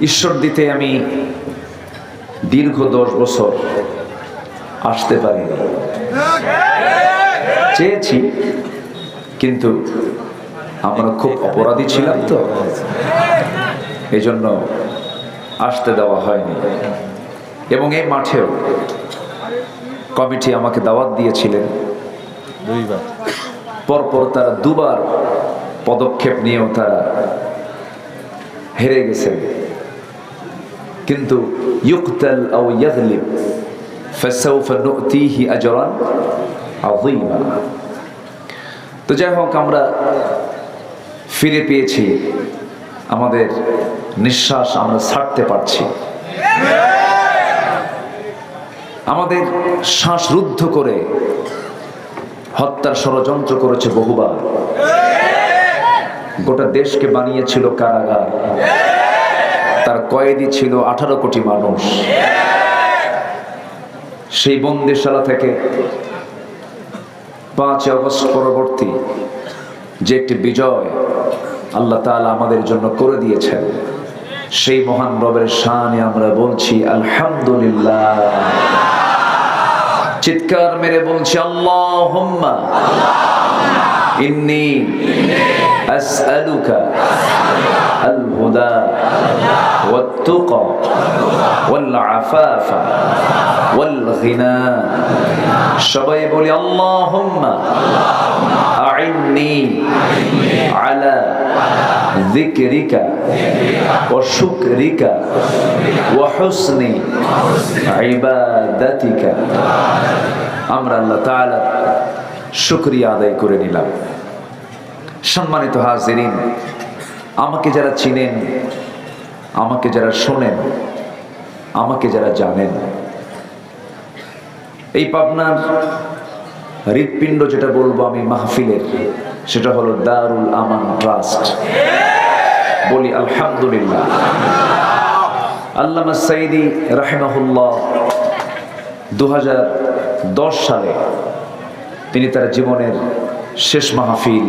ঈশ্বরদীতে আমি দীর্ঘ 10 বছর আসতে পারিনি। চেয়েছি, কিন্তু আমরা খুব অপরাধী ছিলাম, তো এই জন্য আসতে দেওয়া হয়নি। এবং এই মাঠেও কমিটি আমাকে দাওয়াত দিয়েছিলেন, পরপর তারা 2 বার পদক্ষেপ নিয়েও তারা হেরে গেছেন। কিন্তু ইউকতাল আও ইয়াগলিব ফাসাউফা নুতিহি আজরান আযীমা। তো যাই হোক, আমরা ফিরে পেয়েছি, আমাদের নিঃশ্বাস আমরা ছাড়তে পারছি। আমাদের শ্বাসরুদ্ধ করে হত্যার ষড়যন্ত্র করেছে বহুবার। গোটা দেশকে বানিয়েছিল কারাগার, তার কয়েদি ছিল 18 কোটি মানুষ। সেই বন্দিশালা থেকে 5 আগস্ট পরবর্তী যে একটি বিজয় আল্লাহ তাআলা আমাদের জন্য করে দিয়েছেন, সেই মহান রবের শানে আমরা বলছি আলহামদুলিল্লাহ। চিৎকার মেরে বলছি আল্লাহুম্মা ইন্নী আসআলুকা আল হুদা ওয়াত তুকা ওয়াল আফাফা ওয়াল গিনা। সবাই বলি আল্লাহুম্মা আইন্নি আলা যিকরিকা ওয়া শুকরিকা ওয়া হুসনি ইবাদাতিকা। আমরা আল্লাহ তাআলার শুকরিয়া আদায় করে নিলাম। সম্মানিত হাজিরিন, আমাকে যারা চিনেন, আমাকে যারা শোনেন, আমাকে যারা জানেন, এই পাবনার হৃৎপিণ্ড যেটা বলবো আমি মাহফিলের, সেটা হলো দারুল আমান ট্রাস্ট। বলি আলহামদুলিল্লাহ। আল্লামা সাইদি রাহিমাহুল্লাহ 2010 সালে তিনি তার জীবনের শেষ মাহফিল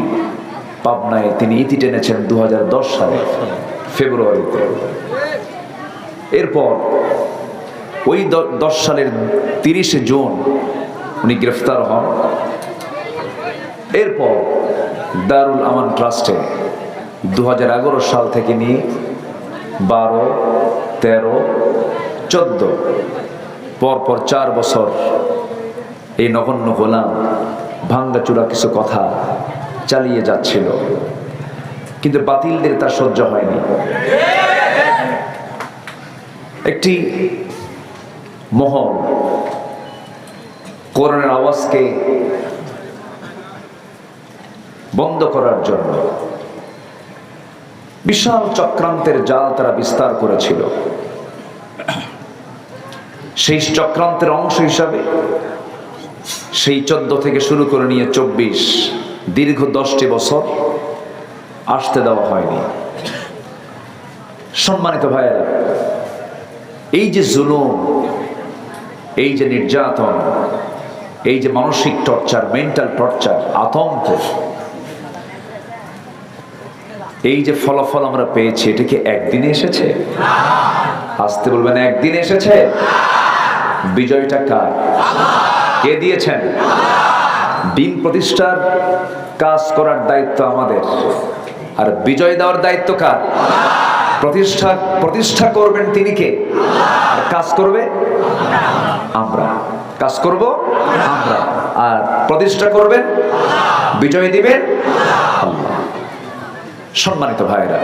পাবনায় তিনি ইতি টেনেছেন 2010 সালে ফেব্রুয়ারিতে। এরপর ওই 10 সালের 30 জুন উনি গ্রেফতার হন। এরপর দারুল আমান ট্রাস্টে 2011 সাল থেকে নিয়ে 12, 13, 14 পরপর 4 বছর এই নগণ্য গোলাম ভাঙ্গাচুরা কিছু কথা চালিয়ে যাচ্ছিল, কিন্তু বাতিলদের তা সহ্য হয়নি। একটি মহল কোরআনের আওয়াজকে বন্ধ করার জন্য বিশাল চক্রান্তের জাল তারা বিস্তার করেছিল। সেই চক্রান্তের অংশ হিসাবে সেই 14 থেকে শুরু করে নিয়ে 24 দীর্ঘ 10টি বছর আসতে দেওয়া হয়নি। সম্মানিত ভাইয়েরা, এই যে জুলুম, এই যে নির্যাতন, এই যে মানসিক টর্চার, মেন্টাল টর্চার, আতঙ্ক, এই যে ফলাফল আমরা পেয়েছি, এটা কি একদিনে এসেছে? আসতে বলবেন, একদিনে এসেছে? বিজয়টা কার? কে দিয়েছেন? দিন প্রতিষ্ঠার কাজ করার দায়িত্ব আমাদের, আর বিজয় দেওয়ার দায়িত্ব কার? প্রতিষ্ঠা করবেন তিনি কে? আর কাজ করবে আমরা। কাজ করব আমরা, আর প্রতিষ্ঠা করবেন, বিজয় দিবেন আল্লাহ। সম্মানিত ভাইরা,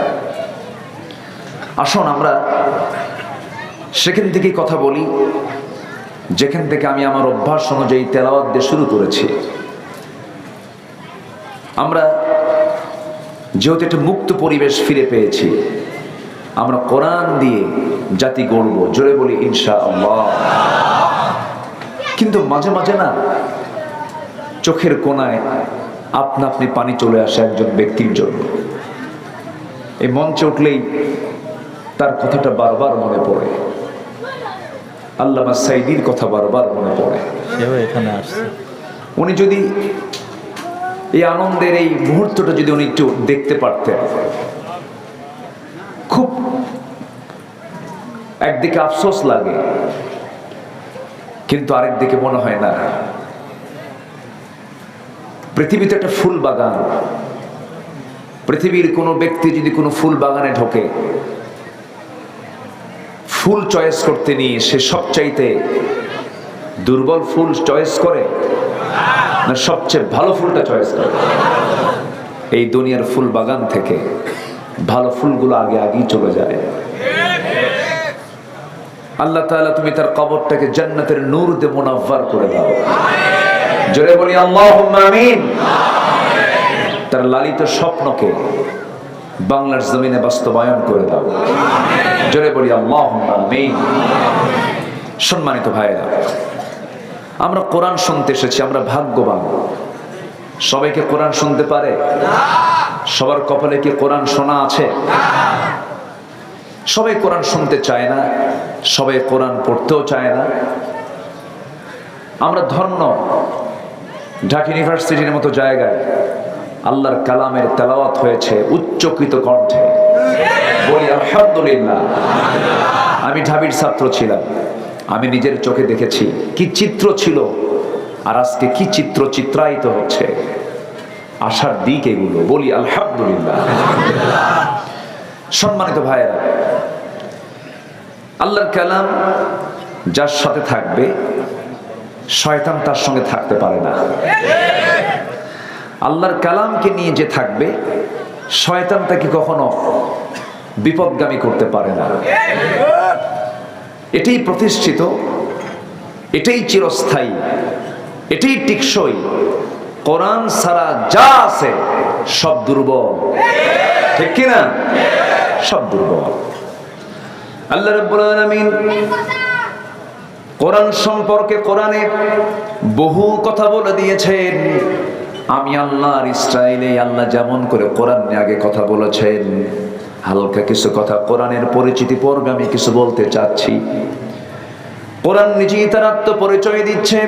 আসুন আমরা সেখান থেকেই কথা বলি যেখান থেকে আমি আমার অভ্যাস অনুযায়ী তেলাওয়াত দিয়ে শুরু করেছি। আমরা যেহেতু একটা মুক্ত পরিবেশ ফিরে পেয়েছি, আমরা কোরআন দিয়ে জাতি গড়ব, জোরে বলি ইনশাআল্লাহ। কিন্তু মাঝে মাঝে না, চোখের কোণায় আপনা আপনি পানি চলে আসে একজন ব্যক্তির জন্য। এই মঞ্চে উঠলেই তার কথাটা বারবার মনে পড়ে, আল্লামা সাইদির কথা বারবার মনে পড়ে। এখানে আসছে, উনি যদি এই আনন্দের এই মুহূর্তটা যদি উনি একটু দেখতে পারতেন, খুব একদিকে আফসোস লাগে, কিন্তু আরেকদিকে মনে হয় না পৃথিবীতে একটা ফুল বাগান, পৃথিবীর কোনো ব্যক্তি যদি কোনো ফুল বাগানে ঢোকে, ফুল চয়েস করতে নিয়ে সে সবচাইতে দুর্বল ফুল চয়েস করে না সবচেয়ে ভালো ফুলটা চয়েস করে? এই দুনিয়ার ফুল বাগান থেকে ভালো ফুলগুলো আগে আগেই চলে যায়। আল্লাহ তাআলা তুমি তার কবরটাকে জান্নাতের নূর দিয়ে মুনাফফার করে দাও। জোরে বলি আল্লাহুম্মা আমিন। তার লালিত স্বপ্নকে বাংলার জমিনে বাস্তবায়ন করে দাও। জোরে বলি আল্লাহুম্মা আমিন। সম্মানিত ভাইরা, আমরা কোরআন শুনতে এসেছি, আমরা ভাগ্যবান। সবাইকে কোরআন শুনতে পারে? সবার কপালে কি কোরআন শোনা আছে? সবাই কোরআন শুনতে চায় না, সবাই কোরআন পড়তেও চায় না। আমরা ধন্য, ঢাকা ইউনিভার্সিটির মতো জায়গায় আল্লাহর কালামের তেলাওয়াত হয়েছে উচ্চকৃত কণ্ঠে। বলি আলহামদুলিল্লাহ। আমি ঢাবির ছাত্র ছিলাম, আমি নিজের চোখে দেখেছি কি চিত্র ছিল, আর আজকে কি চিত্র চিত্রায়িত হচ্ছে। আশার দিক এগুলো। বলি আলহামদুলিল্লাহ। সম্মানিত ভাইয়েরা, আল্লাহর কালাম যার সাথে থাকবে শয়তান তার সঙ্গে থাকতে পারে না। আল্লাহর কালামকে নিয়ে যে থাকবে শয়তান তাকে কখনো বিপদগামী করতে পারে না। এটাই প্রতিষ্ঠিত, এটাই চিরস্থায়ী, এটাই টিকসই। কোরআন ছাড়া যা আছে সব দুর্বল, ঠিক কিনা? সব দুর্বল। আল্লাহ রাব্বুল আলামিন কোরআন সম্পর্কে কোরআনে বহু কথা বলে দিয়েছেন। আমি আল্লাহর স্টাইলে আল্লাহ যেমন করে কোরআন নিয়ে আগে কথা বলেছেন, হালকা কিছু কথা কোরআনের পরিচিতি পর্বে আমি কিছু বলতে চাচ্ছি। কোরআন নিজেই তার আত্মপরিচয় দিচ্ছে।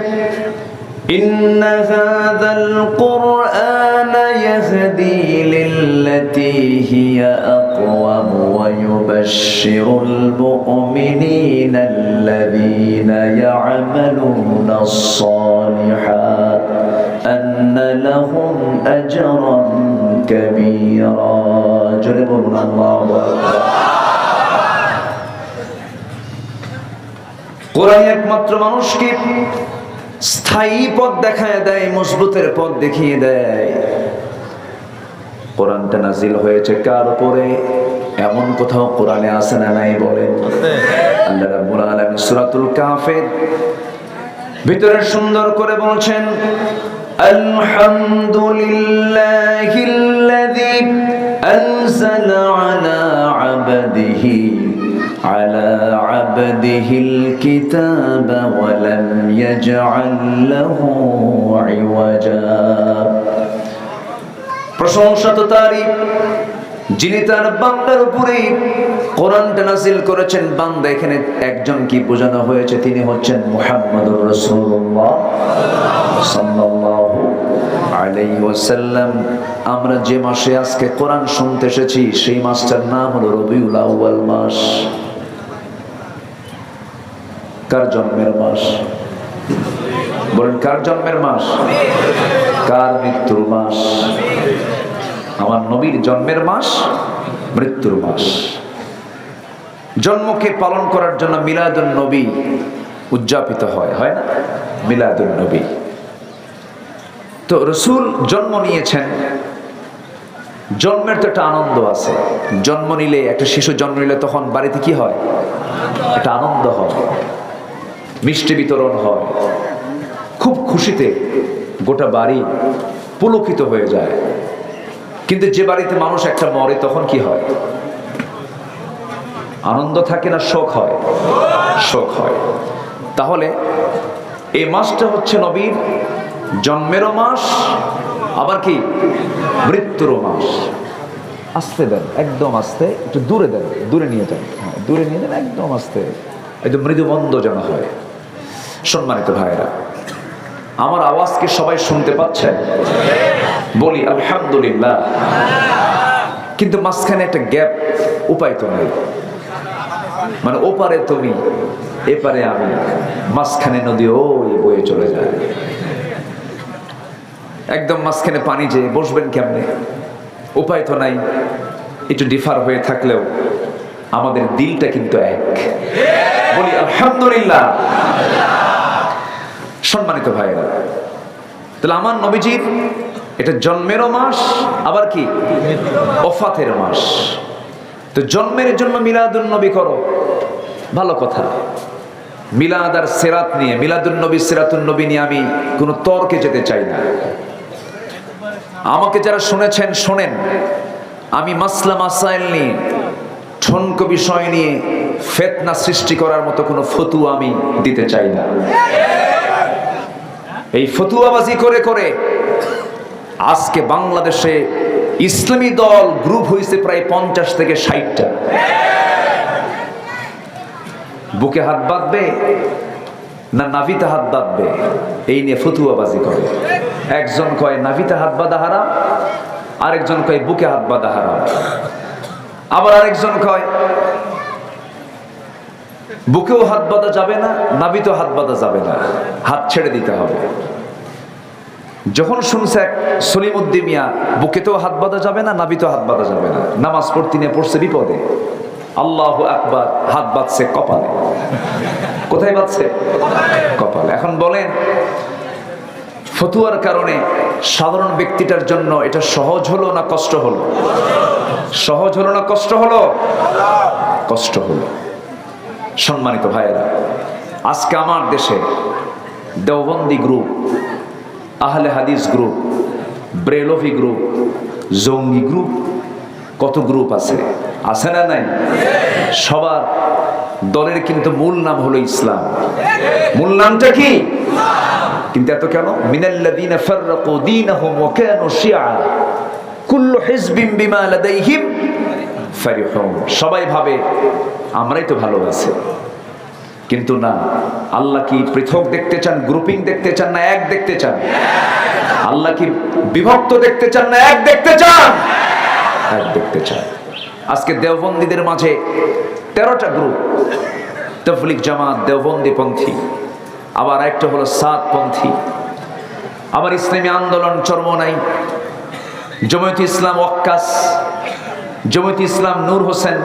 ইন্না হাযাল কুরআনা ইয়াহদি লিল্লাতী হিয়া আকওয়াম ওয়া ইউবাশশিরুল মুমিনিনা আল্লাযীনা ইয়া'মালুনাস সালিহাত আন্না লাহুম আজরান কাবীরা। জোরে বলুন আল্লাহু আকবার। কোরআন একমাত্র মানুষকে স্থায়ী পথ দেখায় দেয়, মজবুতের পথ দেখিয়ে দেয়। কোরআনটা নাজিল হয়েছে কার উপরে? এমন কোথাও কোরআনে আছে না নাই বলেন? আল্লাহ রাব্বুল আলামিন সূরাতুল কাফের ভিতরে সুন্দর করে বলছেন, আলহামদুলিল্লাহিল্লাযী আনজালা আলা আবদিহিল কিতাবা ওয়া লাম ইয়াজআল লাহু ইওয়াজা। প্রশংসা তো তারই যিনি তার বান্দার উপরে কোরআনটা নাযিল করেছেন। বান্দা এখানে একজন কি বোঝানো হয়েছে? তিনি হচ্ছেন মুহাম্মদুর রাসূলুল্লাহ সাল্লাল্লাহু আলাইহি ওয়াসাল্লাম। আমরা যে মাসে আজকে কোরআন শুনতে এসেছি সেই মাসটার নাম হলো রবিউল আউয়াল মাস। কার জন্মের মাস? বলেন কার জন্মের মাস? কার মৃত্যুর মাস? আমার নবীর জন্মের মাস, মৃত্যুর মাস। জন্মকে পালন করার জন্য মিলাদুন নবী উদযাপিত হয়, হয় না? মিলাদুন নবী। তো রাসূল জন্ম নিয়েছেন, জন্মের তো একটা আনন্দ আছে। জন্ম নিলে, একটা শিশু জন্ম নিলে তখন বাড়িতে কি হয়? একটা আনন্দ হয়, মিষ্টি বিতরণ হয়, খুব খুশিতে গোটা বাড়ি পুলকিত হয়ে যায়। কিন্তু যে বাড়িতে মানুষ একটা মরে তখন কি হয়? আনন্দ থাকে না শোক হয়? শোক হয়। তাহলে এই মাসটা হচ্ছে নবীর জন্মেরও মাস, আবার কি মৃত্যুরও মাস। আস্তে দেন, একদম আস্তে, একটু দূরে দেন, দূরে নিয়ে যান, হ্যাঁ দূরে নিয়ে যান, একদম আস্তে, একদম মৃদুমন্দ যেন হয়। সম্মানিত ভাইরা, আমার আওয়াজকে সবাই শুনতে পাচ্ছেন? বলি আলহামদুলিল্লাহ। কিন্তু মাঝখানে একটা গ্যাপ, উপায় তো নেই। মানে ওপারে তুমি এপারে আমি, মাঝখানে নদী ওই বয়ে চলে যায়। একদম মাঝখানে পানি, যে বসবেন কেমনে, উপায় তো নাই। একটু ডিফার হয়ে থাকলেও আমাদের দিলটা কিন্তু এক। বলি আলহামদুলিল্লাহ। সম্মানিত ভাইরা, তাহলে আমার নবীজির এটা জন্মেরও মাস, আবার কি ওফাতের মাস। তো জন্মের জন্য মিলাদুন নবী করো, ভালো কথা। মিলাদ আর সিরাত নিয়ে, মিলাদুন নবী সিরাতুন নবী নিয়ে আমি কোনো তর্কে যেতে চাই না। আমাকে যারা শুনেছেন শোনেন, আমি মাসলা মাসাইল নিয়ে, ঠনক বিষয় নিয়ে ফিতনা সৃষ্টি করার মতো কোনো ফতুয়া আমি দিতে চাই না। এই ফতুয়াবাজি করে করে আজকে বাংলাদেশে ইসলামী দল গ্রুপ হয়েছে প্রায় 50 থেকে 60টা। বুকে হাত বাঁধবে না নাভিতে হাত বাঁধবে, এই নিয়ে ফতুয়াবাজি করে। একজন কয় নাভিতে হাত বাঁধা হারাম, আরেকজন কয় বুকে হাত বাঁধা হারাম, আবার আরেকজন কয় বুকেও হাত বাঁধা যাবে না, নাভিতেও হাত বাঁধা যাবে না, হাত ছেড়ে দিতে হবে। যখন শুনছে এক সলিমউদ্দিন মিয়া বুকেতেও হাত বাঁধা যাবে না, নাভিতেও হাত বাঁধা যাবে না, নামাজ পড়তে নিয়ে পড়ছে বিপদে। আল্লাহু আকবার, হাত বাঁধছে কপালে। কোথায় বাঁধছে? কপালে। এখন বলেন, ফতুয়ার কারণে সাধারণ ব্যক্তিটার জন্য এটা সহজ হলো না কষ্ট হলো? সহজ হলো না কষ্ট হলো? কষ্ট হলো। সম্মানিত ভাইয়েরা, আজকে আমার দেশে দেওবন্দি গ্রুপ, আহলে হাদিস গ্রুপ, ব্রেলভি গ্রুপ, জঙ্গি গ্রুপ, কত গ্রুপ আছে, আছে না নাই? সবার দলের কিন্তু মূল নাম হলো ইসলাম। মূল নামটা কি? কিন্তু এত কেন? মিনাল্লাযীনা ফাররাকু দীনাহুম ওয়া কানু শিয়া কুল্লু হিজবিন বিমা লাদাইহিম ফারিহুন। সবাই ভাবে আমরাই তো ভালো আছি, কিন্তু না। আল্লাহ কি পৃথক দেখতে চান, গ্রুপিং দেখতে চান, না এক দেখতে চান? আল্লাহ কি বিভক্ত দেখতে চান, না এক দেখতে চান? এক দেখতে চান। আজকে দেওবন্দীদের মাঝে 13টা গ্রুপ, তাবলীগ জামাত, দেওবন্দি পন্থী, আবার একটা হলো সাত পন্থী, আবার ইসলামী আন্দোলন চরমনাই, জমিয়ত ইসলাম ওয়াক্কাস, জমিয়ত ইসলাম নূর হোসেন,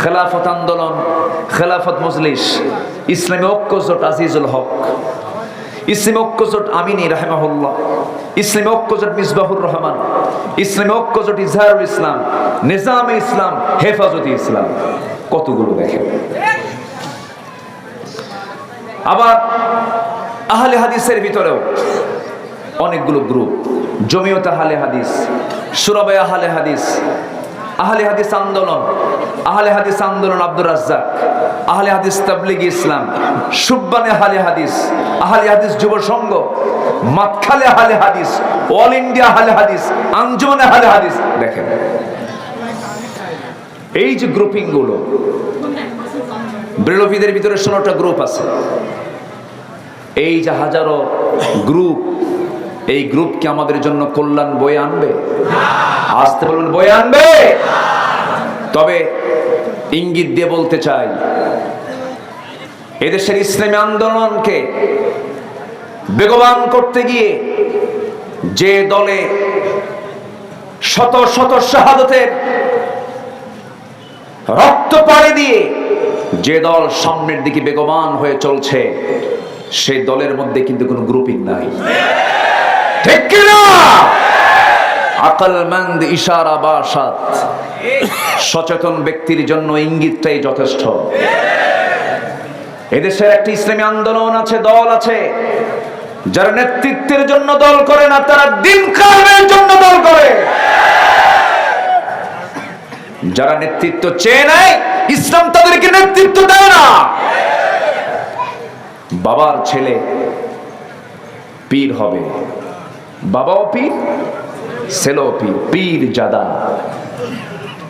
খেলাফত আন্দোলন, খেলাফত মজলিস, ইসলামী ঐক্য জোট আজিজুল হক, ইসলামী ঐক্য জোট আমিনী রাহিমাহুল্লাহ, ইসলামী ঐক্য জোট মিসবাহুর রহমান, ইসলামী ঐক্য জোট ইজহারুল ইসলাম, নিজামে ইসলাম, হেফাজতে ইসলাম। কতগুলো দেখেন। আবার আহলে হাদিসের ভিতরেও অনেকগুলো গ্রুপ, জমিয়ত আহলে হাদিস, শুরাবে আহলে হাদিস, আহলে হাদিস আন্দোলন, আহলে হাদিস আন্দোলন আব্দুর রাজ্জাক, আহলে হাদিস তাবলীগ ইসলাম, সুব্বানে আহলে হাদিস, আহলে হাদিস যুব সংঘ, মাতখালে আহলে হাদিস, অল ইন্ডিয়া আহলে হাদিস, আঞ্জুমানে আহলে হাদিস। দেখেন এই যে গ্রুপিং গুলো, ব্রেলভিদের ভিতরে 16টা গ্রুপ আছে। এই যে হাজারো গ্রুপ, এই গ্রুপ কি আমাদের জন্য কল্যাণ বয়ে আনবে? আসতে বলুন, বয়ে আনবে? তবে ইঙ্গিত দিয়ে বলতে চাই, এদেশের ইসলামী আন্দোলনকে বেগবান করতে গিয়ে যে দলে শত শত শাহাদাতের রক্ত পাড়ি দিয়ে যে দল সামনের দিকে বেগবান হয়ে চলছে, সেই দলের মধ্যে কিন্তু কোনো গ্রুপিং নাই। ঠিক কিনা? আকলমন্দ ইশারা বাসাত, সচেতন ব্যক্তির জন্য ইঙ্গিতটাই যথেষ্ট। এদেশের একটি ইসলামী আন্দোলন আছে, দল আছে, যারা নেতৃত্বের জন্য দল করে না, তারা দিন কায়েমের জন্য দল করে। যারা নেতৃত্ব চেয়ে নেয়, ইসলাম তাদেরকে নেতৃত্ব দেয় না। বাবার ছেলে পীর হবে, বাবাও পীর, ছেলেও পীর, পীর জাদা।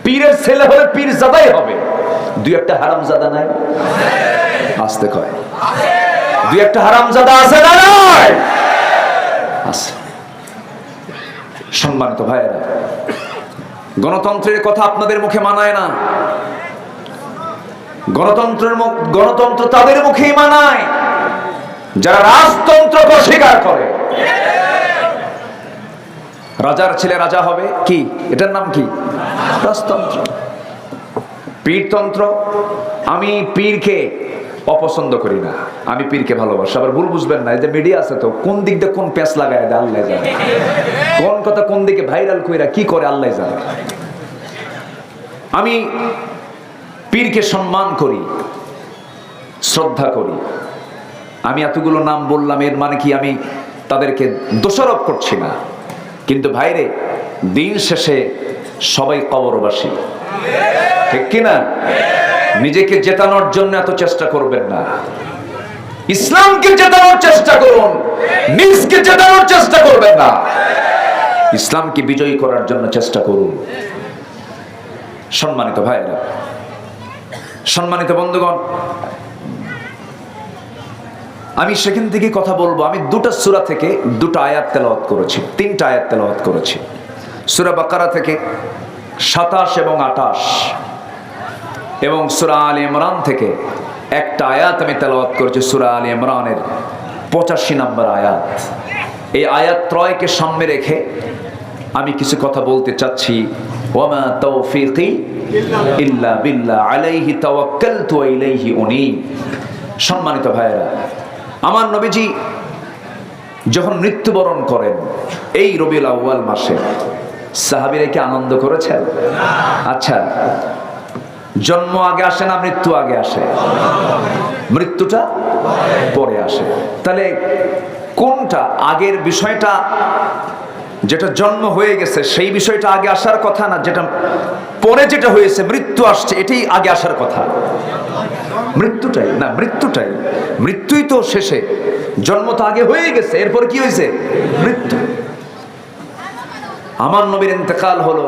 পীরের ছেলে হলে পীর জাদাই হবে। দুই একটা হারাম জাদা নাই? আসতে কয়, দুই একটা হারাম জাদা আছে না? নয় আছে। সম্মানিত ভাইয়েরা, গণতন্ত্রের কথা আপনাদের মুখে মানায় না। গণতন্ত্র তাদের মুখেই মানায় যারা রাজতন্ত্রকে অস্বীকার করে। রাজার ছেলে রাজা হবে, কি এটার নাম কি? রাজতন্ত্র। পীরতন্ত্র, আমি পীরকে অপছন্দ করি না, আমি পীরকে ভালোবাসি। আবার ভুল বুঝবেন না, এই যে মিডিয়া আছে তো কোন দিক দিয়ে কোন প্যাঁচ লাগায় দেয় আল্লাহ জানে, কোন কথা কোন দিকে ভাইরাল কইরা কি করে আল্লাহ জানে। আমি পীরকে সম্মান করি, শ্রদ্ধা করি। আমি এতগুলো নাম বললাম, এর মানে কি আমি তাদেরকে দোষারোপ করছি না, কিন্তু ভাইরে দিন শেষে সবাই কবরবাসী, ঠিক কিনা? নিজেকে জেতানোর জন্য এত চেষ্টা করবেন না, ইসলামকে জেতানোর চেষ্টা করুন, নিজকে জেতানোর চেষ্টা করবেন না, ইসলামকে বিজয়ী করার জন্য চেষ্টা করুন। সম্মানিত ভাইরা, সম্মানিত বন্ধুগণ, আমি সেখান থেকে কথা বলবো। আমি দুটো সূরা থেকে দুটো আয়াত তেলাওয়াত করেছি, তিনটা আয়াত তেলাওয়াত করেছি। সূরা বাকারা থেকে 27 এবং 28 এবং সূরা আলে ইমরান থেকে একটা আয়াত আমি তেলাওয়াত করেছি, সূরা আলে ইমরানের 85 নম্বর আয়াত। এই আয়াত ত্রয়কে সামনে রেখে আমি কিছু কথা বলতে চাচ্ছি। ওয়ামা তাওফীকি ইল্লা বিল্লাহ আলাইহি তাওয়াক্কালতু ওয়া ইলাইহি উনীব। সম্মানিত ভাইরা, আমার নবীজি যখন মৃত্যুবরণ করেন এই রবিউল আউয়াল মাসে, সাহাবীরা কি আনন্দ করেছেন? আচ্ছা, জন্ম আগে আসে না মৃত্যু আগে আসে? মৃত্যুটা পরে আসে। তাহলে কোনটা আগের বিষয়টা? যেটা জন্ম হয়ে গেছে সেই বিষয়টা আগে আসার কথা না, যেটা পরে যেটা হয়েছে মৃত্যু আসছে এটাই আগে আসার কথা? মৃত্যুটাই না, মৃত্যুই তো শেষে, জন্ম তো আগে হয়ে গেছে, এরপর কি হয়েছে? মৃত্যু। আমার নবীর ইন্তেকাল হলো,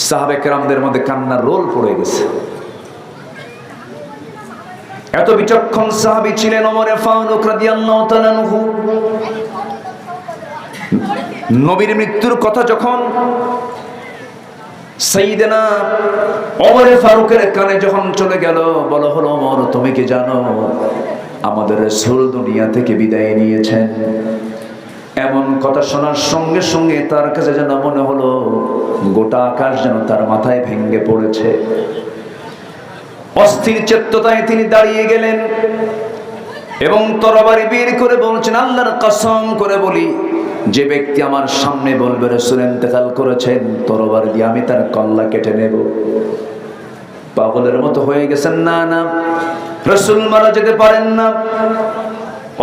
সাহাবে কেরামদের মধ্যে কান্নার রোল পড়ে গেছে। এত বিচক্ষণ সাহাবী ছিলেন ওমর ফারুক রাদিয়াল্লাহু তাআলা আনহু। নবীর মৃত্যুর কথা যখন সাইয়েদনা ওমর ফারুকের কানে যখন চলে গেল, বলা হলো, ওমর তুমি কি জানো আমাদের রাসূল দুনিয়া থেকে বিদায় নিয়েছেন? এমন কথা শোনার সঙ্গে সঙ্গে তার কাছে যেন মনে হলো গোটা আকাশ যেন তার মাথায় ভেঙে পড়েছে। অস্থির চেত্ততায় তিনি দাঁড়িয়ে গেলেন এবং তরবারি বের করে বলছেন, আল্লাহর কসম করে বলি, যে ব্যক্তি আমার সামনে বলবে রাসূল ইন্তেকাল করেছেন, তরবারি দিয়ে আমি তার কল্লা কেটে নেব। পাগলের মতো হয়ে গেছেন, না না রাসূল মারা যেতে পারেন না।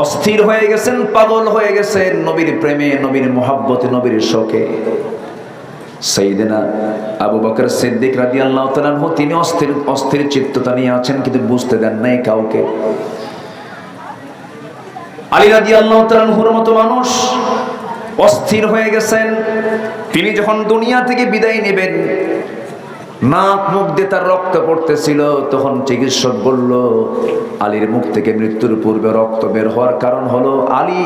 অস্থির হয়ে গেছেন, পাগল হয়ে গেছেন নবীর প্রেমে, নবীর মুহাব্বতে, নবীর শোকে। সাইয়েদনা আবু বকর সিদ্দিক রাদিয়াল্লাহু তাআলা আনহু তিনি অস্থির চিত্ততা নিয়ে আছেন, কিন্তু বুঝতে দেন নাই কাউকে। আলী রাদিয়াল্লাহু তাআলা আনহুর মতো মানুষ অস্থির হয়ে গেছেন। তিনি যখন দুনিয়া থেকে বিদায় নেবেন, নাক মুখ দিয়ে তার রক্ত পড়তেছিল, তখন চিকিৎসক বলল আলীর মুখ থেকে মৃত্যুর পূর্বে রক্ত বের হওয়ার কারণ হলো আলী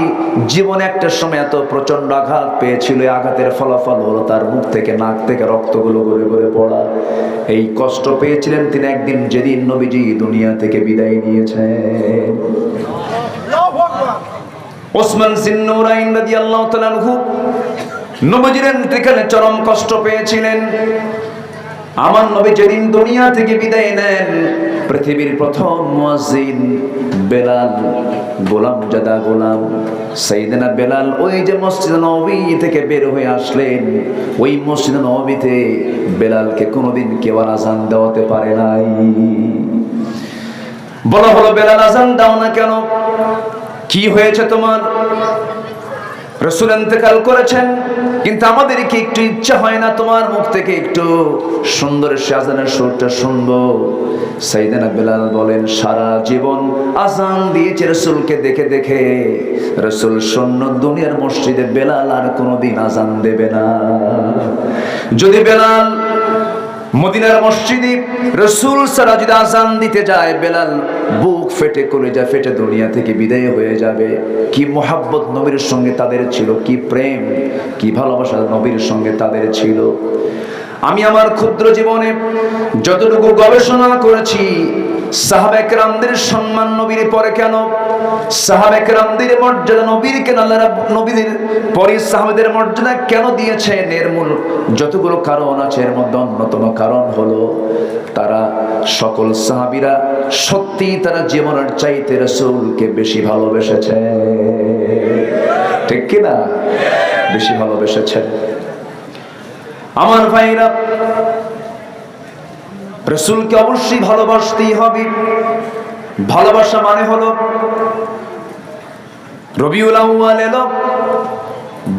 জীবনে একটা সময় এত প্রচন্ড আঘাত পেয়েছিল, আঘাতের ফলাফল হলো তার মুখ থেকে নাক থেকে রক্তগুলো গড়ে গড়ে পড়া। এই কষ্ট পেয়েছিলেন তিনি একদিন যেদিন নবীজি দুনিয়া থেকে বিদায় নিয়েছেন। ওসমান জিন্নুরাইন রাদিয়াল্লাহু তাআলা আনহু নবীজির ইন্তেকালে চরম কষ্ট পেয়েছিলেন। আমার নবী যেদিন দুনিয়া থেকে বিদায় নেন, পৃথিবীর প্রথম মুয়াজ্জিন বেলাল, গোলামজাদা গোলাম সাইয়েদনা বেলাল, ওই যে মসজিদ নববী থেকে বের হয়ে আসলেন, ওই মসজিদ নববীতে বেলালকে কোনোদিন কেউ আযান দেওয়াতে পারে নাই। বলা হলো, বেলাল আযান দাও না কেন? কি হয়েছে তোমার? রাসূল ইন্তেকাল করেছেন, কিন্তু আমাদের কি একটু ইচ্ছা হয় না তোমার মুখ থেকে একটু সুন্দর আযানের সুরটা শুনবো? সাইয়েদনা বেলাল বলেন, সারা জীবন আযান দিয়েছে রাসূলকে দেখে দেখে, রাসূল শূন্য দুনিয়ার মসজিদে বেলাল আর কোনোদিন আযান দেবে না। যদি বেলাল মদিনার মসজিদে রাসূল সারা যদি আযান দিতে যায়, বেলাল বুক ফেটে কলিজা ফেটে দুনিয়া থেকে বিদায় হয়ে যাবে। কি মুহাব্বত নবীর সঙ্গে তাদের ছিল, কি প্রেম, কি ভালোবাসা নবীর সঙ্গে তাদের ছিল। আমি আমার ক্ষুদ্র জীবনে যতটুকু গবেষণা করেছি, সাহাবা কেরামদের সম্মান নবীর পরে কেন, সাহাবা কেরামদের মর্যাদা নবীর কেন, আল্লাহ নবীদের পরে সাহাবাদের মর্যাদা কেন দিয়েছেন, এর মূল যতগুলো কারণ আছে এর মধ্যে অন্যতম কারণ হলো তারা সকল সাহাবীরা সত্যি তারা জীবনের চাইতে রাসূলকে বেশি ভালোবেসেছে। ঠিক কি না? বেশি ভালোবেসেছে। আমার ভাইরা, রাসূলকে অবশ্যই ভালোবাসতেই হবে। ভালোবাসা মানে হলো রবিউল আউয়াল এলো,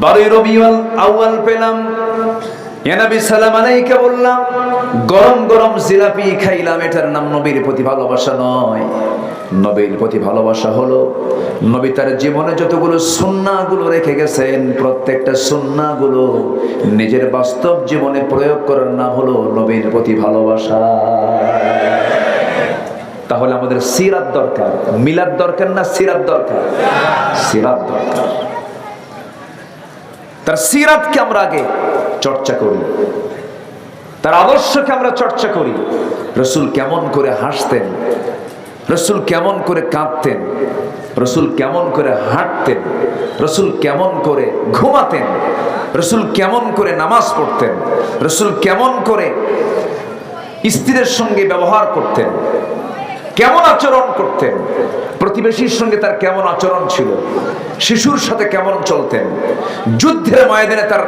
12 রবিউল আউয়াল পেলাম, ইয়া নবী সালাম আলাইকা বললাম, গরম গরম জিলাপি খাইলাম, এটার নাম নবীর প্রতি ভালোবাসা নয়। নবীর প্রতি ভালোবাসা হলো নবী তার জীবনে যতগুলো সুন্নাহগুলো রেখে গেছেন, প্রত্যেকটা সুন্নাহগুলো নিজের বাস্তব জীবনে প্রয়োগ করার নাম হলো নবীর প্রতি ভালোবাসা। তাহলে আমাদের সিরাত দরকার, মিলাদ দরকার না সিরাত দরকার? সিরাত দরকার। তার সিরাতকে আমরা আগে চর্চা করি, তার আদর্শকে আমরা চর্চা করি। রাসূল কেমন করে হাসতেন, রাসূল কেমন করে কাঁদতেন, রাসূল কেমন করে হাঁটতেন, রাসূল কেমন করে ঘুমাতেন, রাসূল কেমন করে নামাজ পড়তেন, রাসূল কেমন করে স্ত্রীদের সঙ্গে ব্যবহার করতেন, কেমন আচরণ করতেন, প্রতিবেশীর সঙ্গে তার কেমন আচরণ ছিল, শিশুর সাথে কেমন চলতেন, যুদ্ধের ময়দানে তার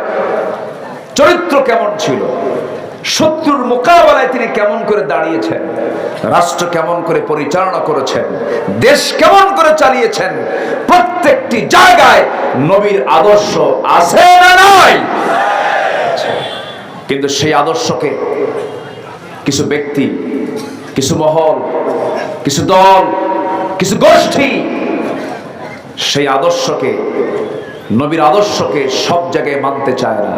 চরিত্র কেমন ছিল, শত্রুর মোকাবেলায় তিনি কেমন করে দাঁড়িয়েছেন, রাষ্ট্র কেমন করে পরিচালনা করেছেন, দেশ কেমন করে চালিয়েছেন, প্রত্যেকটি জায়গায় নবীর আদর্শ আছে না নাই? কিন্তু সেই আদর্শকে কিছু ব্যক্তি, কিছু মহল, কিছু দল, কিছু গোষ্ঠী সেই আদর্শকে, নবীর আদর্শকে সব জায়গায় মানতে চায় না।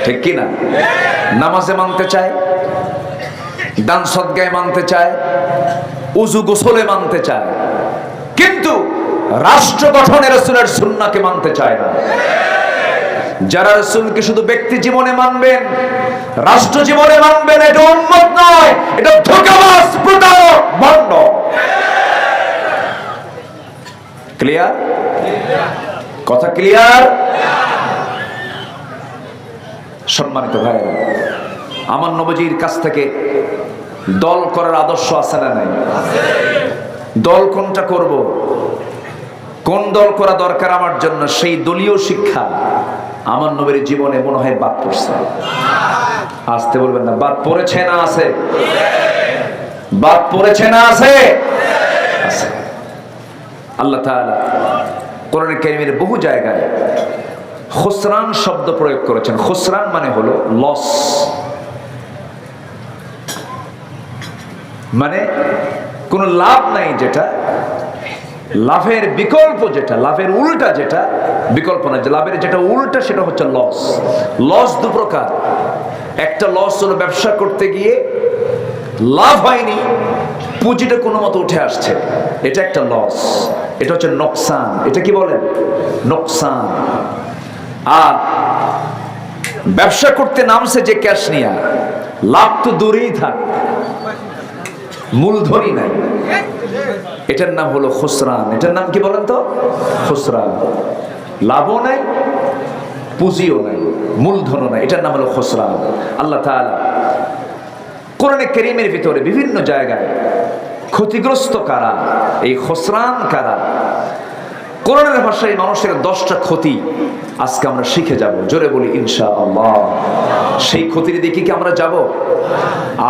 ঠিক কি না? নামাজে মানতে চায়, দান সদকায় মানতে চায়, উযু গোসলে মানতে চায়, কিন্তু রাষ্ট্র গঠনে রাসূলের সুন্নাহকে মানতে চায় না। যারা রাসূলকে শুধু ব্যক্তি জীবনে মানবেন, রাষ্ট্র জীবনে মানবেন, এটা উম্মত নয়, এটা ধোঁকাবাজ, প্রতারক, ভণ্ড। ক্লিয়ার? কথা ক্লিয়ার? সম্মানিত ভাইরা, আমার নবীজির কাছ থেকে দল করার আদর্শ আছে না নাই? দল কোনটা করব, কোন দল করা দরকার আমার জন্য, সেই দলীয় শিক্ষা আমার নবীর জীবনে মনে হয় বাদ পড়ছে। আসতে বলবেন না, বাদ পড়েছে না আছে? বাদ পড়েছে না আছে? আছে। আল্লাহ তাআলা কোরআনে কারীমের বহু জায়গায় খুসরান শব্দ প্রয়োগ করেছেন। খুসরান মানে হলো লস, মানে কোনো লাভ নাই, যেটা লাভের বিকল্প, যেটা লাভের উল্টা, যেটা বিকল্প না, যে লাভের যেটা উল্টা সেটা হচ্ছে লস। লস দু প্রকার। একটা লস হলো ব্যবসা করতে গিয়ে লাভ হয়নি, পুঁজিটা কোনো মতো উঠে আসছে, এটা একটা লস, এটা হচ্ছে নোকসান। এটা কি বলেন? নোকসান। আর ব্যবসা করতে নামছে যে ক্যাশ নিয়া, লাভ তো দূরেই থাক, মূলধনই নাই, এটার নাম হলো খুসরান। এটার নাম কি বলেন তো? খুসরান। লাভও নাই, পুঁজিও নাই, মূলধনও নাই, এটার নাম হলো খুসরান। আল্লাহ তাআলা কোরআনে কারীমের ভিতরে বিভিন্ন জায়গায় ক্ষতিগ্রস্ত কারা, এই খুসরান কারা, কোরআনের ভাষায় মানুষের 10টা ক্ষতি আজকে আমরা শিখে যাব। জোরে বলি ইনশাআল্লাহ। সেই ক্ষতির দিকে কি আমরা যাব?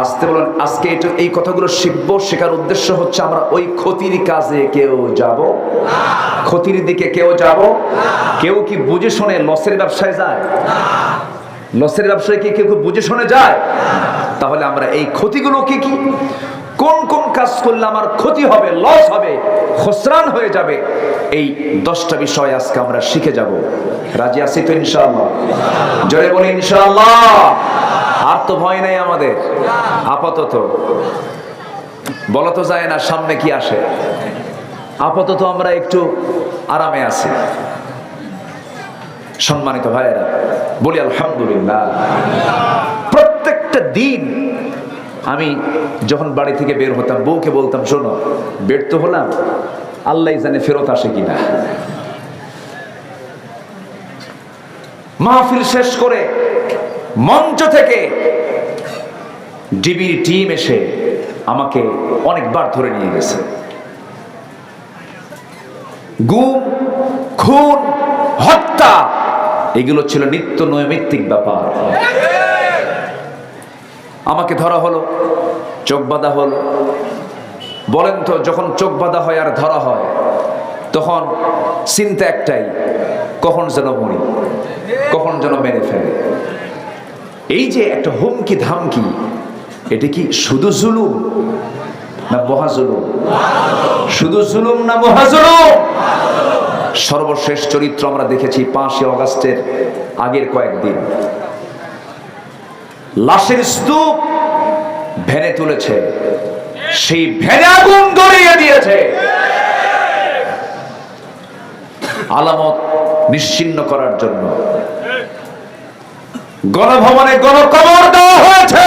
আসতে বলেন, আজকে এই কথাগুলো শিখবো, শেখার উদ্দেশ্য হচ্ছে আমরা ওই ক্ষতির কাজে কেউ যাব না। ক্ষতির দিকে কেউ যাব? কেউ কি বুঝে শুনে লসের ব্যবসায় যায়? লসের ব্যবসায় কি কেউ বুঝে শুনে যায়? তাহলে আমরা এই ক্ষতিগুলো কি কি, কোন কোন কাজ করলে আমার ক্ষতি হবে, লস হবে, খুসরান হয়ে যাবে, এই 10টা বিষয় আজকে আমরা শিখে যাব। রাজি আছি তো ইনশাআল্লাহ? জোরে বলি ইনশাআল্লাহ। আর তো ভয় নাই আমাদের আপাতত, বলা তো যায় না সামনে কি আসে। আপাতত আমরা একটু আরামে আছি। সম্মানিত ভাইয়েরা, বলি আলহামদুলিল্লাহ। প্রত্যেকটা দিন আমি যখন বাড়ি থেকে বের হতাম বউকে বলতাম, শোনো বের তো হলাম, আল্লাহ জানে ফেরত আসে কিনা। মাহফিল শেষ করে মঞ্চ থেকে ডিবির টিম এসে আমাকে অনেকবার ধরে নিয়ে গেছে। গুম, খুন, হত্যা এগুলো ছিল নিত্য নৈমিত্তিক ব্যাপার। আমাকে ধরা হলো, চোখ বাঁধা হলো। বলেন তো, যখন চোখ বাঁধা হয় আর ধরা হয় তখন চিন্তা একটাই, কখন যেন মরি, কখন যেন মেরে ফেলে। এই যে একটা হুমকি ধামকি, এটা কি শুধু জুলুম না মহা জুলুম? শুধু জুলুম না মহা জুলুম? সর্বশেষ চরিত্র আমরা দেখেছি 5 অগাস্টের আগের কয়েকদিন। লাশের স্তূপ ভ্যানে তুলেছে, সেই ভ্যানে আগুন ধরিয়ে দিয়েছে, আলামত নিশ্চিহ্ন করার জন্য। গণভবনে গণকবর দেওয়া হয়েছে।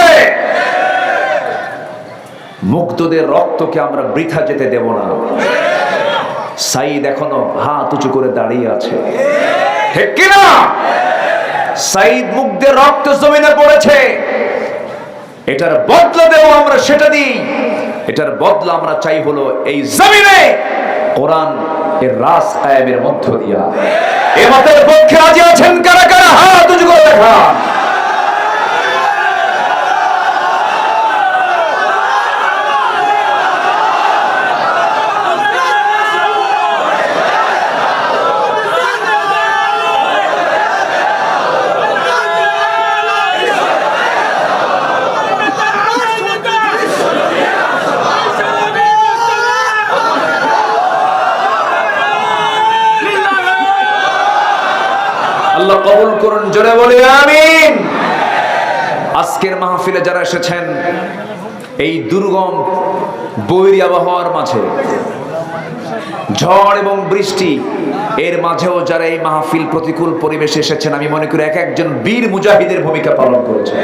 মুগ্ধদের রক্তকে আমরা বৃথা যেতে দেব না। সাইদ এখনো হাত উঁচু করে দাঁড়িয়ে আছে, ঠিক কিনা? সাইদ মুগ্ধের রক্ত জমিনে পড়েছে, এটার বদলা দেব আমরা, সেটা দিই। এটার বদলা আমরা চাই হলো এই জমিনে কোরআন এর রাজ কায়েমের মধ্য দিয়া। এ মতের পক্ষে রাজি আছেন কারা কারা? হাত উঁচু করে দেখান। আল্লাহ কবুল করুন, জোরে বলি আমিন। আজকের মাহফিলে যারা এসেছেন, এই দুর্গম বৈরী আবহাওয়ার মাঝে, ঝড় এবং বৃষ্টি এর মাঝেও যারা এই মাহফিল প্রতিকূল পরিবেশে এসেছেন, আমি মনে করি এক একজন বীর মুজাহিদের ভূমিকা পালন করেছে।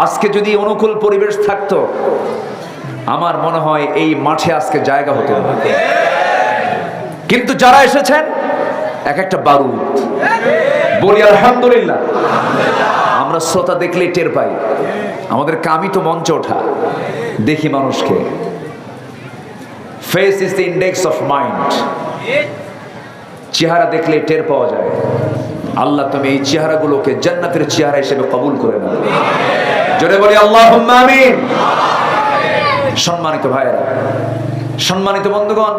আজকে যদি অনুকূল পরিবেশ থাকতো, আমার মনে হয় এই মাঠে আজকে জায়গা হতো না। কিন্তু যারা এসেছেন এক একটা বারুদ। বলি আলহামদুলিল্লাহ। আমরা শ্রোতা দেখলেই টের পাই, আমাদের কামই তো মঞ্চে ওঠা, দেখি মানুষকে। Face is the index of mind. চেহারা দেখলে টের পাওয়া যায়। আল্লাহ তুমি এই চেহারাগুলোকে জান্নাতের চেহারা হিসেবে কবুল করে নাও, জোরে বলি আল্লাহুম্মা আমিন। সম্মানিত ভাইয়েরা, সম্মানিত বন্ধুগণ,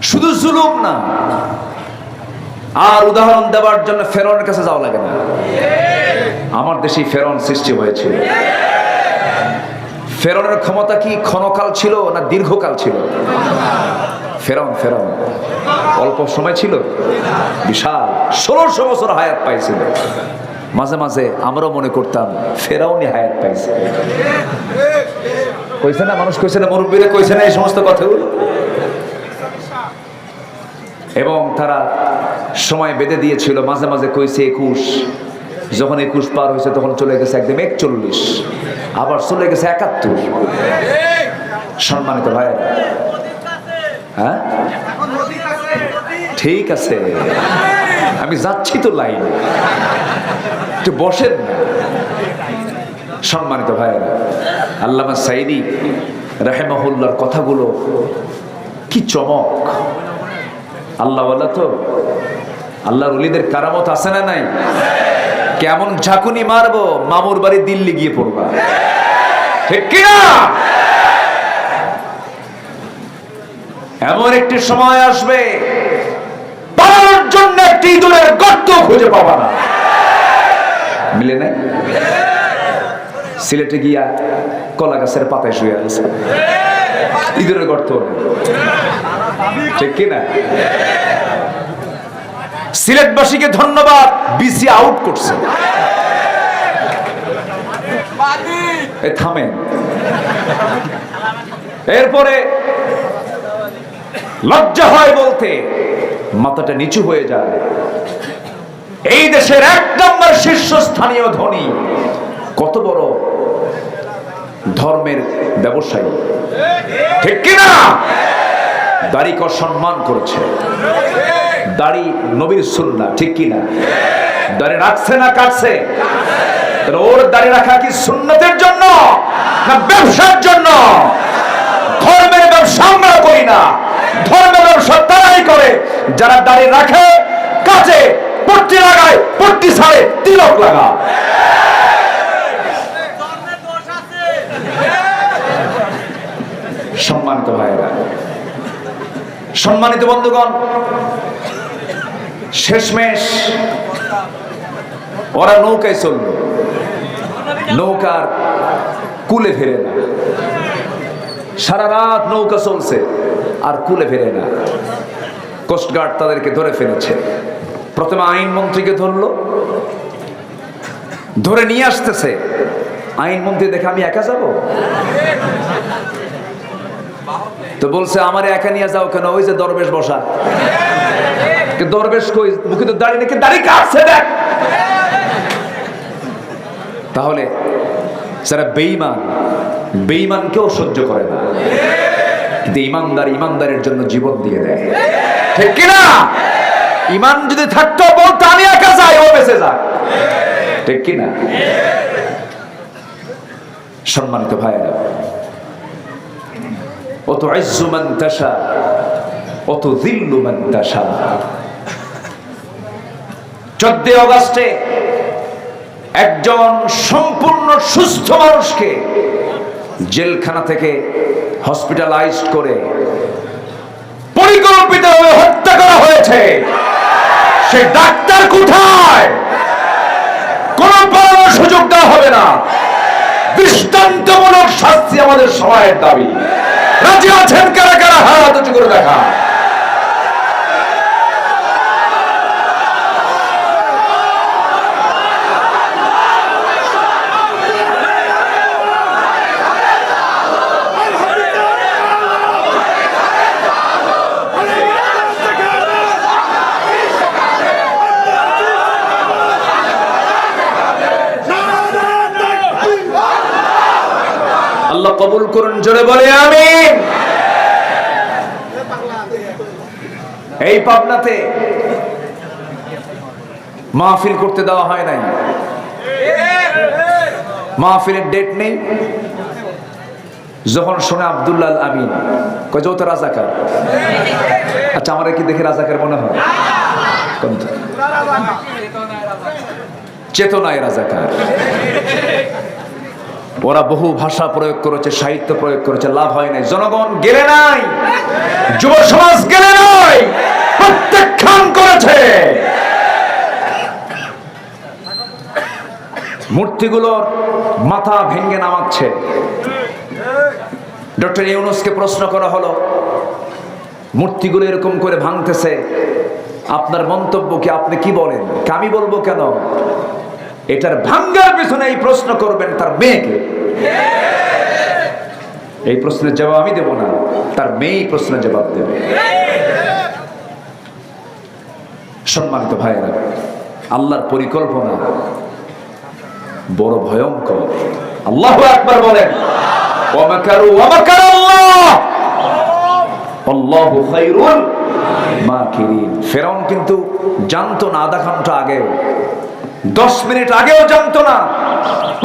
শুধু জুলুম না, আর উদাহরণ দেওয়ার জন্য ফেরনের কাছে যাওয়া লাগে না। আমার দেশে ফেরন সৃষ্টি হয়েছিল। ফেরনের ক্ষমতা কি ক্ষণকাল ছিল না দীর্ঘকাল ছিল? ফেরন অল্প সময় ছিল, বিশাল 1600 বছর হায়াত পাইছিল। মাঝে মাঝে আমরাও মনে করতাম ফেরাউনি হায়াত পাইছে। কইছে না মানুষ, কইছে না মুরব্বীরা, কইছে না এই সমস্ত কথাগুলো। এবং তারা সময় বেঁধে দিয়েছিল, মাঝে মাঝে কইছে 21, যখন 21 পার হয়েছে তখন চলে গেছে একদম 41, আবার চলে গেছে 71। সম্মানিত ভাই, হ্যাঁ ঠিক আছে, আমি যাচ্ছি তো লাইন, একটু বসেন না। সম্মানিত ভাইয়েরা, আল্লামা সাইদি রাহিমাহুল্লাহর কথাগুলো কি চমক! আল্লাহ ওয়ালা তো, আল্লাহর ওলিদের কারামত আছে না নাই? কেমন ঝাঁকুনি মারবো, মামুর বাড়ি দিল্লি গিয়ে পড়বা, ঠিক কিনা? এমন একটি সময় আসবে পালানোর জন্য একটি ইঁদুরের গর্ত খুঁজে পাবা না। মিলে নাই? সিলেটে গিয়া কলা গাছের পাতায় শুয়ে আছে, ইঁদুরের গর্ত, ঠিক কিনা? সিলেটবাসীকে ধন্যবাদ, বিসি আউট করছে। থামেন। এরপরে লজ্জা হয় বলতে, মাথাটা নিচু হয়ে যায়। এই দেশের 1 নম্বর শীর্ষস্থানীয় ধনী, কত বড় ধর্মের ব্যবসায়ী, ঠিক কিনা? দাড়িকে সম্মান করেছে, দাড়ি নবীর সুন্নাহ, ঠিক কিনা? দাড়ি রাখছে না কাটছে? ওর দাড়ি রাখা কি সুন্নতের জন্য না ব্যবসার জন্য? ধর্মের ব্যবসা আমরা করি না, ধর্মের ব্যবসা তারাই করে যারা দাড়ি রাখে, কাজে, পট্টি লাগায়, পট্টি ছাড়ে, তিলক লাগা। সম্মানিত ভাইরা, সম্মানিত বন্ধুগণ, শেষমেশ ওরা নৌকায় চলল, নৌকার কুলে ফেরে না, সারা রাত নৌকা চলছে আর কুলে ফেরে না। কোস্টগার্ড তাদেরকে ধরে ফেলেছে। প্রথমে আইনমন্ত্রীকে ধরলো, ধরে নিয়ে আসতেছে। আইনমন্ত্রী দেখে আমি একা যাব? তো বলছে আমারে একা নিয়ে যাও কেন? ওই যে দরবেশ বসা। দরবেশ কই? মুখে তো দাড়ি নাকি, দাড়ি কাটছে দেখ। তাহলে যারা বেঈমান, বেঈমানকেও সহ্য করে না, কিন্তু ইমানদার ইমানদারের জন্য জীবন দিয়ে দেয়, ঠিক কিনা? ইমান যদি থাকতো বলতো আমি একা যাই, ও বেঁচে যাক, ঠিক কিনা? সম্মানিত ভাইরা, অত ইজ্জু মান তাশা অত যিল্লু মান তাশা। 14 আগস্টে একজন সম্পূর্ণ সুস্থ মানুষকে জেলখানা থেকে হসপিটালাইজড করে পরিকল্পিতভাবে হত্যা করা হয়েছে। সে ডাক্তার কোথায়? কোন পালানোর সুযোগ দেওয়া হবে না। দৃষ্টান্তমূলক শাস্তি আমাদের সবাইয়ের দাবি। রাজি আছেন কারা কারা? হাত উঁচু করে দেখা। আল্লাহ কবুল করুন, জোরে বলে আমিন। এই পাবনাতে মাহফিল করতে দেওয়া হয় নাই, মাহফিলের ডেট নেই। যখন শোনে আব্দুল্লাহ আমিন, কয় যত রাজাকার। আচ্ছা, আমার কি দেখে রাজাকার মনে হয়? চেতনায় রাজাকার। ওরা বহু ভাষা প্রয়োগ করেছে, সাহিত্য প্রয়োগ করেছে, লাভ হয় নাই। জনগণ গেলে নাই, যুব সমাজ গেলে নাই, প্রত্যাখ্যান করেছে। মূর্তিগুলোর মাথা ভেঙে নামাচ্ছে। ডক্টর ইউনূসকে প্রশ্ন করা হলো, মূর্তিগুলো এরকম করে ভাঙতেছে, আপনার মন্তব্য কি? আপনি কি বলেন? আমি বলবো কেন? এটার ভাঙ্গার পেছনে এই প্রশ্ন করবেন তার মেয়েকে। এই প্রশ্নের জবাব আমি দেব না, তার মেয়ে প্রশ্নের জবাব দেবে। সম্মানিত ভাইয়েরা, আল্লাহর পরিকল্পনা বড় ভয়ঙ্কর। আল্লাহু আকবার বলেন। ওয়া মাকারু ওয়া মাকারাল্লাহ আল্লাহু খায়রুল মাকিরিন। ফিরআউন কিন্তু জানতো না, আধা ঘন্টা আগে, 10 মিনিট আগেও জানতো না,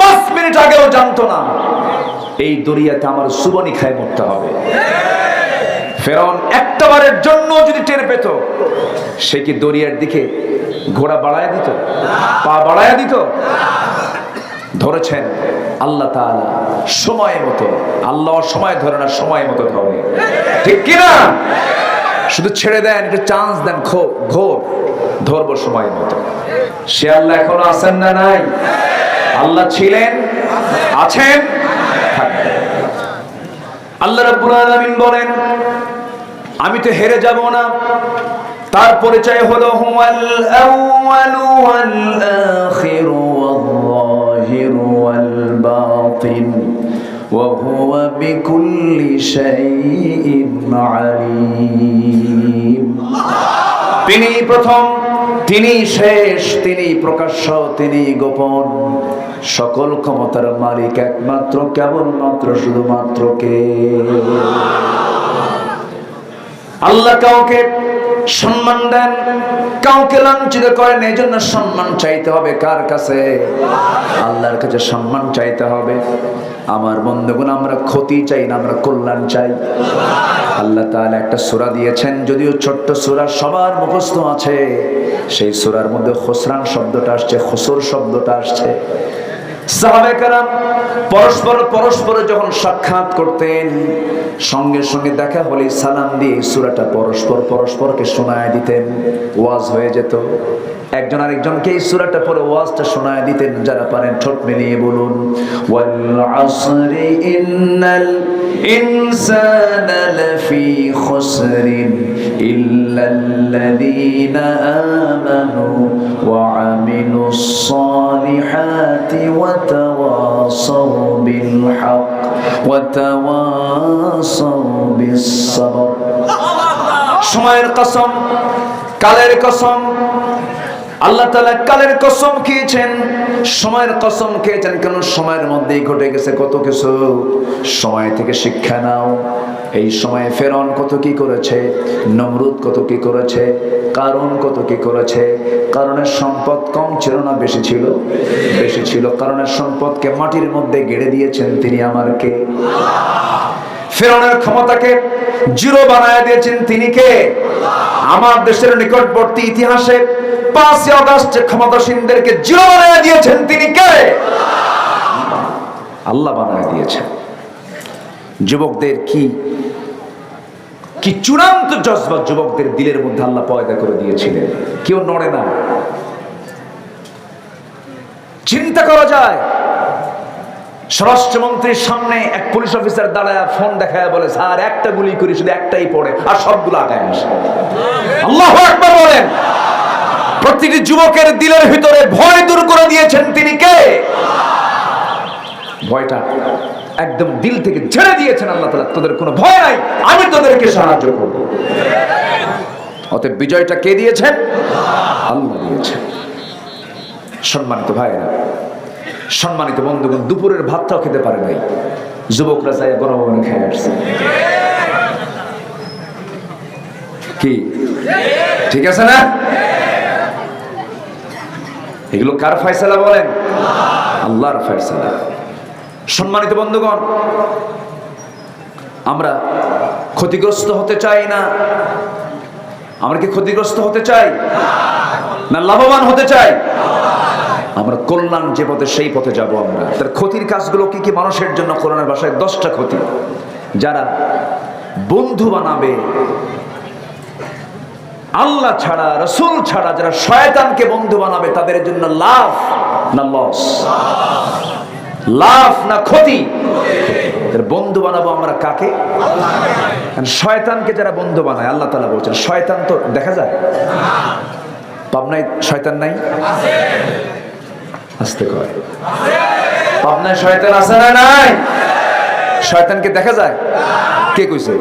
5 মিনিট আগেও জানতো না এই দরিয়াতে আমার সুবনি খায় মরতে হবে। ফিরআউন একটা বারের জন্য যদি টের পেত, সে কি দরিয়ার দিকে ঘোড়া বাড়ায় দিত? পা বাড়ায় দিত? ধরেছেন আল্লাহ তাআলা সময় মতো। আল্লাহ সময় ধরে না, সময় মতো ধরে, ঠিক কিনা? শুধু ছেড়ে দেন, একটু চান্স দেন, ঘোর ধরবো সময় মতো। সে আল্লাহ এখনো আছেন না নাই? আল্লাহ ছিলেন, আছেন, থাকবেন। আল্লাহ রাব্বুল আলামিন বলেন, আমি তো হেরে যাব না। তার পরিচয় হলো হুয়াল আউয়ালু ওয়াল আখিরু ওয়াল যাহিরু ওয়াল বাতিন ওয়া হুয়া বিকুল্লি শাইইন আলীম। তিনি প্রথম, তিনি শেষ, তিনি প্রকাশ্য, তিনি গোপন। সকল ক্ষমতার মালিক একমাত্র, কেবলমাত্র, শুধুমাত্র কে? আল্লাহ কাউকে সম্মান দেন, কাউকে লাঞ্ছিত করেন। এই জন্য সম্মান চাইতে হবে কার কাছে? আল্লাহর কাছে সম্মান চাইতে হবে। আমার বন্ধুগণ, আমরা ক্ষতি চাই না, আমরা কল্যাণ চাই। আল্লাহ তাআলা একটা সূরা দিয়েছেন, যদিও ছোট্ট সূরা, সবার মুখস্থ আছে। সেই সূরার মধ্যে খুসরান শব্দটা আসছে, খুসর শব্দটা আসছে। সাহাবায়ে কেরাম পরস্পর যখন সাক্ষাৎ করতেন, সঙ্গে সঙ্গে দেখা হলে সালাম দিয়ে সূরাটা পরস্পরকে শোনায় দিতেন, ওয়াজ হয়ে যেত। একজন আরেকজনকে এই সূরাটা পড়ে ওয়াজটা শোনায় দিতেন। যারা পারেন ঠোঁট মিলিয়ে বলুন, ওয়াল আসরি ইন্নাল ইনসানা লাফি খুসরিন ইল্লাল্লাযীনা আমানু ওয়া আমিলুস সালিহাতি ওয়া তাওয়াসাউ বিল হক ওয়া তাওয়াসাউ বিস সাবর। সময়ের কসম, কালের কসম, আল্লাহ তাআলা কালের কসম খেয়েছেন, সময়ের কসম খেয়েছেন। কেন? সময়ের মধ্যেই ঘটে গেছে কত কিছু। সময় থেকে শিক্ষা নাও। এই সময়ে ফেরাউন কত কি করেছে, নমরুদ কত কি করেছে, কারুন কত কি করেছে। কারণের সম্পদ কম ছিল না বেশি ছিল? বেশি ছিল। কারণের সম্পদকে মাটির মধ্যে গেড়ে দিয়েছেন তিনি আমার কে? ফেরাউনের ক্ষমতাকে জিরো বানায় দিয়েছেন তিনি কে? আমার দেশের নিকটবর্তী ইতিহাসে 5 আগস্ট ক্ষমতাসীনদেরকে জিরো বানায় দিয়েছেন তিনি কে? আল্লাহ বানায় দিয়েছেন। যুবকদের কি চূড়ান্ত জজবা যুবকদের দিলের মধ্যে আল্লাহ পয়দা করে দিয়েছিলেন। কেউ নড়ে না। চিন্তা করা যায়, স্বরাষ্ট্রমন্ত্রীর সামনে এক পুলিশ অফিসার দাঁড়ায় ফোন দেখায় বলে, স্যার একটা গুলি করি, শুধু একটাই পড়ে, আর সবগুলো আগায় আসে। আল্লাহু আকবার বলেন। প্রতিটি যুবকের দিলের ভিতরে ভয় দূর করে দিয়েছেন তিনি কে? ভয়টা একদম দিল থেকে ছেড়ে দিয়েছেন আল্লাহ তাআলা। তোদের কোনো ভয় নাই, আমি তোদেরকে সাহায্য করব। অতএব বিজয়টা কে দিয়েছেন? আল্লাহ দিয়েছেন। সম্মানিত ভাইরা, সম্মানিত বন্ধুগণ, দুপুরের ভাতটাও খেতে পারে নাই, যুবকরা চাই গণভবনে খেয়ে আসছে। কি ঠিক আছে না? এগুলো কার ফয়সালা বলেন? আল্লাহর ফয়সালা। সম্মানিত বন্ধুগণ, আমরা ক্ষতিগ্রস্ত হতে চাই না। আমরা কি ক্ষতিগ্রস্ত হতে চাই না লাভবান হতে চাই? আমরা কল্যাণ যে পথে সেই পথে যাব। আমরা তার ক্ষতির কাজগুলো কি কি? মানুষের জন্য কোরআনের ভাষায় 10টা ক্ষতি। যারা বন্ধু বানাবে আল্লাহ ছাড়া, রাসূল ছাড়া, যারা শয়তানকে বন্ধু বানাবে, তাদের জন্য লাভ না লস? লাভ না ক্ষতি? বন্ধু বানাবো আমরা কাকে? শয়তানকে যারা বন্ধু বানায়, আল্লাহ তাআলা বলছেন শয়তান তো দেখা যায়। পাবনায় শয়তান নাই? আসতে কয় পাবনায় শয়তান আছে না নাই? শয়তানকে দেখা যায়? কে কইছে?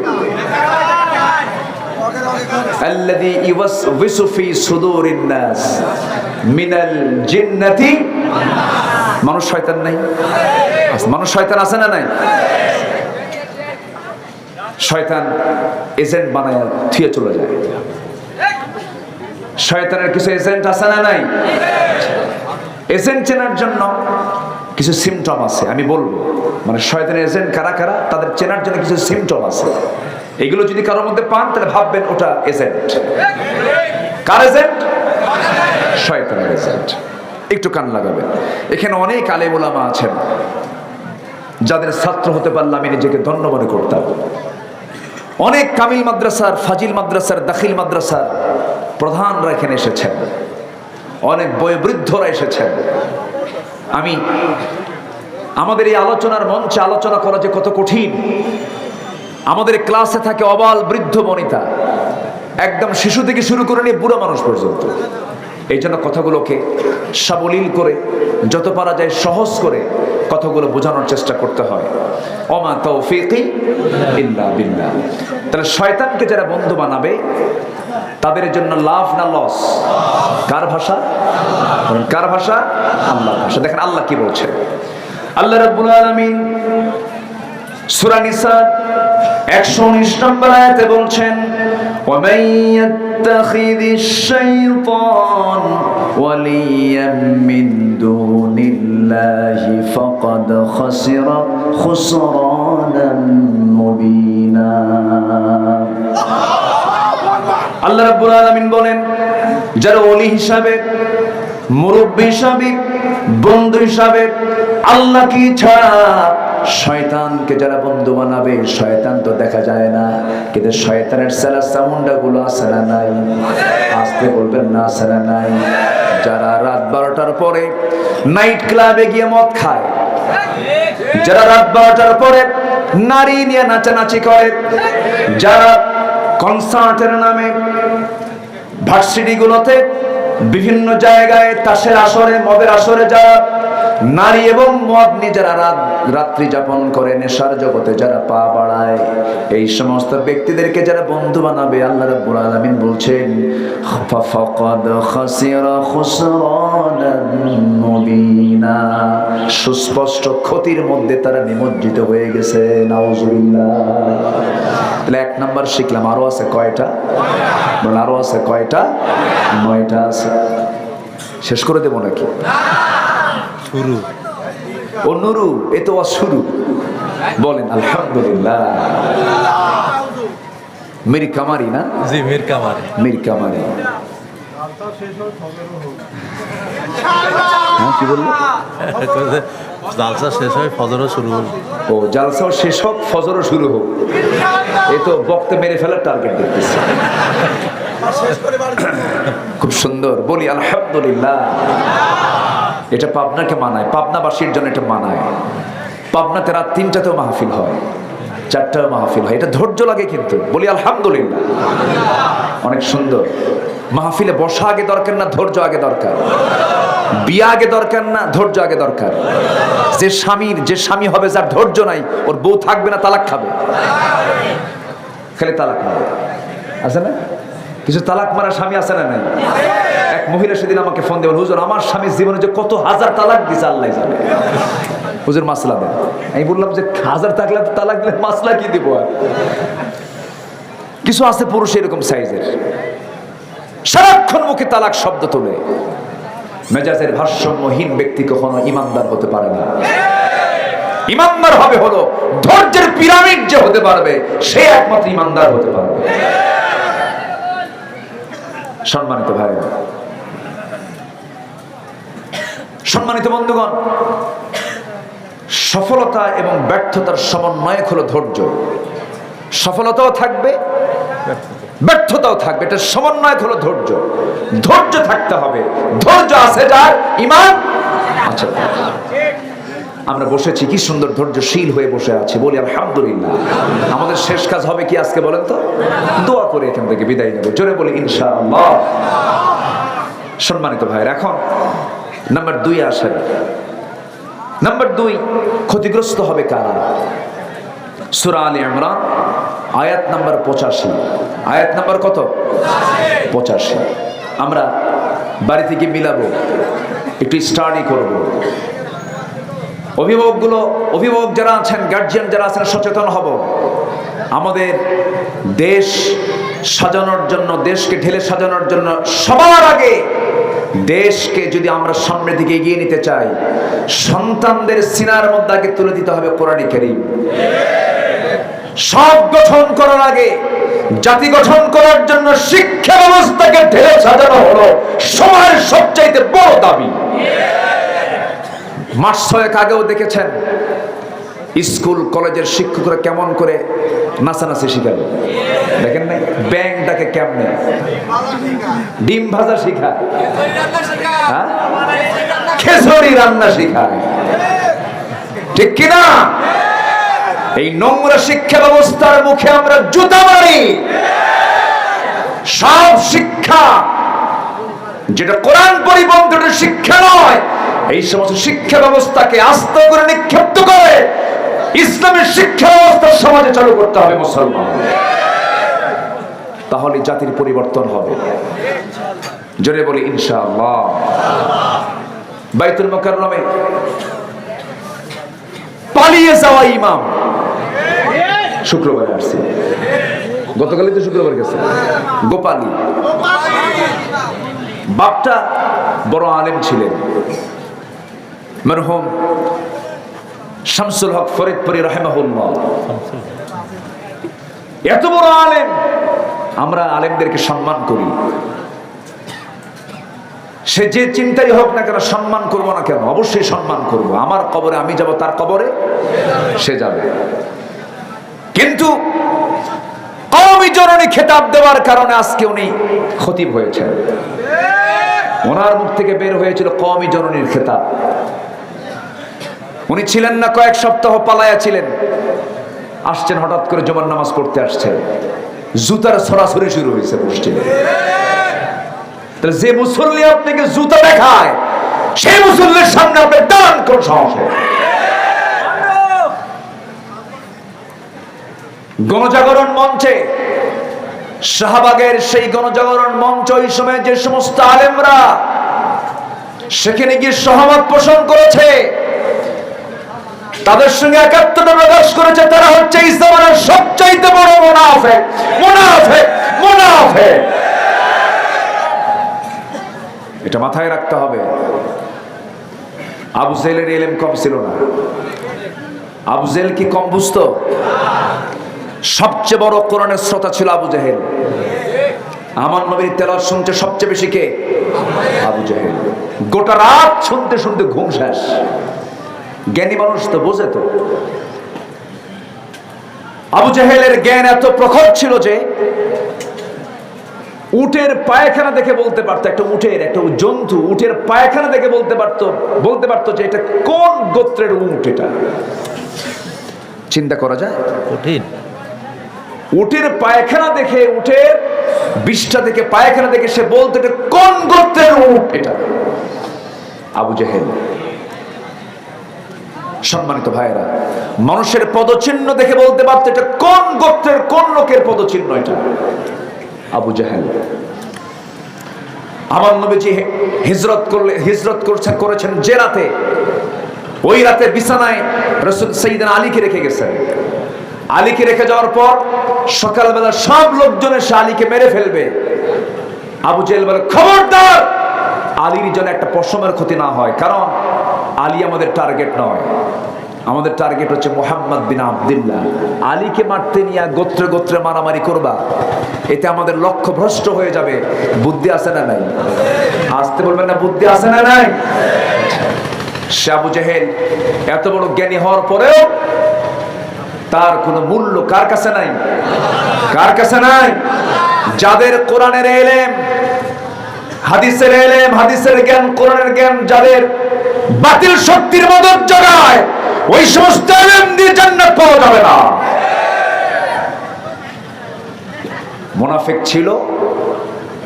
আল্লাযী ইউওয়াসওয়িসু ফি সুদুরিন নাস মিনাল জিন্নাতি। মানুষ শয়তান নাই? মানুষ শয়তান আছে না নাই? শয়তান এজেন্ট বানায় থিয়ে চলে যায়। শয়তানের কিছু এজেন্ট আছে না নাই? এজেন্ট চেনার জন্য কিছু সিমটম আছে, আমি বলবো। মানে শয়তানের এজেন্ট কারা কারা, তাদের চেনার জন্য কিছু সিমটম আছে। এগুলো যদি কারোর মধ্যে পান, তাহলে ভাববেন ওটা এজেন্ট। কার এজেন্ট? শয়তানের এজেন্ট। একটু কান লাগাবেন। এখানে অনেক আলেম ওলামা আছেন যাদের ছাত্র হতে পারলে আমি নিজেকে ধন্য মনে করতাম। অনেক কামিল মাদ্রাসার, ফাজিল মাদ্রাসার, দাখিল মাদ্রাসার প্রধানরা এখানে এসেছেন। অনেক বয়োবৃদ্ধরা এসেছেন। আমি আমাদের এই আলোচনার মঞ্চে আলোচনা করা যে কত কঠিন। আমাদের ক্লাসে থাকে অবাল বৃদ্ধ বনিতা, একদম শিশু থেকে শুরু করে নিয়ে বুড়ো মানুষ পর্যন্ত। এই জন্য কথাগুলোকে সাবলীল করে, যত পারা যায় সহজ করে কথাগুলো বোঝানোর চেষ্টা করতে হয়। ওমা তৌফিকি ইল্লা বিল্লাহ। তাহলে শয়তানকে যারা বন্ধু বানাবে তাদের জন্য লাভ না লস? কার ভাষা? কার ভাষা? আল্লাহর ভাষা। দেখেন আল্লাহ কি বলছে। আল্লাহ রাব্বুল আলামিন সূরা নিসা 119 নম্বর আয়াতে বলছেন, وَمَن يَتَّخِذِ الشَّيْطَانَ وَلِيًّا مِّن دُونِ اللَّهِ فَقَدْ خَسِرَ خُسْرَانًا مُّبِينًا। আল্লাহ রাব্বুল আলামিন বলেন, যারা ওলি হিসাবে, মুরব্বি হিসাবে, বন্ধু হিসাবে আল্লাহকে ছাড়া শয়তানকে যারা বন্ধু বানাবে, শয়তান তো দেখা যায় না, কিন্তু শয়তানের সেলা সাউন্ডা গুলো আছে না নাই? আসতে বলবেন না, আছে না নাই? যারা রাত 12টার পরে নাইট ক্লাবে গিয়ে মদ খায়, যারা রাত 12টার পরে নারী নিয়ে নাচানাচি করে, যারা কনসার্টের নামে ভার্সিটি গুলোতে বিভিন্ন জায়গায় তাসের আসরে, মদের আসরে যারা নারী এবং মদ নিয়ে যারা রাত্রি যাপন করে, নেশার জগতে যারা পা বাড়ায়, এই সমস্ত ব্যক্তিদেরকে যারা বন্ধু বানাবে, আল্লাহ রাব্বুল আলামিন বলছেন ফাকাদ খাসিরা খুসরানান মুবিনা, সুস্পষ্ট ক্ষতির মধ্যে তারা নিমজ্জিত হয়ে গেছে। নাউজুবিল্লাহ। তাহলে 1 নাম্বার শিখলাম। আরো আছে কয়টা? বলেন আরো আছে কয়টা? 9টা আছে। শেষ করে দেবো নাকি? শুরু ও নুরু, এ তো শুরু। বলেন আলহামদুলিল্লাহ। মীর কামারি না? জি, মীর কামারি। মীর কামারি। হ্যাঁ, কি বললো? জালসা শেষ হয় ফজরও শুরু হোক। ও, জালসাও শেষ হোক, ফজরও শুরু হোক। এই তো বক্তে মেরে ফেলার টার্গেট দেখতেছে। খুব সুন্দর। বলি আলহামদুলিল্লাহ। এটা পাবনাকে মানায়, পাবনাবাসীর জন্য এটা মানায়। পাবনাতে রাত 3টাতেও মাহফিল হয়, 4টাও মাহফিল হয়। এটা ধৈর্য লাগে কিন্তু। বলি আলহামদুলিল্লাহ। অনেক সুন্দর। মাহফিলে বসা আগে দরকার না, ধৈর্য আগে দরকার। বিয়ে আগে দরকার না, ধৈর্য আগে দরকার। যে স্বামী হবে, যার ধৈর্য নাই, ওর বউ থাকবে না, তালাক খাবে। খালি তালাক মারে আছে না? কিছু তালাক মারা স্বামী আছে না নাই? এক মহিলা সেদিন আমাকে ফোন দিয়ে বলে, হুজুর আমার স্বামীর জীবনে যে কত হাজার তালাক দিছে আল্লাহ জানে, হুজুর মাসলা দেন। আমি বললাম যে 1000 তালাক দিলে মাসলা কি দিব? আর কিছু আছে পুরুষ এরকম সাইজের, সারাক্ষণ মুখে তালাক শব্দ তোলে। মেজাজের ভারসাম্যহীন ব্যক্তি কখনো ইমানদার হতে পারে না। ইমানদার হবে হলো ধৈর্যের পিরামিড যে হতে পারবে, সে একমাত্র ইমানদার হতে পারবে। সম্মানিত ভাই, সম্মানিত বন্ধুগণ, সফলতা এবং ব্যর্থতার সমন্বয় হলো ধৈর্য। সফলতাও থাকবে, ব্যর্থতাও থাকবে, এটা সমন্বয় হলো ধৈর্য। ধৈর্য থাকতে হবে। ধৈর্য আছে যার, ঈমান আছে। আমরা বসেছি, কি সুন্দর ধৈর্যশীল হয়ে বসে আছি। বলি আলহামদুলিল্লাহ। আমাদের শেষ কাজ হবে কি আজকে বলেন তো? দোয়া করে এখান থেকে বিদায় নেব। জোরে বলি ইনশাআল্লাহ। সম্মানিত ভাইয়ের, এখন নাম্বার 2 আসেন। নাম্বার 2, ক্ষতিগ্রস্ত হবে কারা? সূরা আলে ইমরান আয়াত নাম্বার 85। আয়াত নাম্বার কত? 85। আমরা বাড়ি থেকে মিলাবো, একটু স্টাডি করব। অভিভাবক যারা আছেন, গার্জিয়ান যারা আছেন, সচেতন হব। আমাদের দেশ সাজানোর জন্য, দেশকে ঢেলে সাজানোর জন্য সবার আগে দেশকে যদি আমরা সামনের দিকে এগিয়ে নিতে চাই, সন্তানদের সিনার মধ্যে আগে তুলে দিতে হবে কোরআন কারীম। সব গঠন করার আগে জাতি গঠন করার জন্য শিক্ষা ব্যবস্থাকে ঢেলে সাজানো হলো সময়ের সবচাইতে বড় দাবি। মাস 6 আগেও দেখেছেন স্কুল কলেজের শিক্ষকরা কেমন করে নাচানাচি শিখাবে, দেখেন নাই? ব্যাংকটাকে কেমনে ডিম ভাজা শিখায়, খেজুরি রান্না শিখায়, ঠিক কিনা? এই নোংরা শিক্ষা ব্যবস্থার মুখে আমরা জুতা মারি। সব শিক্ষা যেটা কোরআন পরিপন্থী শিক্ষা নয়, এই সমস্ত শিক্ষা ব্যবস্থাকে আস্ত করে নিক্ষিপ্ত করে ইসলামের শিক্ষা ব্যবস্থা সমাজে চালু করতে হবে। মুসলমান তাহলে জাতির পরিবর্তন হবে। জোরে বলি ইনশাআল্লাহ। বাইতুল মুকাররমে পালিয়ে যাওয়া ইমাম শুক্রবারে আসছে, গতকালই তো শুক্রবার গেছে। গোপালী বাপটা বড় আলেম ছিলেন, মরহুম শামসুল হক ফরিদপুরি রাহিমাহুল্লাহ। এত বড় আলেম, আমরা আলেমদেরকে সম্মান করি। সে যে চিন্তাই হোক না কেন, সম্মান করবো না কেন? অবশ্যই সম্মান করব। আমার কবরে আমি যাব, তার কবরে সে যাবে। কিন্তু কওমি জননী খেতাব দেওয়ার কারণে আজকে উনি খতিব হয়েছেন। ওনার মুখ থেকে বের হয়েছিল কওমি জননীর খেতাব। উনি ছিলেন না, কয়েক সপ্তাহ পালায়া ছিলেন, আসছেন হঠাৎ করে জুমার নামাজ পড়তে আসছেন, জুতার ছড়াছড়ি শুরু হয়েছে মসজিদে। তাহলে যে মুসল্লি আপনাকে জুতা দেখায়, সেই মুসল্লির সামনে আপনি দান কোন সাহসে? গণজাগরণ মঞ্চে, শাহবাগের সেই গণজাগরণ মঞ্চ, ওই সময় যে সমস্ত আলেমরা সেখানে গিয়ে সহমত পোষণ করেছে, তাদের সঙ্গে একাত্মতা প্রকাশ করেছে, তারা হচ্ছে ইসলামের সবচাইতে বড় মুনাফিক। মুনাফিক, মুনাফিক, এটা মাথায় রাখতে হবে। আবু জেহেলের ইলম কম ছিল না। আবু জেহেল কি কম বুঝতো? সবচেয়ে বড় কোরআনের শ্রোতা ছিল আবু জেহেল। আমার নবীর তেলাওয়াত শুনতে সবচেয়ে বেশি কে? আবু জেহেল। গোটা রাত শুনতে শুনতে ঘুম শেষ। জ্ঞানী মানুষ তো বোঝে তো। আবু জেহেলের জ্ঞান এত প্রখর ছিল যে উটের পায়খানা দেখে বলতে পারতো, একটা জন্তু উটের পায়খানা দেখে বলতে পারতো যে এটা কোন গোত্রের উট। এটা চিন্তা করা যায়? কঠিন। উটের পায়খানা দেখে, উটের বিষ্ঠা থেকে, পায়খানা দেখে সে বলতো এটা কোন গোত্রের উট। এটা আবু জেহেল। সম্মানিত ভাইয়েরা, মানুষের পদচিহ্ন দেখে বলতে পারতো এটা কোন গোত্রের, কোন লোকের পদচিহ্ন। এটা আবু জেহেল। আমার নবীজি হিজরত করেছেন যে রাতে, ওই রাতে বিছানায় রাসূল সাইয়েদনা আলীকে রেখে গেছেন। আলীকে রেখে যাওয়ার পর সকালবেলা সব লোকজন এসে আলীকে মেরে ফেলবে। আবু জেহেল বলে, খবরদার, আলীর জন্য একটা পশমের ক্ষতি না হয়, কারণ আলী আমাদের টার্গেট নয়। আমাদের টার্গেট হচ্ছে মুহাম্মদ বিন আব্দুল্লাহ। আলীকে মারতে নিয়ে গোত্রে গোত্রে মারামারি করবা, এতে আমাদের লক্ষ্য ভ্রষ্ট হয়ে যাবে। বুদ্ধি আছে না নাই? আসতে বলবেন না, বুদ্ধি আছে না নাই? সে আবু জেহেল এত বড় জ্ঞানী হওয়ার পরেও তার কোনো মূল্য কার কাছে নাই? কার কাছে নাই? যাদের কোরআনের ইলম, হাদিসের ইলম, হাদিসের জ্ঞান, কোরআনের জ্ঞান যাদের বাতিল শক্তির মদত জোগায়, ওই সমস্ত ইলম দিয়ে জান্নাত পাওয়া যাবে না। মুনাফিক ছিল,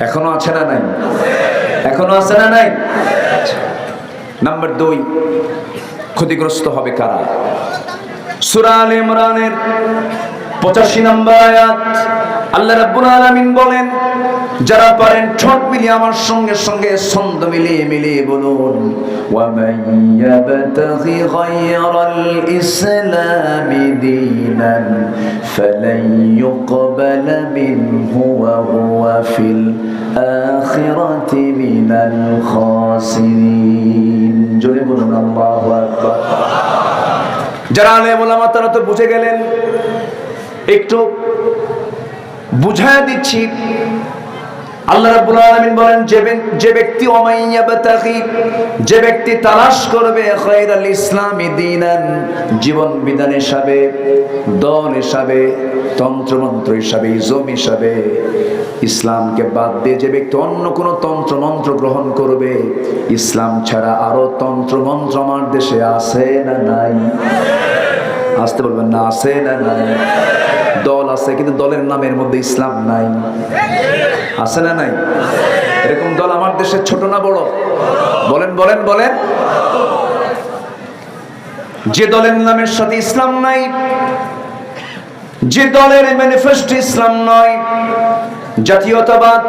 এখনো আছে না নাই? এখনো আছে না নাই? নাম্বার 2, ক্ষতিগ্রস্ত হবে কারা? সূরা আলে ইমরানের 85 নম্বর আয়াত, আল্লাহ রাব্বুল আলামিন বলেন, যারা পারেন ঠোঁট মিলিয়ে আমার সঙ্গে সঙ্গে ছন্দ মিলিয়ে বলুন, ওয়া মান ইয়াবতাগি গায়রাল ইসলামি দীনান ফালান ইউকবালা মিনহু ওয়া হুয়া ফিল আখিরাতি মিনাল খাসিরিন। জোরে বলুন আল্লাহু আকবার। যারা আলেম ওলামা তারা তো বুঝে গেলেন, একটু বুঝায় দিচ্ছি। আল্লাহ রাব্বুল আলামিন বলেন, যে ব্যক্তি ওমাইয়াবতাগি, যে ব্যক্তি তালাশ করবে খায়রাল ইসলামি দীনান, জীবন বিধান হিসাবে, দল হিসাবে, তন্ত্রমন্ত্র হিসাবে, ইজম হিসাবে, ইসলামকে বাদ দিয়ে যে ব্যক্তি অন্য কোন তন্ত্রমন্ত্র গ্রহণ করবে, ইসলাম ছাড়া আরো তন্ত্রমন্ত্র আমার দেশে আছে না নাই? আসতে বলবেন না, আছে না নাই? দল আছে, কিন্তু দলের নামের মধ্যে ইসলাম নাই। আছে না নাই? এরকম দল আমার দেশে ছোট না বড়? বলেন বলেন বলেন। যে দলের নামের সাথে ইসলাম নাই, যে দলের ম্যানিফেস্টো ইসলাম নয়, জাতীয়তাবাদ,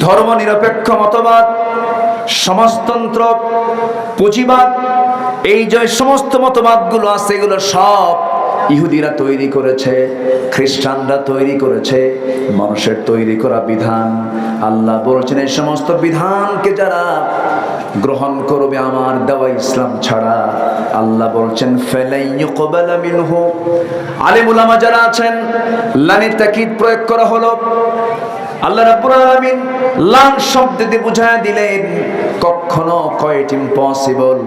ধর্মনিরপেক্ষ মতবাদ, সমাজতন্ত্র, পুঁজিবাদ, এই যে সমস্ত মতবাদগুলো আছে এগুলো সব ইহুদিরা তৈরি করেছে, খ্রিস্টানরা তৈরি করেছে, মানুষের তৈরি করা বিধান। আল্লাহ বলছেন এই সমস্ত বিধানকে যারা গ্রহণ করবে আমার দেওয়া ইসলাম ছাড়া, আল্লাহ বলছেন ফালাই ইউকবালা মিনহু। আলেম উলামা যারা আছেন লানের তাকিদ প্রয়োগ করা হলো। আল্লাহ রাব্বুল আলামিন লান শব্দ দিয়ে বুঝায় দিলেন কখনো কোয়াইট ইম্পসিবল,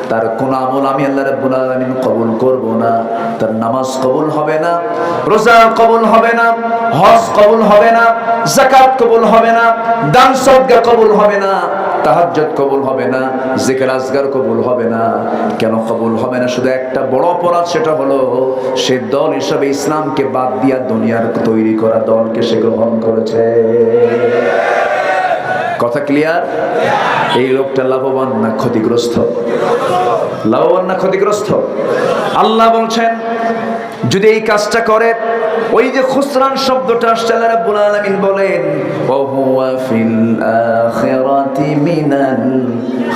তার কোন আমল আমি আল্লাহ রাব্বুল আলামিন কবুল করব না। তার নামাজ কবুল হবে না, রোজা কবুল হবে না, হজ কবুল হবে না, যাকাত কবুল হবে না, দান সদকা কবুল হবে না, তাহাজ্জুদ কবুল হবে না, জিকির আজগার কবুল হবে না। কেন কবুল হবে না? শুধু একটা বড় অপরাধ, সেটা হলো সে দল হিসাবে ইসলামকে বাদ দিয়া দুনিয়ার তৈরি করা দলকে সে গ্রহণ করেছে। কথা ক্লিয়ার? এই লোকটা লাভবান না ক্ষতিগ্রস্ত? লাভবান না ক্ষতিগ্রস্ত? আল্লাহ বলছেন যদি এই কাজটা করে, ওই যে খুসরান শব্দটা আসছে, আল্লাহ রাব্বুল আলামিন বলেন ওয়া হুয়া ফিল আখিরাতি মিনাল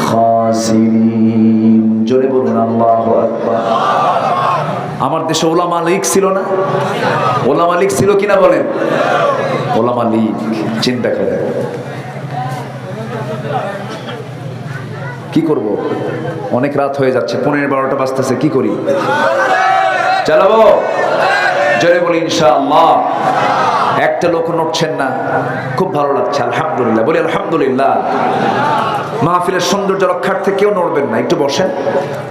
খাসিরিন। জোরে বলুন আল্লাহু আকবার। আমার দেশে ওলামা লীগ ছিল না? ওলামা লীগ ছিল কিনা বলেন? ওলামা লীগ, চিন্তা করেন কি করব? অনেক রাত হয়ে যাচ্ছে, 11-12টা বাজতেছে, কি করি? চালাবো? জোরে বলি ইনশাআল্লাহ। একটা লোক নড়ছেন না, খুব ভালো লাগছে, আলহামদুলিল্লাহ বলি আলহামদুলিল্লাহ। মাহফিলের সৌন্দর্য রক্ষার্থে কেউ নড়বেন না, একটু বসেন।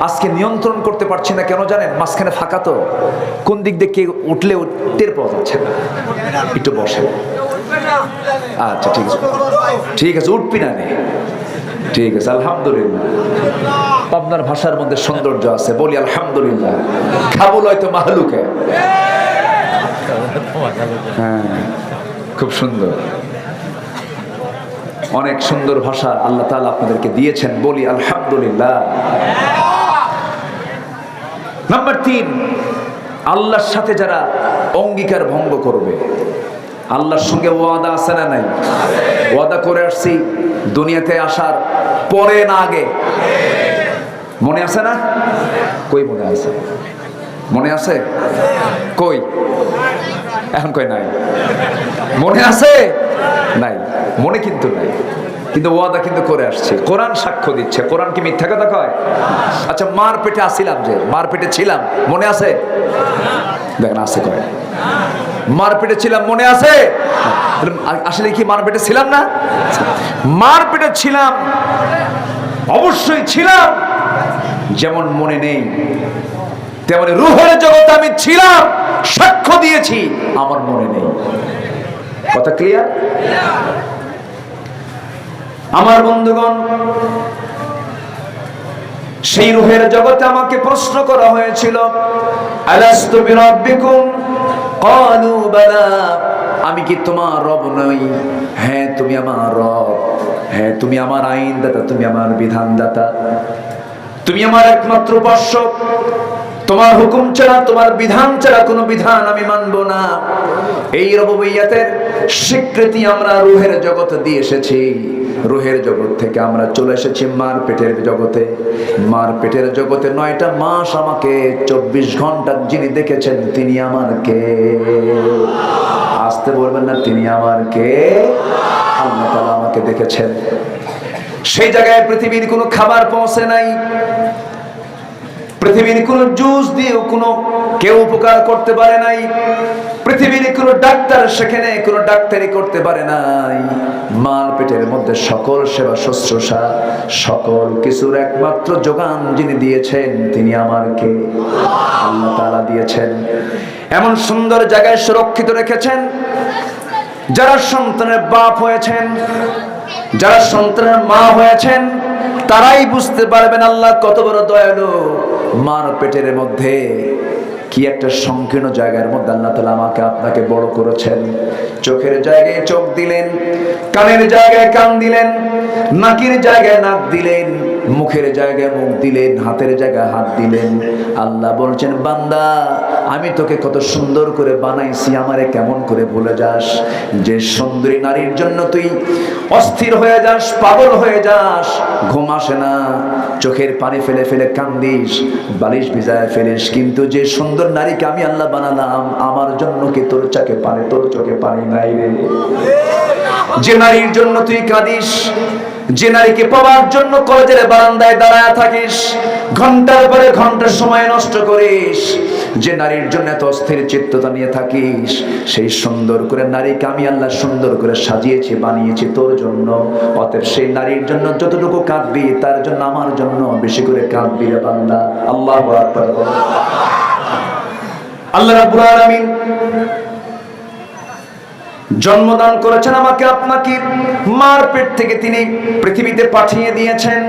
আজকে নিয়ন্ত্রণ করতে পারছি না, কেন জানেন? মাঝখানে ফাঁকা তো, কোন দিক দিয়ে কে উঠলেও টের পাওয়া যাচ্ছে না। একটু বসেন। আচ্ছা ঠিক আছে, ঠিক আছে, উঠবি না নে, ঠিক আছে, আলহামদুলিল্লাহ। আপনার ভাষার মধ্যে সৌন্দর্য আছে, বলি আলহামদুলিল্লাহ। খাবুল হয়তো মাহলুকে, হ্যাঁ খুব সুন্দর, অনেক সুন্দর ভাষা আল্লাহ তাআলা আপনাদেরকে দিয়েছেন, বলি আলহামদুলিল্লাহ। নাম্বার 3, আল্লাহর সাথে যারা অঙ্গীকার ভঙ্গ করবে। আল্লাহর সঙ্গে ওয়াদা আছে না নাই? ওয়াদা করে আসছি দুনিয়াতে আসার পরে না আগে। মনে আছে না? কই মনে আছে? মনে আছে? কই? এখন কই নাই? মনে আছে? নাই, মনে কিন্তু নাই, কিন্তু ওয়াদা কিন্তু করে আসছে। কোরআন সাক্ষ্য দিচ্ছে। কোরআন কি মিথ্যা কথা কয়? আচ্ছা, মার পেটে আসিলাম, যে মার পেটে ছিলাম, মনে আছে? দেখেন আছে কয়, মার পেটে ছিলাম, মনে আছে? আসলে কি মার পেটে ছিলাম না? মার পেটে ছিলাম, অবশ্যই ছিলাম। যেমন মনে নেই, তেমনি রূহের জগতে আমি ছিলাম, সাক্ষ্য দিয়েছি, আমার মনে নেই। কথা ক্লিয়ার? আমার বন্ধুগণ, সেই রূহের জগতে আমাকে প্রশ্ন করা হয়েছিল, আলাস্তু বিরাব্বিকুম? ক্বালু বালা। আমি কি তোমার রব নই? হ্যাঁ তুমি আমার রব, হ্যাঁ তুমি আমার আইনদাতা, তুমি আমার বিধানদাতা, তুমি আমার একমাত্র উপাস্যক। তোমার হুকুম ছাড়া, তোমার বিধান ছাড়া কোনো বিধান আমি মানব না। এই রুবুবিয়্যাতের স্বীকৃতি আমরা রূহের জগতে দিয়ে এসেছি। রূহের জগৎ থেকে আমরা চলে এসেছি মার পেটের জগতে। মার পেটের জগতে 9টা মাস আমাকে 24 ঘন্টা যিনি দেখেছেন তিনি আমার কে? আসতে বলবেন না, তিনি আমার কে? আল্লাহ তাআলা আমাকে দেখেছেন। সেই জায়গায় পৃথিবীর কোনো খাবার পৌঁছে নাই, পৃথিবীর কোন জুস দিয়েও কোনো কেউ উপকার করতে পারে নাই, পৃথিবীর কোন ডাক্তার সেখানে কোনো ডাক্তারি করতে পারে নাই। মার পেটের মধ্যে সকল সেবা শুশ্রূষা, সকল কিছুর একমাত্র যোগান যিনি দিয়েছেন তিনি আমার কে? আল্লাহ তাআলা দিয়েছেন। এমন সুন্দর জায়গায় সুরক্ষিত রেখেছেন, যারা সন্তানের বাপ হয়েছেন, যারা সন্তানের মা হয়েছেন, তারাই বুঝতে পারবেন আল্লাহ কত বড় দয়ালু। মার পেটের মধ্যে কি একটা সংকীর্ণ জায়গার মধ্যে আল্লাহ তাআলা আমাকে আপনাকে বড় করেছেন। চোখের জায়গায় চোখ দিলেন, কানের জায়গায় কান দিলেন, নাকের জায়গায় নাক দিলেন, মুখের জায়গায় মুখ দিলেন, হাতের জায়গায় হাত দিলেন। আল্লাহ বলছেন, বান্দা আমি তোকে কত সুন্দর করে বানাইছি, আমারে কেমন করে ভুলে যাস? যে সুন্দরী নারীর জন্য তুই অস্থির হয়ে যাস, পাগল হয়ে যাস, ঘুম আসে না, চোখের পানি ফেলে ফেলে কান্দিস, বালিশ ভিজায় ফেলিস, কিন্তু যে সুন্দর নারীকে আমি আল্লাহ বানালাম, আমার জন্য কি তোর চোখে পানি নাই রে? যে নারীর জন্য তুই কাঁদিস, যে নারীকে পাওয়ার জন্য কলেজের বারান্দায় দাঁড়ায় থাকিস, ঘন্টার পরে ঘন্টা সময় নষ্ট করিস, যে নারীর জন্য এত অস্থির চিত্ততা নিয়ে থাকিস, সেই সুন্দর করে নারীকে আমি আল্লাহ সুন্দর করে সাজিয়েছি, বানিয়েছি তোর জন্য। অতএব সেই নারীর জন্য যতটুকু কাঁদবি, তার জন্য আমার জন্য বেশি করে কাঁদবি রে বান্দা। আল্লাহু আকবার। আল্লাহ রাব্বুল আলামিন জন্মদান করেছেন আমাকে আপনাকে, মার পেট থেকে তিনি পৃথিবীতে পাঠিয়ে দিয়েছেন।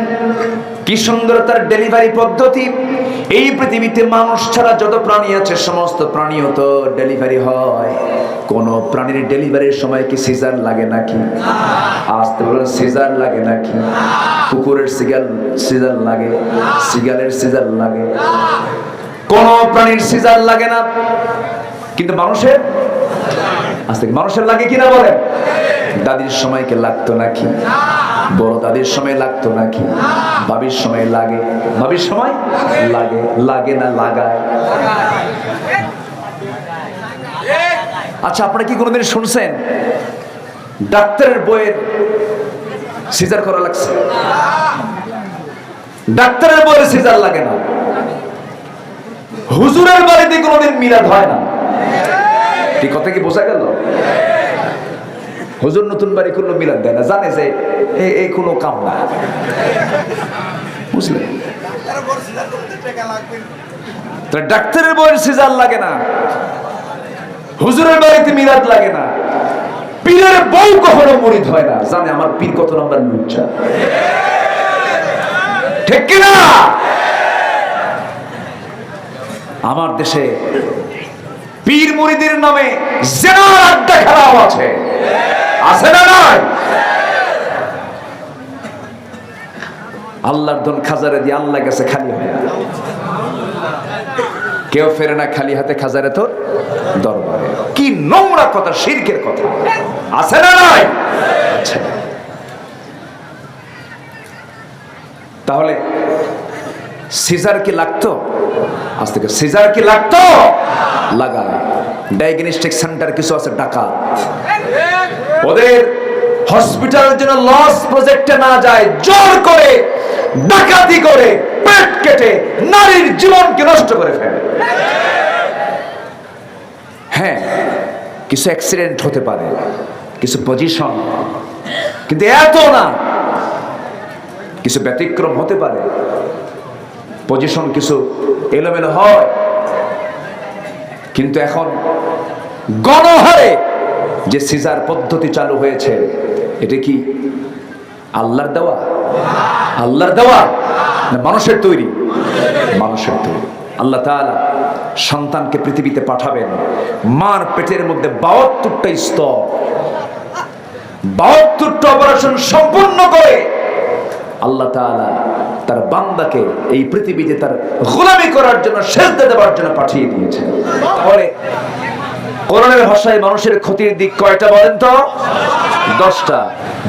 কি সুন্দর তার ডেলিভারি পদ্ধতি! এই পৃথিবীতে মানুষ ছাড়া যত প্রাণী আছে, সমস্ত প্রাণীও তো ডেলিভারি হয়। কোন প্রাণীর ডেলিভারির সময় কি সিজার লাগে নাকি? আসতে বলেন, সিজার লাগে নাকি? কুকুরের সিজার লাগে, সিগালের সিজার লাগে, কোন প্রাণীর সিজার লাগে না, কিন্তু মানুষের মানুষের লাগে কিনা বলেন? দাদির সময় কে লাগতো নাকি? বড় দাদির সময় লাগতো নাকি? ভাবির সময় লাগে, ভাবির সময় লাগে, লাগে না লাগায়? আচ্ছা, আপনারা কি কোনোদিন শুনছেন ডাক্তারের বইয়ের সিজার করা লাগছে? ডাক্তারের বইয়ের সিজার লাগে না। হুজুরের বাড়িতে কোনোদিন মিলাদ হয় না। কি কথা কি বোঝা গেল? হুজুর নতুন বাড়ি করলো, মিলাদ দেয় না, জানে যে এই কোনো কাম না, বুঝলেন? ডাক্তারের বইয়ের সিজার লাগে না, হুজুরের বাড়িতে মিলাদ লাগে না, পীরের বউ কখনো মুরিদ হয় না, জানে আমার পীর কত নাম্বার লুচ্চা। ঠিক কিনা? আমার দেশে পীর মুরিদের নামে জিনার আড্ডা খেলাও আছে, আছে না নাই? আল্লাহর ধন খাজারে দিয়ে আল্লাহ গেছে খালি হয়ে, কেউ ফেরে না খালি হাতে খাজারে তোর দরবারে। কি নোংরা কথা, শিরকের কথা, আছে না নাই? তাহলে সিজার কি লাগতো? আজ থেকে সিজার কি লাগতো? লাগায়। ডায়াগনস্টিক সেন্টার কিছু আছে ডাকাত, ওদের হসপিটালের জন্য লস প্রজেক্টে না যায়, জোর করে ডাকাতি করে পেট কেটে নারীর জীবনকে নষ্ট করে ফেলে। হ্যাঁ, কিছু অ্যাক্সিডেন্ট হতে পারে, কিছু পজিশন, কিন্তু এত না। কিছু ব্যতিক্রম হতে পারে, পজিশন কিছু এলোমেলো হয়, কিন্তু এখন গণহারে যে সিজার পদ্ধতি চালু হয়েছে, এটা কি আল্লাহর দেওয়া? আল্লাহর দেওয়া না মানুষের তৈরি? মানুষের তৈরি। আল্লাহ তাআলা সন্তানকে পৃথিবীতে পাঠাবেন, মার পেটের মধ্যে 72টা স্তর, 72টা অপারেশন সম্পূর্ণ করে আল্লাহ তাআলা তার বান্দাকে এই পৃথিবীতে তার গোলামি করার জন্য, সেজদা দেওয়ার জন্য পাঠিয়ে দিয়েছেন। বলে কোরআনের ভাষায় মানুষের ক্ষতির দিক কয়টা বলেন তো? 10টা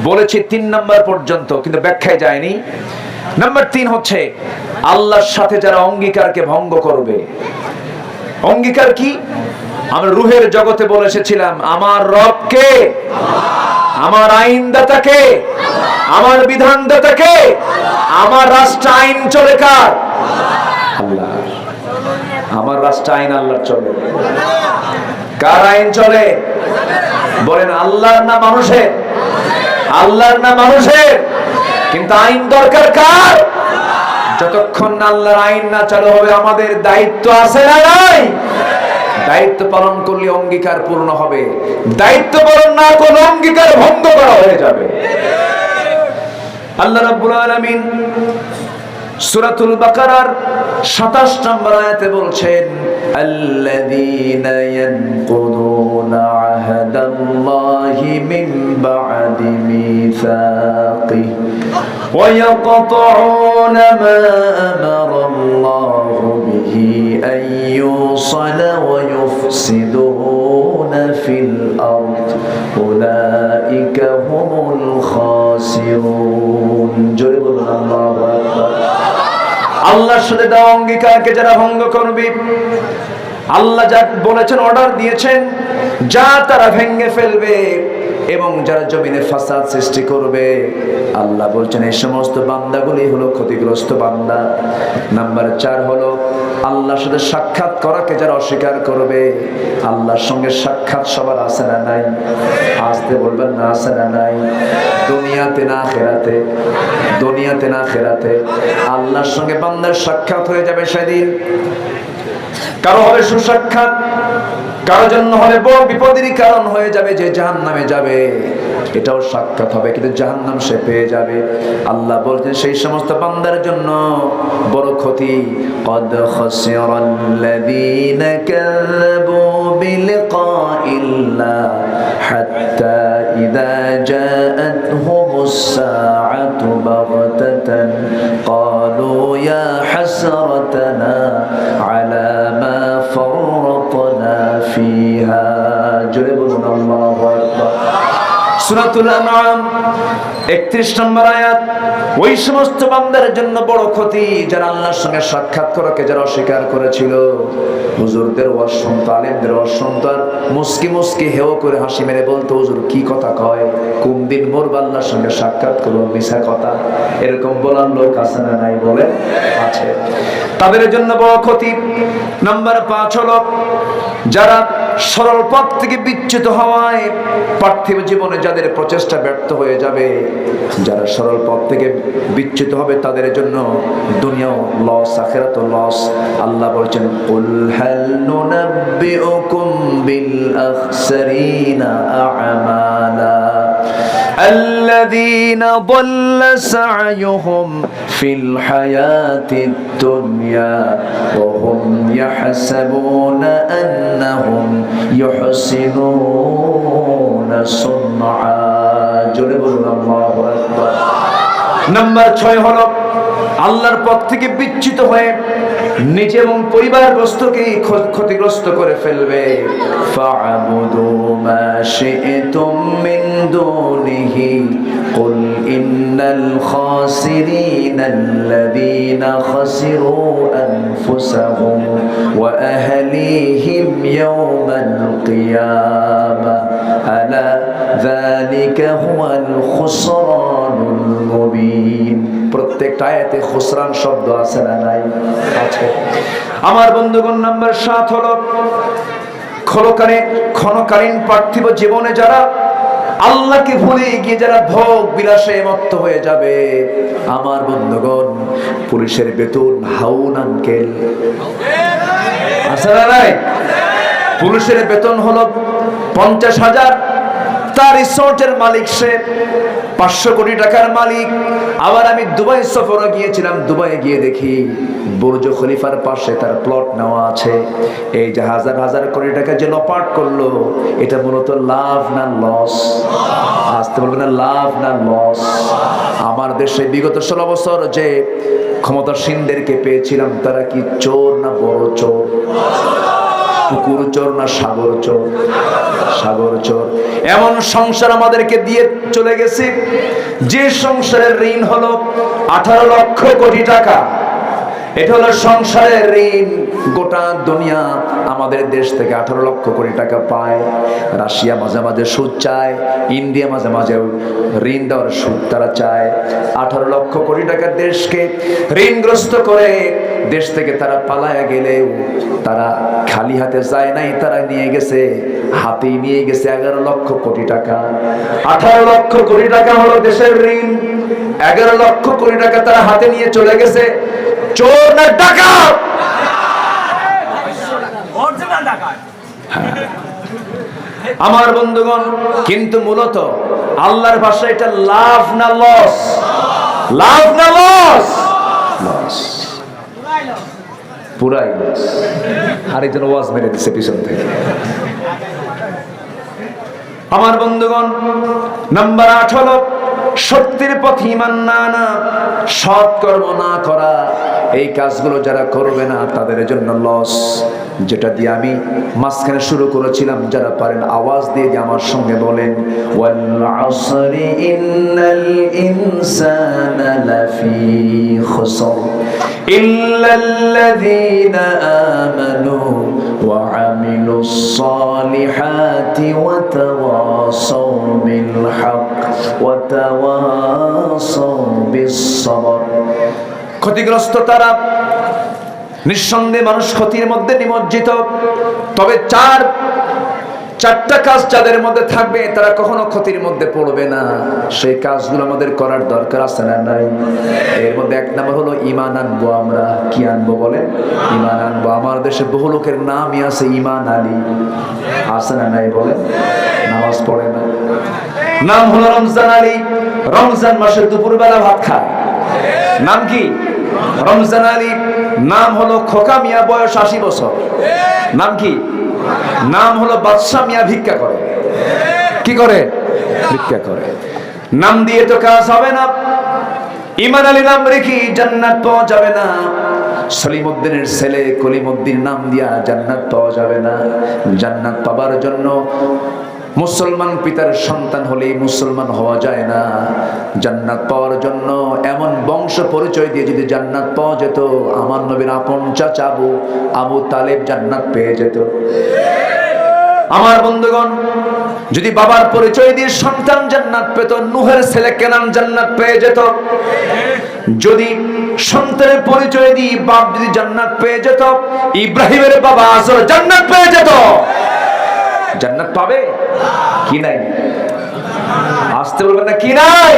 বলেছি, 3 নাম্বার পর্যন্ত, কিন্তু ব্যাখ্যায় যায়নি। নাম্বার 3 হচ্ছে আল্লাহর সাথে যারা অঙ্গীকারকে ভঙ্গ করবে। অঙ্গীকার কি? আমরা রূহের জগতে বলে এসেছিলাম, আমার রবকে, আমার আইনদাতাকে, আমার বিধানদাতাকে, আমার রাষ্ট্র আইন চলে কার? আল্লাহ। আমার রাষ্ট্র আইন আল্লাহর চলে। কার আইন চলে? বলেন আল্লাহর না মানুষের? আল্লাহর না মানুষের? কিন্তু আইন দরকার কার? যতক্ষণ না আল্লাহর আইন না চালু হবে, আমাদের দায়িত্ব আছে না নাই? দায়িত্ব পালন করলে অঙ্গীকার পূর্ণ হবে, দায়িত্ব পালন না করলে অঙ্গীকার ভঙ্গ করা হয়ে যাবে। আল্লাহ রাব্বুল আলামিন সূরাতুল বাকারার 27 নম্বর আয়াতে বলছেন, আল্লাযীনা ইয়ানকুদুনা আহদাল্লাহি মিন বা'দি মিসাকিহি ويقطعون ما أمر الله به أن يوصل ويفسدون في الأرض أولئك هم الخاسرون জোরে বলুন আল্লাহু আকবার। আল্লাহর সাথে দেওয়া অঙ্গীকারকে যারা ভঙ্গ করবে, আল্লাহ যা বলেছেন, অর্ডার দিয়েছেন, যা তারা ভেঙে ফেলবে এবং যারা জমিনে ফাসাদ সৃষ্টি করবে, আল্লাহ বলছেন এই সমস্ত বান্দাগুলি হলো ক্ষতিগ্রস্ত বান্দা। নাম্বার 4 হলো আল্লাহর সাথে সাক্ষাৎ করাকে যারা অস্বীকার করবে। আল্লাহর সঙ্গে সাক্ষাৎ সবার আছে না নাই? আসতে বলবেন না, আছে না নাই? দুনিয়াতে না আখিরাতে? দুনিয়াতে না আখিরাতে? আল্লাহর সঙ্গে বান্দার সাক্ষাৎ হয়ে যাবে সেদিন। কারো হবে সুসাক্ষাৎ, কারো জন্য হলে বড় বিপদেরই কারণ হয়ে যাবে, যে জাহান্নামে যাবে, এটাও সাক্ষাৎ হবে, কিন্তু জাহান্নাম সে পেয়ে যাবে। আল্লাহ বলছেন সেই সমস্ত বান্দার জন্য বড় ক্ষতি। قد خسر الذين كذبوا بلقاء الله حتى إذا جاءتهم الساعة بغتة قالوا يا حسرتنا على ما فرطنا فيها جربنا الله أكبر। সূরাতুল আনআম 31 নম্বর আয়াত। ওই সমস্ত বান্দার জন্য বড় ক্ষতি যারা আল্লাহর সঙ্গে সাক্ষাৎ করাকে যারা অস্বীকার করেছিল। হুজুরদের ওয়াজ শুনতো, আলেমদের ওয়াজ শুনতো, আর মুস্কি মুস্কি হেও করে হাসি মেরে বলতো, হুজুর কি কথা কয়, কোন দিন মোর আল্লাহর সঙ্গে সাক্ষাৎ করবো, মিছা কথা। এরকম বলার লোক আছে না নাই? বলে আছে। তাদের জন্য বড় ক্ষতি। নাম্বার 5 হলো যারা সরল পথ থেকে বিচ্যুত হওয়ায় পার্থিব জীবনে যাদের প্রচেষ্টা ব্যর্থ হয়ে যাবে, যারা সরল পথ থেকে বিচ্যুত হবে তাদের জন্য দুনিয়াও লস, আখিরাতও লস। আল্লাহ বলছেন কুল হাল নুনাব্বিউকুম বিল আখসারিনা আ'মালা الذين ضل سعيهم في الحياة الدنيا وهم يحسبون أنهم يحسنون صنعا جل الله أكبر। নাম্বার 6 হলো আল্লাহর পথ থেকে বিচ্যুত হয়ে নিজে এবং পরিবারবর্গকে ক্ষতিগ্রস্ত করে ফেলবে। ফা'বুদু মা শি'তুম মিন দুনিহি কুল ইন্নাল খাসিরিনা আল্লাযীনা খাসিরু আনফুসাহুম ওয়া আহলিহিম ইয়াওমাল কিয়ামাহ আলা যালিকা হুয়াল খুসরানুল মুবিন। প্রত্যেকটা আয়াতে খুসরান শব্দ আছে না নাই? আছে। আমার বন্ধুগণ, নাম্বার 7 হলো ক্ষণকালীন পার্থিব জীবনে যারা আল্লাহকে ভুলে গিয়ে যারা ভোগ বিলাসে মত্ত হয়ে যাবে। আমার বন্ধুগণ, পুলিশের বেতন হাউন আঙ্কেল আছে না নাই? পুলিশের বেতন হলো 50,000। তার রিসোর্টের মালিক সে 500 কোটি টাকার মালিক। আবার আমি দুবাই সফরে গিয়েছিলাম, দুবাইয়ে গিয়ে দেখি বুর্জ খলিফার পাশে তার প্লট নেওয়া আছে। এই যে হাজার হাজার কোটি টাকা যে লপাট করলো, এটা মূলত লাভ না লস? আসতে বলবে না, লাভ না লস? আমার দেশে বিগত 16 বছর যে ক্ষমতাসীনদেরকে পেয়েছিলাম, তারা কি চোর না বড় চোর? পুকুর চোর না সাগর চোর? সাগর চোর। এমন সংসার আমাদেরকে দিয়ে চলে গেছে যে সংসারের ঋণ হলো 18 লক্ষ কোটি টাকা। এটা হলো সংসারের ঋণ। গোটা দুনিয়া আমাদের দেশ থেকে 18 লক্ষ কোটি টাকা পায়। রাশিয়া মাঝে মাঝে সুদ চায়, ইন্ডিয়া মাঝে মাঝে ঋণ দেওয়ার সুদ তারা চায়। 18 লক্ষ কোটি টাকা দেশকে ঋণগ্রস্ত করে দেশ থেকে তারা পালায়া গেলেও তারা খালি হাতে যায় নাই, তারা নিয়ে গেছে, হাতে নিয়ে গেছে 11 লক্ষ কোটি টাকা। 18 লক্ষ কোটি টাকা হলো দেশের ঋণ, 11 লক্ষ কোটি টাকা তারা হাতে নিয়ে চলে গেছে। চোর না ডাকাত? আমার বন্ধুগণ, কিন্তু মূলত আল্লাহর ভাষায় এটা লাভ না লস? লাভ না লস? লস, পুরাই লস। আরেকজন ওয়াজ মেরে দিচ্ছে পিছন থেকে। আমার বন্ধুগণ, নাম্বার 8 হলো সত্যের পথে ঈমান না আনা, সৎ কর্ম না করা, এই কাজগুলো যারা করবে না তাদের জন্য লস। যেটা দিয়ে আমি মাঝখানে শুরু করেছিলাম, যারা পারেন আওয়াজ দিয়ে আমার সঙ্গে বলেন, ওয়াল আসরি ইন্নাল ইনসানা লাফি খুসর ইল্লাল্লাযীনা আমানু ওয়া আমিলুস সালিহাতি ওয়া তাওয়াসাউ বিল হক ওয়া তাওয়াসাউ বিস সবর। ক্ষতিগ্রস্ত তারা, নিঃসন্দেহে মানুষ ক্ষতির মধ্যে নিমজ্জিত। তবে চারটা কাজ যাদের মধ্যে থাকবে তারা কখনো ক্ষতির মধ্যে পড়বে না। সেই কাজগুলো আমাদের করার দরকার আছে না নাই? এর মধ্যে এক নাম্বার হলো ঈমান আনবো। আমরা কি আনবো বলে? ঈমান আনবো। আমার দেশে বহু লোকের নামই আছে ঈমান আলী, আছে না নাই বলে? নামাজ পড়ে না। নাম হলো রমজান আলী, রমজান মাসে দুপুরবেলা ভাত খায়। নাম কি? রমজান আলী। নাম হলো খোকা মিয়া, বয়স 80 বছর। নাম কি? নাম হলো বাদশা মিয়া, ভিক্ষা করে। কি করে? ভিক্ষা করে। নাম দিয়ে তো কাজ হবে না। ঈমান আলী নাম রেখে জান্নাত পাওয়া যাবে না। সলিমউদ্দিনের ছেলে কলিমউদ্দিন নাম দিয়া জান্নাত পাওয়া যাবে না। জান্নাত পাবার জন্য মুসলমান পিতার সন্তান হলেই মুসলমান হওয়া যায় না। জান্নাত পাওয়ার জন্য এমন বংশ পরিচয় দিয়ে যদি জান্নাত পাওয়া যেত, আমার নবীর আপন চাচা আবু তালেব জান্নাত পেয়ে যেত। আমার বন্ধুগণ, যদি বাবার পরিচয় দিয়ে সন্তান জান্নাত পেত, নূহের ছেলে কেনান জান্নাত পেয়ে যেত। যদি সন্তানের পরিচয় দিয়ে বাপ যদি জান্নাত পেয়ে যেত, ইব্রাহিমের বাবা আজর জান্নাত পেয়ে যেত। জান্নাত পাবে কি নাই? আসতে বলবেন না কি নাই?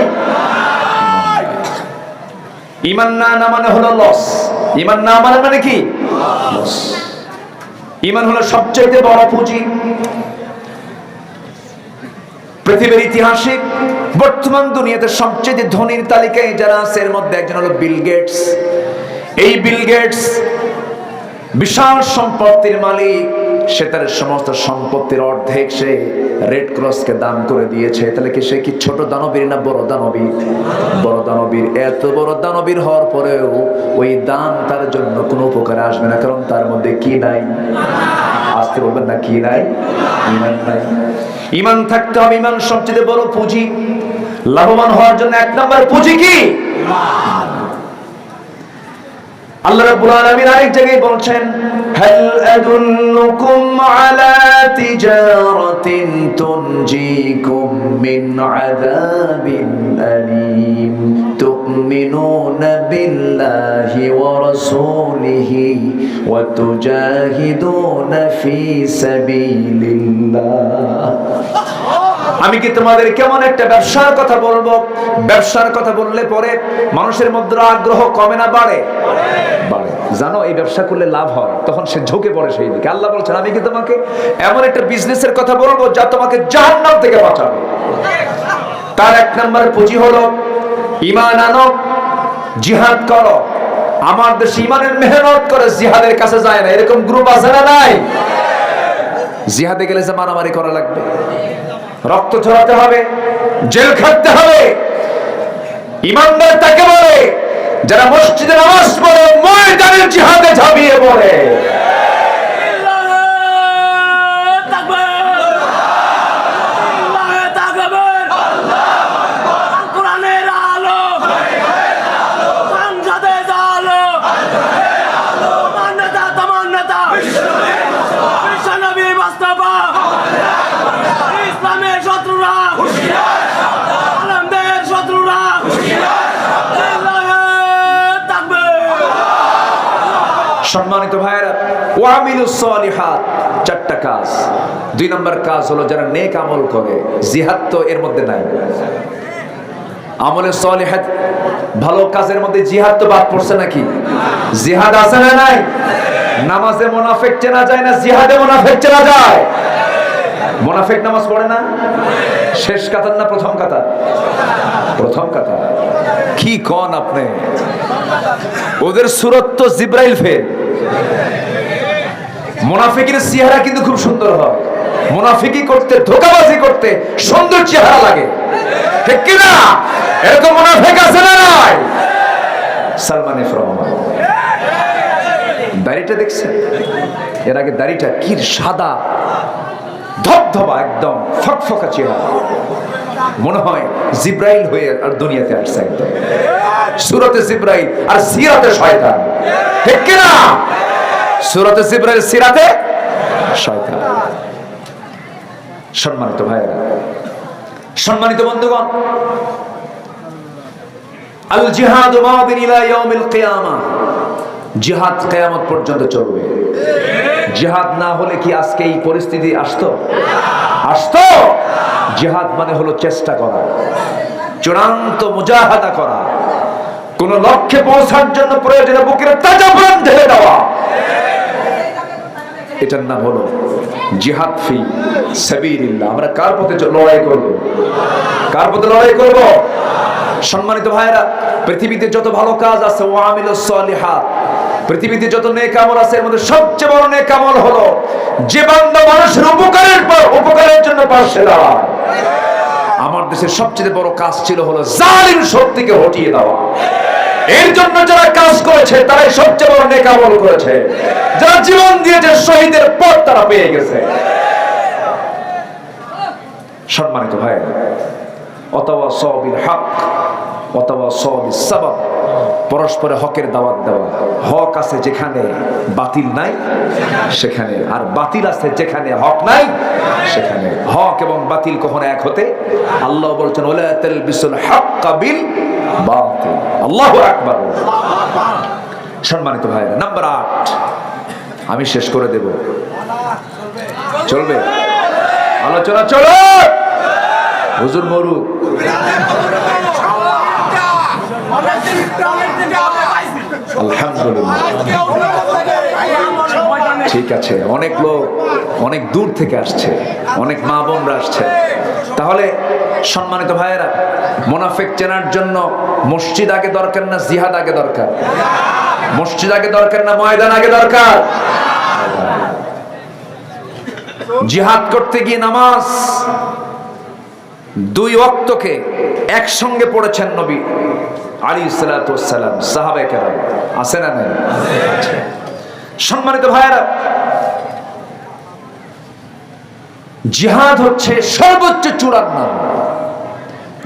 ঈমান না আনা মানে হলো লস। ঈমান না আনা মানে কি? লস। ঈমান হলো সবচেয়ে বড় পুঁজি। পৃথিবীর ইতিহাসে বর্তমান দুনিয়াতে সবচেয়ে ধনীর তালিকায় যারা আছে এর মধ্যে একজন হলো বিল গেটস। এই বিল গেটস বিশাল সম্পত্তির মালিক। সে তার সমস্ত সম্পত্তির অর্ধেক সে রেড ক্রসকে দান করে দিয়েছে। তাহলে কি সে কি ছোট দানবীর না বড় দানবীর? বড় দানবীর। এত বড় দানবীর হওয়ার পরেও ওই দান তার জন্য কোনো উপকারে আসবে না, কারণ তার মধ্যে কি নাই? আসতে বলবেন না কি নাই? ঈমান নাই। ঈমান থাকতে হবে। ঈমান সবচেয়ে বড় পুঁজি। লাভবান হওয়ার জন্য এক নম্বর পুঁজি কি? আল্লাহ রাব্বুল আলামিন আরেক জায়গায় বলছেন, হাল আদুল্লুকুম আলা তিজারাতিন তুনজিকুম মিন আযাবিন আলীম তুমিনুনা বিল্লাহি ওয়া রাসূলিহি ওয়া তুজাহিদুনা ফি সাবিলিল্লাহ। আমি কি তোমাদের কেমন একটা ব্যবসার কথা বলবো? ব্যবসার কথা বললে পরে মানুষের মধ্যে আগ্রহ কমে না বাড়ে? বাড়ে। জানো এই ব্যবসা করলে লাভ হয়, তখন সে ঝুঁকে পড়ে সেই দিকে। আল্লাহ বলছেন, আমি কি তোমাকে এমন একটা বিজনেসের কথা বলবো যা তোমাকে জাহান্নাম থেকে বাঁচাবে। তার এক নম্বর পুঁজি হলো ঈমান আনো, জিহাদ করো। আমার দেশে ঈমানের মেহনত করে জিহাদের কাছে যায় না, এরকম গ্রুপ আছে না নাই? জিহাদে গেলে যে মারামারি করা লাগবে, রক্ত ঝরাতে হবে, জেল খাটতে হবে। ইমানদার তাকে বলে যারা মসজিদে নামাজ পড়ে ময়দানে জিহাদে ঝাঁপিয়ে পড়ে। সম্মানিত ভাইরা, ওয়ামিলুস সালিহাত, চারটা কাজ। দুই নম্বর কাজ হলো যারা নেক আমল করে। জিহাদ তো এর মধ্যে নাই। আমলে সালিহাত ভালো কাজের মধ্যে জিহাদ তো বাদ পড়ছে নাকি? জিহাদ আছে না নাই? নামাজে মুনাফিক চেনা যায় না, জিহাদে মুনাফিক চেনা যায়। মুনাফিক নামাজ পড়ে না? শেষ কাতার না প্রথম কাতার? প্রথম কাতার। কি কোন আপনি? ওদের সুরত তো জিব্রাইল ফেল। মুনাফিকের চেহারা কিন্তু খুব সুন্দর হয়। মুনাফিকি করতে, ধোঁকাবাজি করতে সুন্দর চেহারা লাগে, ঠিক কি না? এরকম মুনাফিক আছে না নাই? সালমান এফ রহমান দাড়িটা দেখছেন? এর আগে দাড়িটা কি সাদা ধবধবা, একদম ফকফকা চেহারা, মনে হয় জিব্রাইল হয়ে আর দুনিয়াতে আসছে। একদম সূরাতে জিব্রাইল আর সিরাতে শয়তান, ঠিক কি না? সূরাতে জিব্রাইল, সিরাতে শয়তান। সম্মানিত ভাইরা, সম্মানিত বন্ধুগণ, আল জিহাদ মাদিন ইলা ইয়াউমিল কিয়ামাহ, জিহাদ কিয়ামত পর্যন্ত চলবে। জিহাদ না হলে কি আজকে এই পরিস্থিতি আসতো? আসতো? জিহাদ মানে হলো চেষ্টা করা, চূড়ান্ত মুজাহাদা করা, কোন লক্ষ্যে পৌঁছার জন্য প্রয়োজনে বুকের তাজা প্রাণ ঢেলে দেওয়া, এটার নাম হলো জিহাদ ফি সাবিলিল্লাহ। আমরা কার পথে লড়াই করব? কার পথে লড়াই করব? সম্মানিত ভাইরা, পৃথিবীতে যত ভালো কাজ আছে, ওয়া আমিলুস সলিহাত, পৃথিবীতে যত নেক আমল আছে, এর মধ্যে সবচেয়ে বড় নেক আমল হলো যে বান্দা মানুষের উপকারের জন্য পাশে দাঁড়ায়। আমার দেশের সবচেয়ে বড় কাজ ছিল হলো জালিম শক্তিকে হটিয়ে দেওয়া। এর জন্য যারা কাজ করেছে তারাই সবচেয়ে বড় নেক আমল করেছে। যারা জীবন দিয়েছে, শহীদের পথ তারা পেয়ে গেছে। সম্মানিত ভাই, ওয়াতাওয়াসাউ বিল হক ওয়াতাওয়াসাউ বিস সাবর, পরস্পরে হকের দাওয়াত দেওয়া। হক আছে যেখানে, বাতিল নাই সেখানে, আর বাতিল আছে যেখানে, হক নাই সেখানে। হক এবং বাতিল কখনো এক হতে, আল্লাহ বলছেন ওয়ালা তালবিসুল হাক্কা বিল বাতিল। আল্লাহু আকবার। সম্মানিত ভাইরা, নাম্বার 8 আমি শেষ করে দেব। চলবে? আলোচনা চলো। হুজুর মরুক। আলহামদুলিল্লাহ, ঠিক আছে। অনেক লোক অনেক দূর থেকে আসছে, অনেক মা বোনরা আসছে। তাহলে সম্মানিত ভাইয়েরা, মুনাফিক চেনার জন্য মসজিদ আগে দরকার না জিহাদ আগে দরকার? মসজিদ আগে দরকার না ময়দান আগে দরকার? জিহাদ করতে গিয়ে নামাজ 2 ওয়াক্তকে একসঙ্গে পড়েছেন নবী আলাইহিস সালাতু ওয়াস সালাম, সাহাবায়ে কেরাম। আছে না নাই? সম্মানিত ভাইয়েরা, জিহাদ হচ্ছে সর্বোচ্চ চূড়ার নাম।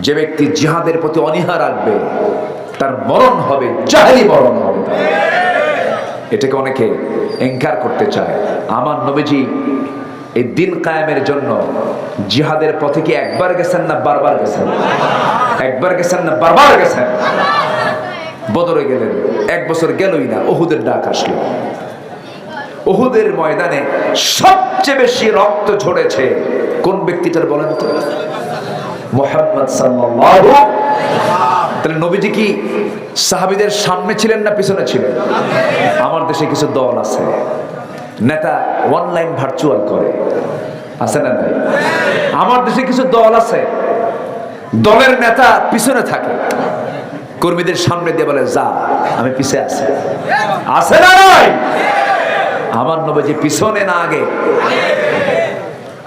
যে ব্যক্তি জিহাদের প্রতি অনীহা রাখবে তার মরণ হবে জাহেলি মরণ হবে। এটাকে অনেকে ইনকার করতে চায়। আমার নবীজি এই দিন কায়েমের জন্য জিহাদের পথে কি একবার গেছেন না বারবার গেছেন? একবার গেছেন না বারবার গেছেন? বদরে গেলেন, 1 বছর গেলই না, উহুদের ডাক আসলো। উহুদের ময়দানে সবচেয়ে বেশি রক্ত ঝরেছে কোন ব্যক্তিটার বলেন তো? মুহাম্মদ সাল্লাল্লাহু। তাহলে নবীজি কি সাহাবীদের সামনে ছিলেন না পিছনে ছিলেন? আমার দেশে কিছু দল আছে, নেতা অনলাইন ভার্চুয়াল করে, আছে না নাই? আমার দেশে কিছু দল আছে, দলের নেতা পিছনে থাকে, কর্মীদের সামনে দিয়ে বলে যা, আমি পিছে আছি। আছে না নাই? আমার নবীজি পিছনে না আগে?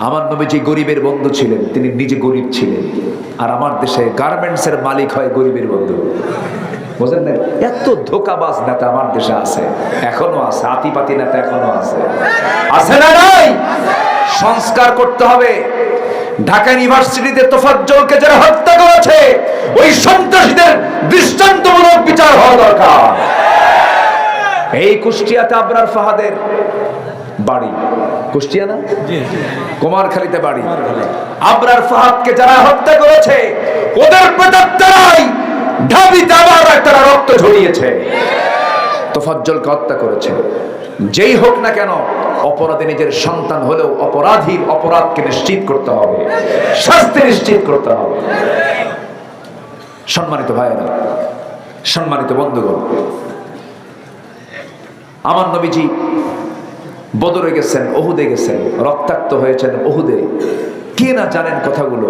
আমার নবীজি গরিবের বন্ধু ছিলেন, তিনি নিজে গরিব ছিলেন। আর আমার দেশে গার্মেন্টসের মালিক হয় গরিবের বন্ধু। বুঝেন না? এত ধোকাবাজ নেতা আমার দেশে আছে, এখনো আছে, আতিপাতি নেতা এখনো আছে। আছে না নাই? সংস্কার করতে হবে। ঢাকা ইউনিভার্সিটিতে তোফাজ্জলকে যারা হত্যা করেছে, ওই সন্ত্রাসীদের দৃষ্টান্তমূলক বিচার হওয়া দরকার। এই কুষ্টিয়াতে আবরার ফাহাদের বাড়ি, কুষ্টিয়া না, কুমারখালীতে বাড়ি। আবরার ফাহাদকে যারা হত্যা করেছে, ওদের প্রেতাত্মারাই ঢাবিতে আবার তারা রক্ত ঝরিয়েছে, তোফাজ্জলকে হত্যা করেছে। যেই হোক না কেন, অপরাধী নিজের সন্তান হলেও অপরাধীর অপরাধকে নিশ্চিত করতে হবে, শাস্তি নিশ্চিত করতে হবে। সম্মানিত ভাইয়েরা, সম্মানিত বন্ধুগণ, আমার নবীজি বদরে গেছেন, উহুদে গেছেন, রক্তাক্ত হয়েছেন উহুদে। কে না জানেন কথাগুলো?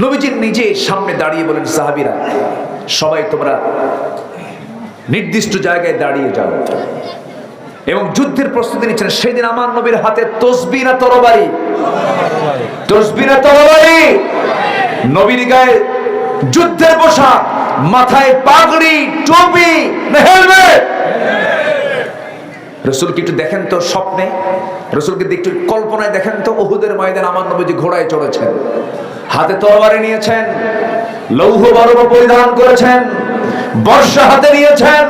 নবীজি নিজে সামনে দাঁড়িয়ে বলেন, সাহাবীরা সবাই তোমরা নির্দিষ্ট জায়গায় দাঁড়িয়ে যাও, এবং যুদ্ধের প্রস্তুতি নিচ্ছেন। সেদিন আমার নবীর হাতে তসবিহ না তরবারি? তসবিহ না তরবারি? নবীর গায়ে যুদ্ধের পোশাক, মাথায় পাগড়ি, টুপি না হেলমেট। রাসূলকে একটু দেখেন তো স্বপ্নে, রাসূলকে একটু কল্পনায় দেখেন তো, উহুদের ময়দানে আমার নবীজি ঘোড়ায় চড়েছেন, হাতে তরবারি নিয়েছেন, লৌহ বরফ পরিধান করেছেন, বর্ষা হাতে নিয়েছেন,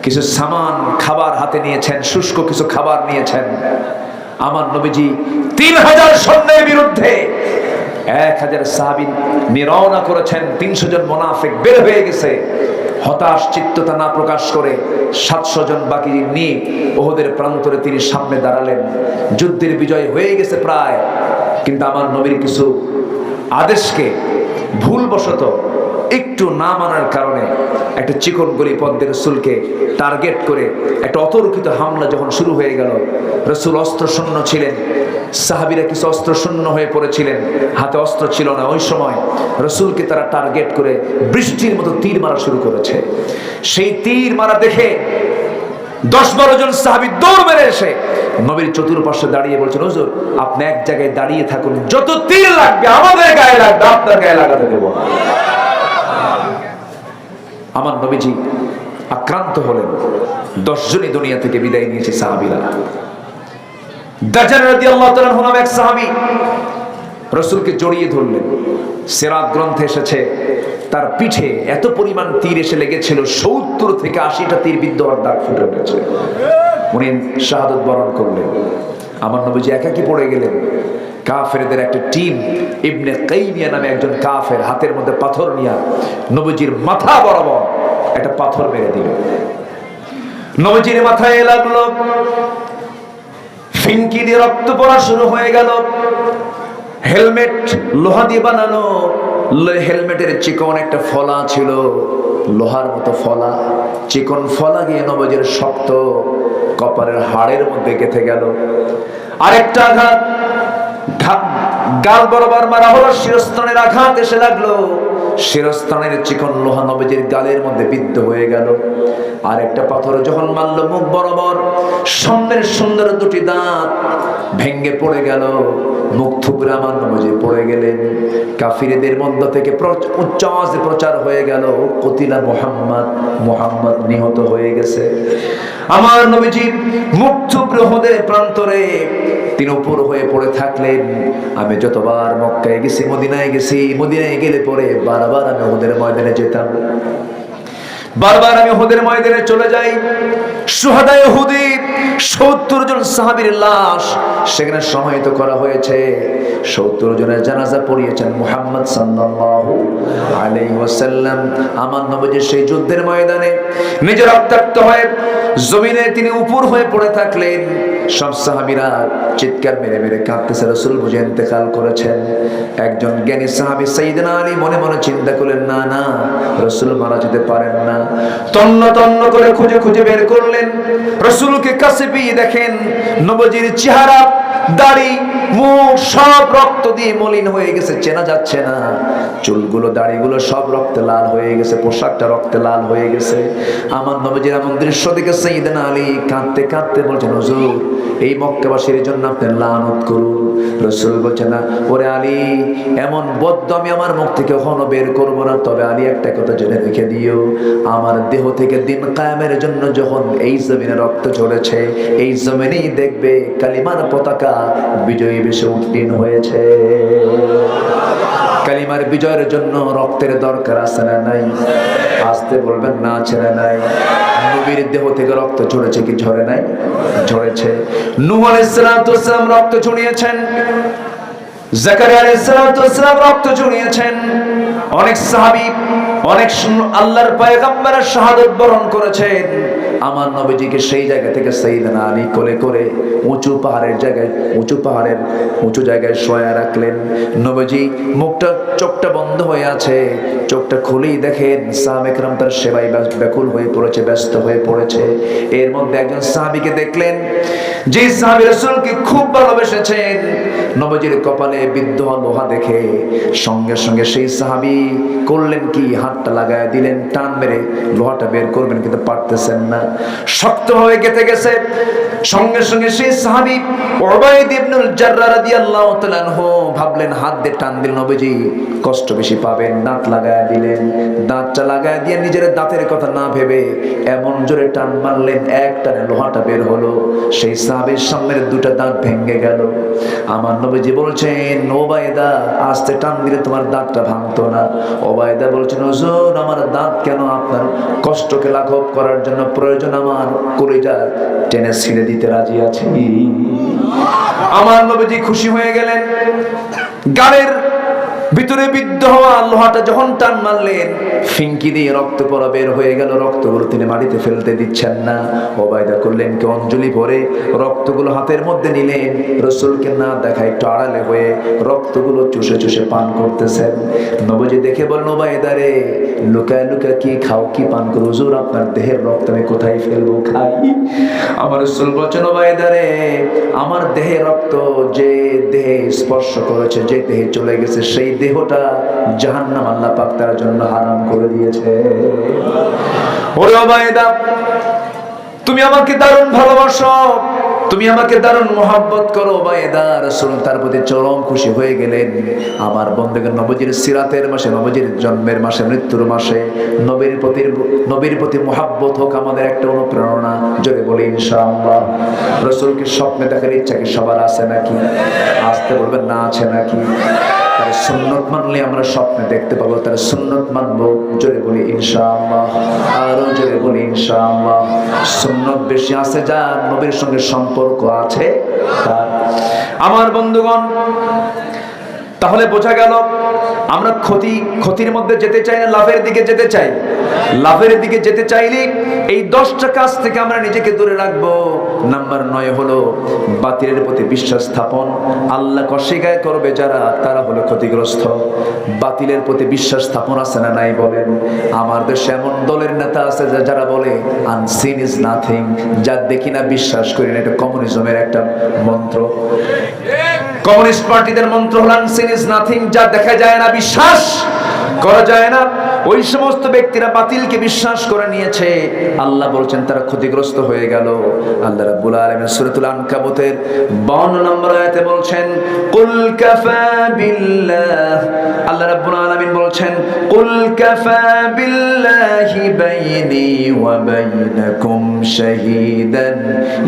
কিছু সামান খাবার হাতে নিয়েছেন, শুষ্ক কিছু খাবার নিয়েছেন। আমার নবীজি 3000 সৈন্যের বিরুদ্ধে 1000 সাহাবী নিরওনা করেছেন। 300 জন মুনাফিক বের হয়ে গেছে। হতাশ চিত্ততা না প্রকাশ করে 700 জন বাকি নিয়ে উহুদের প্রান্তরে তিনি সামনে দাঁড়ালেন। যুদ্ধের বিজয় হয়ে গেছে প্রায়, কিন্তু আমার নবীর কিছু আদেশকে ভুলবশত একটু না মানার কারণে একটা চিকন গলি পথে রাসূলকে টার্গেট করে একটা অতর্কিত হামলা যখন শুরু হয়ে গেল, রাসূল অস্ত্রশূন্য ছিলেন, সাহাবীরা কিছু অস্ত্রশূন্য হয়ে পড়েছিলেন, হাতে অস্ত্র ছিল না। ওই সময় রাসূলকে তারা টার্গেট করে বৃষ্টির মতো তীর মারা শুরু করেছে। সেই তীর মারা দেখে 10-12 জন সাহাবী দৌড় মেরে এসে নবীর চতুর্পাশে দাঁড়িয়ে বলছেন, হুজুর আপনি এক জায়গায় দাঁড়িয়ে থাকুন, যত তীর লাগবে আমাদের গায়ে লাগবে, আপনার গায়ে লাগাতে দেব না। আমার নবীজি আক্রান্ত হলেন। 10 জনই দুনিয়া থেকে বিদায় নিয়েছে সাহাবীরা। দাজ্জাল রাদিয়াল্লাহু তাআলা আনহু নামে এক সাহাবী রাসূলকে জড়িয়ে ধরলেন। সিরাত গ্রন্থে এসেছে তার পিঠে এত পরিমাণ তীর এসে লেগেছিল, 70 থেকে 80টা তীর বিদ্ধ হওয়ার দাগ ফুটে উঠেছে। উনি শাহাদাত বরণ করলেন। আমার নবীজি একাকী পড়ে গেলেন। কাফেরদের একটা টিম, ইবনে কাইমিয়া নামে একজন কাফের হাতের মধ্যে পাথর নিয়ে নবীজির মাথা বরাবর একটা পাথর মেরে দিল। নবীজির মাথায় লাগলো, ফিনকি দিয়ে রক্ত পড়া শুরু হয়ে গেল। হেলমেট লোহা দিয়ে বানানো, হেলমেটের চিকন একটা ফলা ছিল, লোহার মতো ফলা, চিকন ফলা গিয়ে নবীজির শক্ত কপালের হাড়ের মধ্যে গেঁথে গেল। আরেকটা আঘাত গাল বরাবর মারা হলো, শিরস্ত্রাণের আঘাত এসে লাগলো, শিরস্ত্রাণের চিকন লোহা নবীজির গালের মধ্যে বিদ্ধ হয়ে গেল। আর একটা পাথর যখন মারল মুখ বরাবর, সামনের সুন্দর দুটি দাঁত ভেঙ্গে পড়ে গেল। মুখ থুবড়ে আমার নবীজি পড়ে গেলেন। কাফিরদের মধ্য থেকে উচ্চ আওয়াজে প্রচার হয়ে গেল, কতিলা মুহাম্মদ, মুহাম্মদ নিহত হয়ে গেছে। আমার নবীজি মুখ থুবড়ে উহুদের প্রান্তরে তিনি উপর হয়ে পড়ে থাকলেন। আমি যতবার মক্কায় গেছি, মদিনায় গেছি, মদিনায় গেলে পরে বারবার আমি উহুদের ময়দানে যেতাম, বারবার আমি উহুদের ময়দানে চলে যাই। শুহাদায়ে উহুদে 70 জন সাহাবীর লাশ সেখানে সমাহিত করা হয়েছে। 70 জনের জানাজা পড়িয়েছেন মুহাম্মদ সাল্লাল্লাহু আলাইহি ওয়াসাল্লাম। আমার নবীজি সেই যুদ্ধের ময়দানে নিজে রক্তাক্ত হয়ে জমিনে তিনি উপর হয়ে পড়ে থাকলেন। সব সাহাবীরা চিৎকার মেরে মেরে কাঁদতেছে, রাসূল বুঝে ইন্তেকাল করেছেন। একজন জ্ঞানী সাহাবী সাইয়েদনা আলী মনে মনে চিন্তা করলেন, না না, রাসূল মারা যেতে পারেন না। তন্ন তন্ন করে খুঁজে খুঁজে বের করলেন। রাসূলকে কাছে পেয়ে দেখেন নবীজির চেহারা, দাড়ি, মুখ সব রক্ত দিয়ে মলিন হয়ে গেছে, চেনা যাচ্ছে না। চুলগুলো, দাড়িগুলো সব রক্তে লাল হয়ে গেছে, পোশাকটা রক্তে লাল হয়ে গেছে। আমার নবীজির এমন দৃশ্য দেখে সাইয়েদনা আলী কাঁদতে কাঁদতে বলছেন, হুজুর এই মক্কাবাসীর জন্য আপনি লানত করুন। রাসূল বলছেন, না ওরে আলী, এমন বদ্দ আমি আমার মুখ থেকে কখনো বের করবো না। তবে আলী একটা কথা জেনে রেখে দিও, আমার দেহ থেকে দিন কায়েমের জন্য যখন এই জমিনে রক্ত ঝরেছে, এই জমিনেই দেখবে কালিমার পতাকা বিজয়ী বেশে উত্তীর্ণ হয়েছে। কালিমার বিজয়ের জন্য রক্তের দরকার আছে না নাই? আসতে বলবেন না, ছেড়ে নাই। নবীর দেহ থেকে রক্ত ঝরেছে কি ঝরে নাই? ঝরেছে। নূহ আলাইহিস সালাম রক্ত ঝরিয়েছেন, জাকারিয়া আলাইহিস সালাম রক্ত ঝরিয়েছেন। অনেক সাহাবী, অনেক আল্লাহর পয়গম্বরের শাহাদাত বরণ করেছেন। আমার নবীজিকে সেই জায়গা থেকে সাইয়েদনা আলী কোলে করে উঁচু পাহাড়ের উঁচু জায়গায় শোয়া রাখলেন। নবীজি মুখটা, চোখটা বন্ধ হয়ে আছে, চোখটা খুলেই দেখেন সাহাবা একরাম তার সেবায় ব্যাকুল হয়ে পড়েছে, ব্যস্ত হয়ে পড়েছে। এর মধ্যে একজন সাহাবীকে দেখলেন, যে সাহাবী রাসূলকে খুব ভালোবেসেছেন, নবীজির কপালে বিদ্ধ লোহা দেখে সঙ্গে সঙ্গে সেই সাহাবী করলেন কি, হাতটা লাগায় দিলেন, টান মেরে লোহাটা বের করবেন কিন্তু পারতেছেন না, শক্ত হয়ে গেঁথে গেছে। সঙ্গে সঙ্গে সেই সাহাবী উবাইদ ইবনুল জাররাহ রাদিয়াল্লাহু তাআলা আনহু ভাবলেন হাত দিয়ে টান দিল, নবীজি কষ্ট বেশি পাবেন, দাঁত লাগায় দিলেন। দাঁতটা লাগায় দিয়ে নিজের দাঁতের কথা না ভেবে এমন জোরে টান মারলেন, এক টানে লোহাটা বের হলো। সেই সাহাবীর সামনের দুটো দাঁত ভেঙে গেল। আমার নবীজি বলছেন, ওবায়দা আস্তে টান দিলে তোমার দাঁতটা ভাঙতো না। ওবায়দা বলছেন, হুজুর আমার দাঁত কেন, আপনার কষ্টকে লাঘব করার জন্য প্রয়োজন আমার কলিজা টেনে ছিঁড়ে দিতে রাজি আছি। আমার নবীজি খুশি হয়ে গেলেন। গালের ভিতরে বিদ্ধ হওয়া লোহাটা যখন টান মারলেন, ফিঙ্কি দিয়ে রক্ত পড়া বের হয়ে গেল। রক্তগুলো তিনি মাটিতে ফেলতে দিচ্ছেন না। ওবায়দা করলেন কি, অঞ্জলি ভরে রক্তগুলো হাতের মধ্যে নিলেন, রাসূলকে না দেখা একটু আড়ালে হয়ে রক্তগুলো চুষে চুষে পান করতেছেন। নবীজি দেখে বললেন, ওবায়দা রে, লুকায় লুকায় কি খাও, কি পান করো? হুজুর আপনার দেহের রক্ত আমি কোথায় ফেলবো, খাই। আমার রাসূল বলছেন, ওবায়দা রে, আমার দেহের রক্ত যে দেহে স্পর্শ করেছে, যে দেহে চলে গেছে, সেই দেহটা জাহান্নাম আল্লাহ পাক তার জন্য হারাম করে দিয়েছে। ওরে ওবায়দা, তুমি আমাকে দারুণ ভালোবাসো, তুমি আমাকে দারুণ মহব্বত করো। ওবায়দা, রাসূল তার প্রতি চরম খুশি হয়ে গেলেন। আমার বন্ধুগণ, নবীজির সিরাতের মাসে, নবীজির জন্মের মাসে, মৃত্যুর মাসে নবীর প্রতি মহব্বত হোক আমাদের একটা অনুপ্রেরণা। জোরে বলি ইনশাআল্লাহ। রাসূলকে স্বপ্নে দেখার ইচ্ছা কি সবার আছে নাকি? আসতে বলবেন না, আছে নাকি? তার সুন্নত মানলে আমরা স্বপ্নে দেখতে পাবো, তার সুন্নত মানবো। জোরে বলি ইনশাআল্লাহ, আরো জোরে বলি ইনশাআল্লাহ। সুন্নত বেশি আছে যার, নবীর সঙ্গে সম্পর্ক আছে তার। আমার বন্ধুগণ, তাহলে বোঝা গেল আমরা ক্ষতির মধ্যে যেতে চাই না, লাভের দিকে যেতে চাই। লাভের দিকে যেতে চাইলে এই 10টা কাজ থেকে আমরা নিজেকে দূরে রাখবো। নাম্বার 9 হলো বাতিলের প্রতি বিশ্বাস স্থাপন। আল্লাহকে অস্বীকার করবে যারা, তারা হলো ক্ষতিগ্রস্ত। বাতিলের প্রতি বিশ্বাস স্থাপন আছে না নাই বলেন? আমার দেশে এমন দলের নেতা আছে যারা বলে আনসিন ইজ নাথিং, যা দেখি না বিশ্বাস করি না। এটা কমিউনিজমের একটা মন্ত্র। কমিউনিস্ট পার্টিদের মন্ত্র হল আনসিন ইজ নাথিং, যা দেখা যায় না, বিশ্বাস করা যায় না। ওই সমস্ত ব্যক্তিরা বাতিলকে বিশ্বাস করে নিয়েছে। আল্লাহ বলছেন তারা ক্ষতিগ্রস্ত হয়ে গেল। আল্লাহ রাব্বুল আলামিন সূরাতুল আনকাবুতের 52 নম্বর আয়াতে বলছেন, কুল কাফা বিল্লাহ, আল্লাহ রাব্বুল আলামিন বলছেন, কুল কাফা বিল্লাহি বাইনি ওয়া বাইনাকুম শাহীদান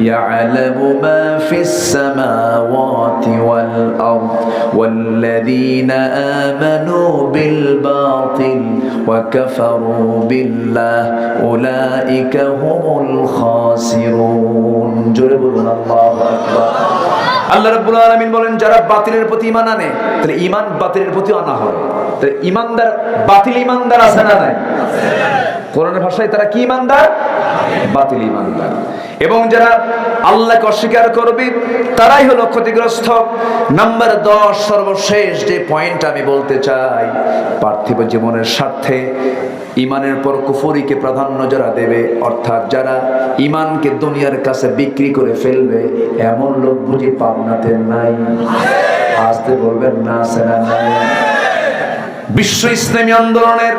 ইয়ালামু মা ফিস সামাওয়াতি ওয়াল আরদ ওয়াল্লাযীনা আমানু বিল বাতিল وكفروا بالله أولئك هم الخاسرون। জোরে বলুন আল্লাহু আকবার। আল্লাহ রাব্বুল আলামিন বলেন, যারা বাতিলের প্রতি ঈমান আনে, তাহলে ঈমান বাতিলের প্রতি আনা হয়। তাহলে ঈমানদার, বাতিল ঈমানদার আছে না নাই? কোরআনের ভাষায় তারা কি ঈমানদার? বাতিল ঈমানদার। এবং যারা আল্লাহকে অস্বীকার করবে তারাই হলো ক্ষতিগ্রস্ত। নাম্বার 10, সর্বশেষ যে পয়েন্ট আমি বলতে চাই, পার্থিব জীবনের স্বার্থে ঈমানের পর কুফরিকে প্রাধান্য যারা দেবে, অর্থাৎ যারা ঈমানকে দুনিয়ার কাছে বিক্রি করে ফেলবে, এমন লোক বুঝি পাবনাতে নাই? আসতে বলবেন না, আছে না নাই? বিশ্ব ইসলামী আন্দোলনের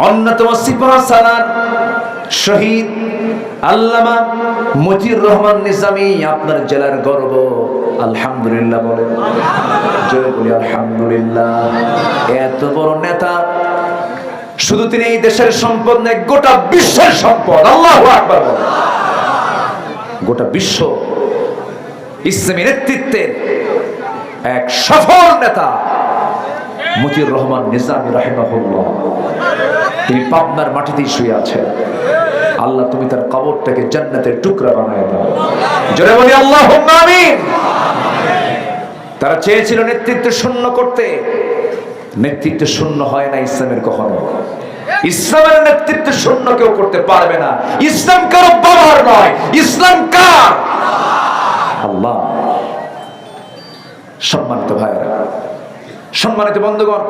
অন্যতম সিপাহ সালার শহীদ আল্লামা মতিউর রহমান নিজামী আপনার জেলার গর্ব। আলহামদুলিল্লাহ বলেন, জয় বলি আলহামদুলিল্লাহ। এত বড় নেতা, শুধু তিনি এই দেশের সম্পদ নয়, গোটা বিশ্বের সম্পদ। আল্লাহু আকবার বলেন। গোটা বিশ্ব ইসলামী নেতৃত্বের এক সফল নেতা মতিউর রহমান নিজামী রাহিমাহুল্লাহ। তিনি পাবনার মাটিতেই শুয়ে আছেন। আল্লাহ তুমি তার কবরটাকে জান্নাতের টুকরা বানায় দাও। জোরে বলি আল্লাহুম্মা আমিন। তারা চেয়েছিল নেতৃত্ব শূন্য করতে। নেতৃত্ব শূন্য হয় না ইসলামের কখনো। ইসলামের নেতৃত্ব শূন্য কেউ করতে পারবে না। ইসলাম কারো বাবার নয়, ইসলাম কার? আল্লাহ। সম্মানিত ভাইরা, সম্মানিত বন্ধুগণ,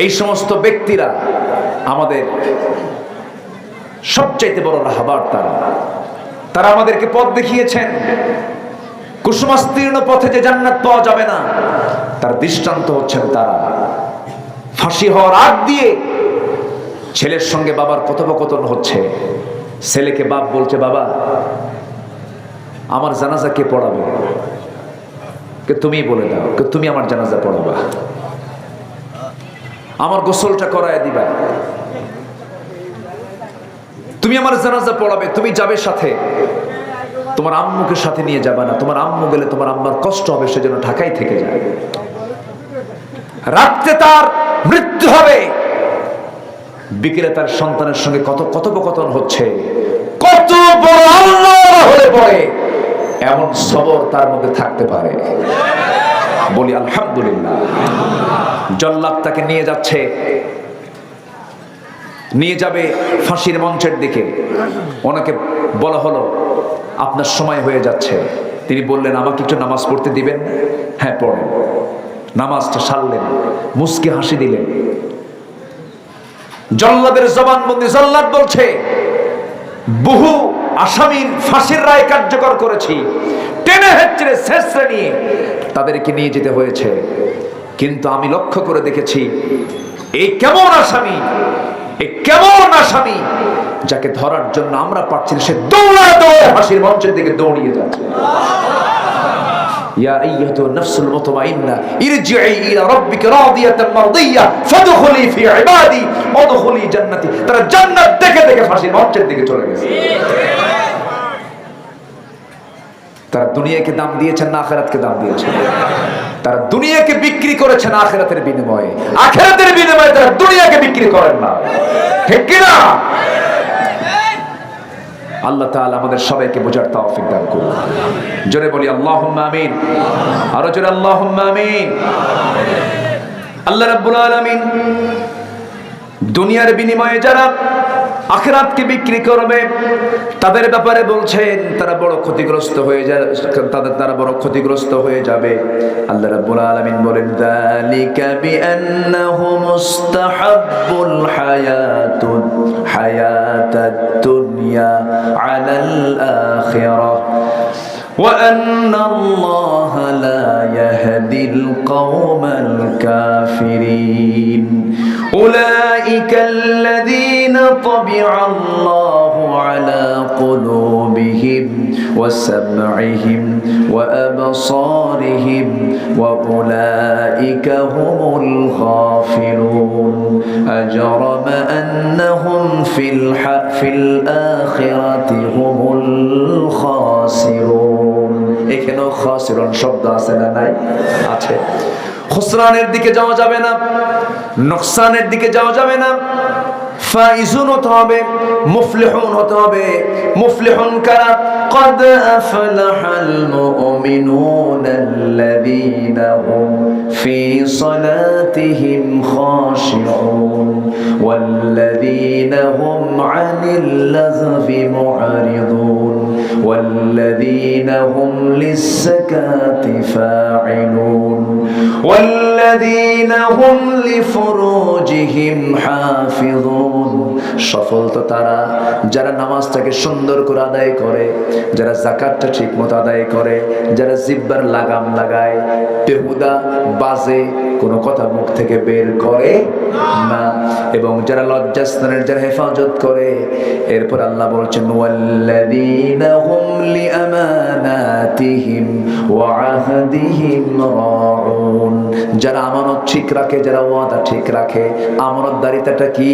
এই সমস্ত ব্যক্তিরা আমাদের সবচাইতে বড় রাহবার। তারা তারা আমাদেরকে পথ দেখিয়েছেন। কুসুমাস্তীর্ণ পথে যে জান্নাত পাওয়া যাবে না, তার দৃষ্টান্ত হচ্ছেন তারা। ফাঁসি হওয়ার আগ দিয়ে ছেলের সঙ্গে বাবার কথোপকথন হচ্ছে। ছেলেকে বাপ বলছে, বাবা আমার জানাজা কে পড়াবে? তুমি বলে দাও, তুমি আমার জানাজা পড়াবা, আমার গোসলটা করায় দিবা, তুমি আমার জানাজা পড়াবে, তুমি যাবে সাথে, তোমার আম্মুকে সাথে নিয়ে যাবে না, তোমার আম্মু গেলে তোমার আম্মার কষ্ট হবে, সেজন্য ঢাকায় থেকে যায়। রাত্রে তার মৃত্যু হবে, বিকেলে তার সন্তানের সঙ্গে কত কথোপকথন হচ্ছে। কত বড় আল্লাহ হলে পরে এমন সবর তার মধ্যে থাকতে পারে? বলি আলহামদুলিল্লাহ। জল্লাদ তাকে নিয়ে যাচ্ছে, নিয়ে যাবে ফাঁসির মঞ্চের দিকে। ওনাকে বলা হলো, আপনার সময় হয়ে যাচ্ছে। তিনি বললেন, আমাকে একটু নামাজ পড়তে দিবেন? হ্যাঁ পড়েন। নামাজটা সারলেন, মুস্কি হাসি দিলেন। জল্লাদের জবানবন্দি। জল্লাদ বলছে, বহু আসামির ফাঁসির রায় কার্যকর করেছি, টেনে হেঁচড়ে শেষরে নিয়ে তাদেরকে নিয়ে যেতে হয়েছে, কিন্তু আমি লক্ষ্য করে দেখেছি এই কেমন আসামি, এই কেমন আসামি যাকে ধরার জন্য আমরা পারছি না, সে দৌড়ায় দৌড়ে ফাঁসির মঞ্চের দিকে দৌড়িয়ে যাচ্ছে। ইয়া আইয়াতুন নাফসুল মুতমাইন্না ইরজিই ইলা রাব্বিকা রাদিয়াতান মারদিয়া ফাদখুলি ফি ইবাদি ওয়াদখুলি জান্নাতি। তারা জান্নাত দেখে দেখে ফাঁসির মঞ্চের দিকে চলে গেছে। তারা দুনিয়াকে দাম দিয়েছেন না আখিরাতকে দাম দিয়েছেন? তারা দুনিয়াকে বিক্রি করেছেন আখিরাতের বিনিময়ে। আখিরাতের বিনিময়ে তারা দুনিয়াকে বিক্রি করেন না, ঠিক কি না? আল্লাহ তাআলা আমাদের সবাইকে বোঝার তৌফিক দান করুন। জোরে বলি আল্লাহুম্মা আমিন। আরো জোরে আল্লাহুম্মা আমিন। আল্লাহ রাব্বুল আলামিন দুনিয়ার বিনিময়ে যারা আখিরাতকে বিক্রি করবে তাদের ব্যাপারে বলছেন তারা বড় ক্ষতিগ্রস্ত হয়ে যায়, তারা বড় ক্ষতিগ্রস্ত হয়ে যাবে। আল্লাহ রাব্বুল আলামিন বলেন, যালিকা বিআন্নাহু মুস্তাহাব্বুল হায়াতাদ দুনিয়া আলাল আখিরাহ ওয়া আন্নাল্লাহা লা ইয়াহদিল কওমাল কাফিরিন উলাইকাল্লাযীনা তাবিআল্লাহু আলা কুলুবিহিম ওয়া সাম'ইহিম ওয়া আবসারিহিম ওয়া উলাইকা হুমুল গাফিলুন আজরামা আন্নাহুম ফিল আখিরাতি হুমুল খাসিরুন। এখানেও খাসিরুন শব্দ আছে না নাই? আছে। খুসরানের দিকে যাওয়া যাবে না, নোকসানের দিকে যাওয়া যাবে না, ফাইজুন হতে হবে, মুফলিহুন হতে হবে। মুফলিহুন কারা? قد أفلح المؤمنون الذين هم في صلاتهم خاشعون والذين هم عن اللغو معرضون والذين هم للزكاة فاعلون والذين هم لفروجهم حافظون। সফল তো তারা যারা নামাজটাকে সুন্দর করে আদায় করে, যারা যাকাতটা ঠিকমতো আদায় করে, যারা জিহ্বার লাগাম লাগায়, বেহুদা বাজে কোনো কথা মুখ থেকে বের করে না, এবং যারা লজ্জাস্থানের যারা হেফাজত করে। এরপর আল্লাহ বলছেন, ওয়াল্লাযীনা হুম লিআমানাতিহিম ওয়া আহদিহিম রাউন। যারা আমানত ঠিক রাখে, যারা ওয়াদা ঠিক রাখে। আমানতদারিতাটা কি?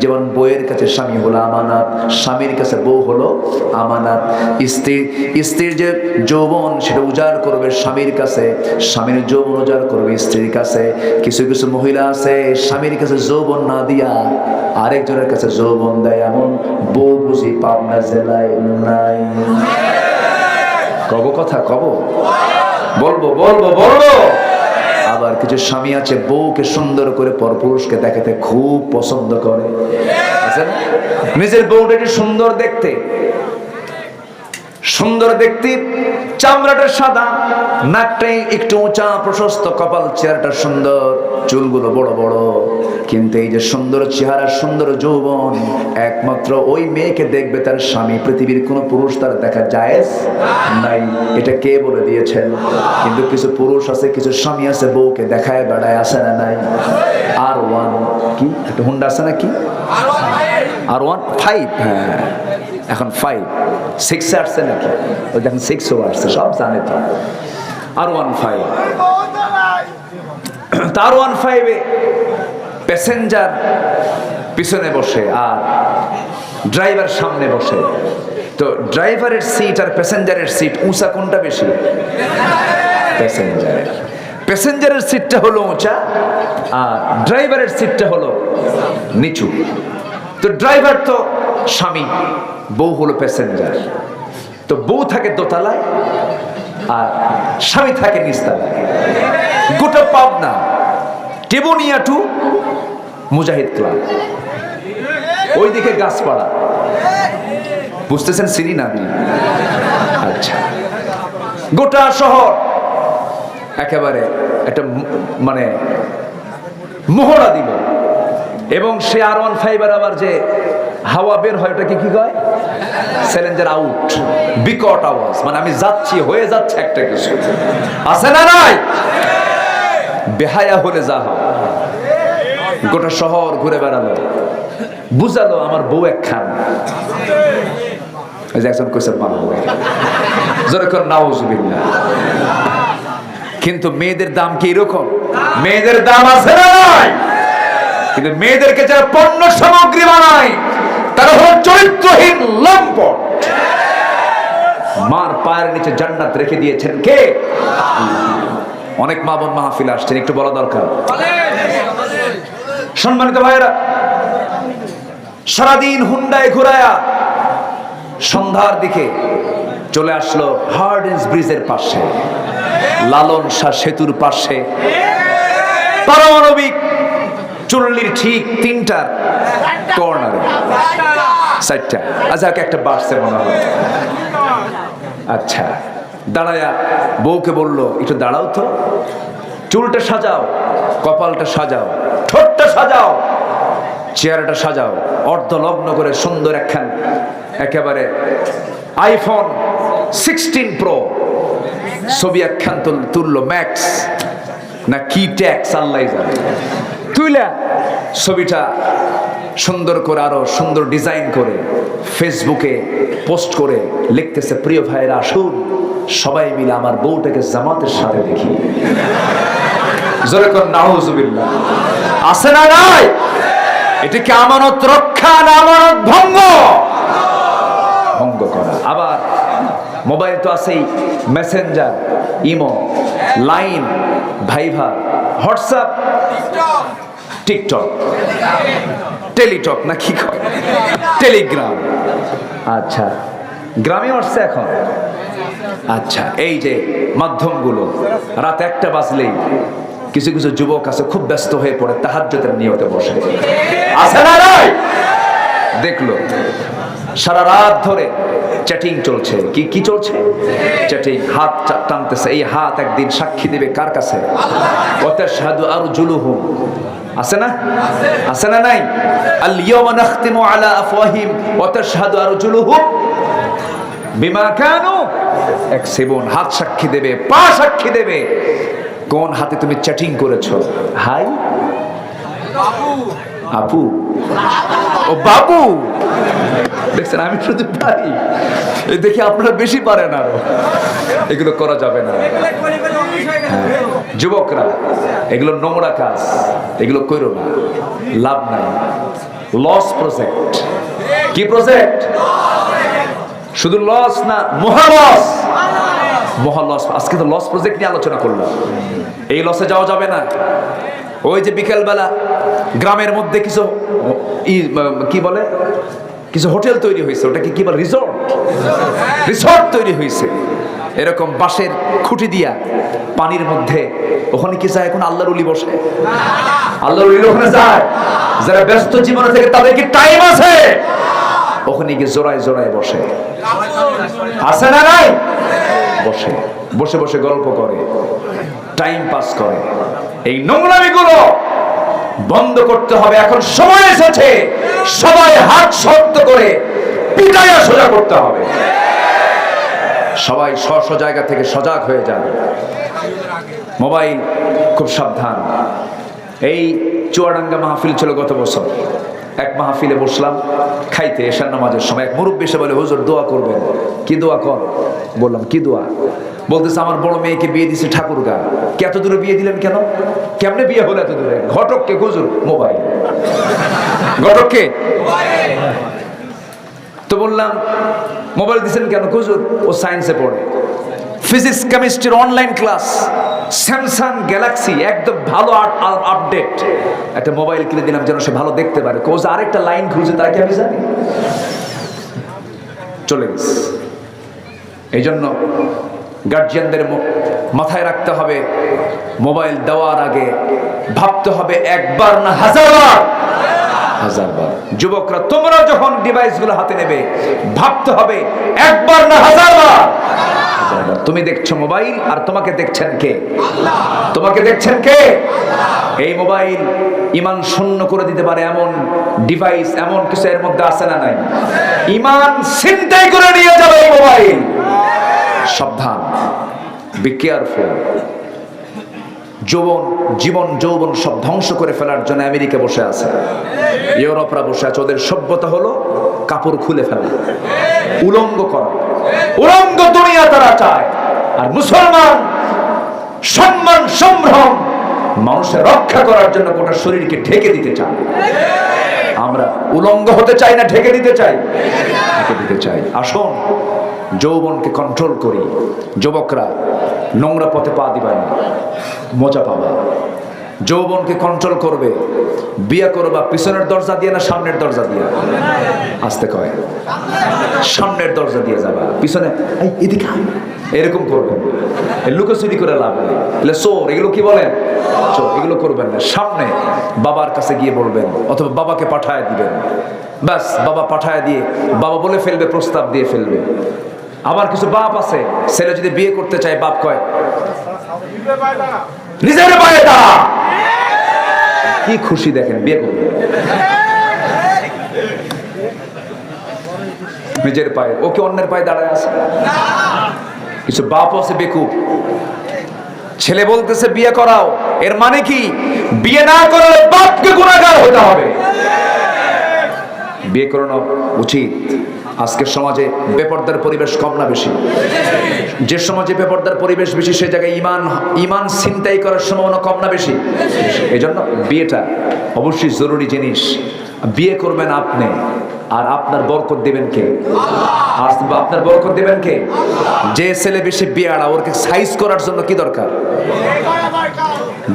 যেমন বউয়ের কাছে স্বামী হলো আমানত, স্বামীর কাছে বউ হলো আমানত। স্ত্রীর যে যৌবন সেটা উজাড় করবে স্বামীর কাছে, স্বামীর যৌবন উজাড় করবে স্ত্রীর কাছে। কিছু কিছু মহিলা আছে স্বামীর কাছে যৌবন না দিয়া আরেকজনের কাছে যৌবন দেয়, এমন বউ বুঝি পাবনা জেলায় নাই? কব কথা কব, বলবো বলবো বলবো। আবার কিছু স্বামী আছে বউকে সুন্দর করে পরপুরুষকে দেখাতে খুব পছন্দ করে, নিজের বউটাকে সুন্দর দেখতে, সুন্দর দেখতে, চামড়াটা সাদা, নাকটাই একটু উঁচা প্রশস্ত, কপাল চেহারাটা সুন্দর, চুলগুলো বড় বড়। কিন্তু এই যে সুন্দর চেহারা, সুন্দর যৌবন, একমাত্র ওই মেয়েকে দেখবে তার স্বামী। পৃথিবীর কোনো পুরুষ তার দেখা জায়েজ নাই। এটা কে বলে দিয়েছেন? কিন্তু কিছু পুরুষ আছে, কিছু স্বামী আছে, বউকে দেখায় বেড়ায়, আসে না নাই? R1 কি একটা হুন্ডা আছে নাকি? R1 5, হ্যাঁ এখন 5 6 আসছে নাকি? ওই দেখেন 6ও আসছে, সব জানে তো। R1 5, R1 5-এ প্যাসেঞ্জার পিছনে বসে আর ড্রাইভার সামনে বসে। তো ড্রাইভারের সিট আর প্যাসেঞ্জারের সিট উঁচা কোনটা বেশি? প্যাসেঞ্জারের। প্যাসেঞ্জারের সিটটা হলো উঁচা আর ড্রাইভারের সিটটা হলো নিচু। তো ড্রাইভার তো স্বামী, বউ হলো প্যাসেঞ্জার। তো বউ থাকে দোতলায় আর স্বামী থাকে নিচতলায়। গোটা পাবনা, টেবুনিয়া টু মুজাহিদ ক্লাব, ওইদিকে গাছপাড়া, বুঝতেছেন? সিনি না? আচ্ছা, গোটা শহর একেবারে একটা মানে মোহরা দিল। এবং সে R1 5-এর আবার যে হাওয়া বের হয়, ওটাকে কি কয়? সিলিন্ডার আউট, বিকট আওয়াজ, মানে আমি যাচ্ছি, হয়ে যাচ্ছে একটা কিছু, আছে না নাই? বেহায়া হলে যা হয়। গোটা শহর ঘুরে বেড়ালো, বুঝালো আমার বউ একখান। একজন কইছে যেরকম নাউজুবিল্লাহ। কিন্তু মেয়েদের দাম কি এরকম? মেয়েদের দাম আছে না নাই? কিন্তু মেয়েদেরকে যারা পণ্য সামগ্রী বানায় তারা হল চরিত্রহীন লম্পট। মার পায়ের নিচে জান্নাত রেখে দিয়েছেন কে? অনেক মা বোন মাহফিল আসছেন, একটু বলা দরকার। সম্মানিত ভাইয়েরা, সারাদিন হুন্ডায় ঘুরায়া সন্ধ্যার দিকে চলে আসলো হার্ডিন্স ব্রিজের পাশে, লালন শাহ সেতুর পাশে, পারমাণবিক চুল্লির ঠিক 3টার কর্নারে, 4টা, আচ্ছা একটা বাসছে মনে হয়। আচ্ছা, দাঁড়ায়া বউকে বললো একটু দাঁড়াও তো, চুলটা সাজাও, কপালটা সাজাও, ঠোঁটটা সাজাও, চেহারাটা সাজাও। অর্ধলগ্ন করে সুন্দর একখান একেবারে iPhone 16 Pro ছবি একখান তুললো, ম্যাক্স না কি ট্যাক্স আল্লাহ জানে, তুইলা ছবিটা সুন্দর করে, আরো সুন্দর ডিজাইন করে ফেসবুকে পোস্ট করে লিখতেছে, প্রিয় ভাইরা আসুন সবাই মিলে আমার বউটাকে জামাতের সাথে দেখি। জোরে কর নাউজুবিল্লাহ। আছে না নাই? এটা কি আমানত রক্ষা না আমানত ভঙ্গ? ভঙ্গ করা। আবার মোবাইল তো আছেই, Messenger, imo, Line, Viber, WhatsApp, TikTok, Teletalk না কি কয়, টেলিগ্রাম। আচ্ছা, গ্রামে আসছে এখন। আচ্ছা, এই যে মাধ্যমগুলো, রাত 1টা বাজলেই কিছু কিছু যুবক আছে খুব ব্যস্ত হয়ে পড়ে, তাহাজ্জুদের নিয়তে বসে। আছে না নাই? দেখলো সারা রাত ধরে চ্যাটিং চলছে। কি কি চলছে? চ্যাটিং। হাত টানতেছে, এই হাত একদিন সাক্ষী দিবে কার কাছে? ওয়াতাশহাদু আরজুলুহুম। আছে না? আছে না নাই? আল ইয়াওমা নাখতিমু আলা আফওয়াহিম ওয়া তাশহাদু আরজুলুহুম বিমা কানু ইয়াকসিবুন। হাত সাক্ষী দেবে, পা সাক্ষী দেবে। কোন হাতে তুমি চ্যাটিং করেছো? হাই বাবু, আপু, ও বাবু। দেখছেন, আমি শুধু পারি, এই দেখি আপনারা বেশি পারেন। আরো এগুলো করা যাবে না। যুবকরা, এগুলো নোংরা কাজ, এগুলো করো না, লাভ নাই। Loss project. কি প্রজেক্ট? শুধু লস না, মহালস। মহালস। আজকে তো লস প্রজেক্ট নিয়ে আলোচনা করলাম। এই লসে যাওয়া যাবে না। ওই যে বিকেলবেলা গ্রামের মধ্যে কিছু কি বলে, কিছু হোটেল তৈরি হয়েছে, ওটাকে কি বলে, রিসোর্ট। রিসোর্ট তৈরি হয়েছে এরকম বাঁশের খুঁটি দিয়া পানির মধ্যে। ওখানে কি যায় এখন? আল্লাহর ওলি বসে। আল্লাহর ওলি ওখানে যায় যারা ব্যস্ত জীবনে থেকে, তাদের কি টাইম আছে? ওখানে গিয়ে জোড়ায় জোড়ায় বসে, আছে না নাই? বসে বসে বসে গল্প করে, টাইম পাস করে। এই নোংরামিগুলো বন্ধ করতে হবে। এখন সময় এসেছে সবাই হাত শক্ত করে পিটাইয়া সোজা করতে হবে। সবাই স্ব স্ব জায়গা থেকে সজাগ হয়ে যান। মোবাইল খুব সাবধান। এই চুয়াডাঙ্গা মাহফিল ছিল গত বছর। এক মাহফিলে বসলাম খাইতে, এশার নামাজের সময়। এক মুরব্বী এসে বলে, হুজুর দোয়া করবেন। কি দোয়া কর? বললাম কি দোয়া? বলতেছে আমার বড় মেয়েকে বিয়ে দিছে ঠাকুরগা। এত দূরে বিয়ে দিলেন কেন? কেমনে বিয়ে হলো এত দূরে? ঘটককে হুজুর? মোবাইল। ঘটককে? তো বললাম মোবাইল দিছেন কেন? হুজুর ও সায়েন্সে পড়ে, ফিজিক্স কেমিস্ট্রির অনলাইন ক্লাস, স্যামসাং গ্যালাক্সি একদম ভালো আপডেট একটা মোবাইল কিনে দিলাম যেন সে ভালো দেখতে পারে। কোজ আরেকটা লাইন খুঁজে, তাই কি আমি জানি? চলে গেছে। এই জন্য গার্জিয়ানদের মাথায় রাখতে হবে, মোবাইল দেওয়ার আগে ভাবতে হবে একবার না হাজারবার। হাজারবার। যুবকরা তোমরা যখন ডিভাইসগুলো হাতে নেবে ভাবতে হবে একবার না হাজারবার। তুমি দেখছো মোবাইল, আর তোমাকে দেখছেন কে? তোমাকে দেখছেন কে? এই মোবাইল ঈমান শূন্য করে দিতে পারে এমন ডিভাইস, এমন কিছু এর মধ্যে আছে না নাই? ঈমান ছিনতাই করে নিয়ে যাবে এই মোবাইল। সাবধান, বি কেয়ারফুল। জীবন যৌবন সব ধ্বংস করে ফেলার জন্য আমেরিকা বসে আছে, ইউরোপরা বসে আছে। ওদের সভ্যতা হলো কাপড় খুলে ফেলা, উলঙ্গ করা। উলঙ্গ দুনিয়া তারা চায়। আর মুসলমান সম্মান সম্ভ্রম মানুষের রক্ষা করার জন্য গোটা শরীরকে ঢেকে দিতে চায়। আমরা উলঙ্গ হতে চাই না ঢেকে দিতে চাই? ঢেকে দিতে চাই। আসুন যৌবনকে কন্ট্রোল করি। যুবকরা নোংরা পথে পা দিবা না, মজা পাবা। যৌবনকে কন্ট্রোল করবে। বিয়ে করবা পিছনের দরজা দিয়ে না সামনের দরজা দিয়ে? আসতে কয় সামনের দরজা দিয়ে যাবা, পিছনে এদিকে এরকম করবেন। লুকোচুরি করে লাভ নেই। চোর এগুলো কি বলেন? চোর এগুলো করবেন না। সামনে বাবার কাছে গিয়ে বলবেন, অথবা বাবাকে পাঠায় দিবেন। ব্যাস, বাবা পাঠায় দিয়ে বাবা বলে ফেলবে, প্রস্তাব দিয়ে ফেলবে। আবার কিছু বাপ আছে, ছেলে যদি বিয়ে করতে চায় বাপ কয় নিজের পায়ে দাঁড়া। কি খুশি দেখেন, বিয়ে করবে নিজের পায়ে। ওকে অন্যের পায়ে দাঁড়ায় আছে। কিছু বাপ আছে বেকুব, ছেলে বলতেছে বিয়ে করাও, এর মানে কি বিয়ে না করলে বাপকে গুনাহগার হতে হবে। বিয়ে করানো উচিত। আজকের সমাজে বেপরদার পরিবেশ কম না বেশি? যে সমাজে বেপরদার পরিবেশ বেশি সে জায়গায় ঈমান ছিনতাই করার সম্ভাবনা কম না বেশি? এই জন্য বিয়েটা অবশ্যই জরুরি জিনিস। বিয়ে করবেন আপনি, আর আপনার বরকত দিবেন কে? আপনার বরকত দিবেন কে? যে ছেলে বেশি বিয়াড়া, ওরকে সাইজ করার জন্য কি দরকার?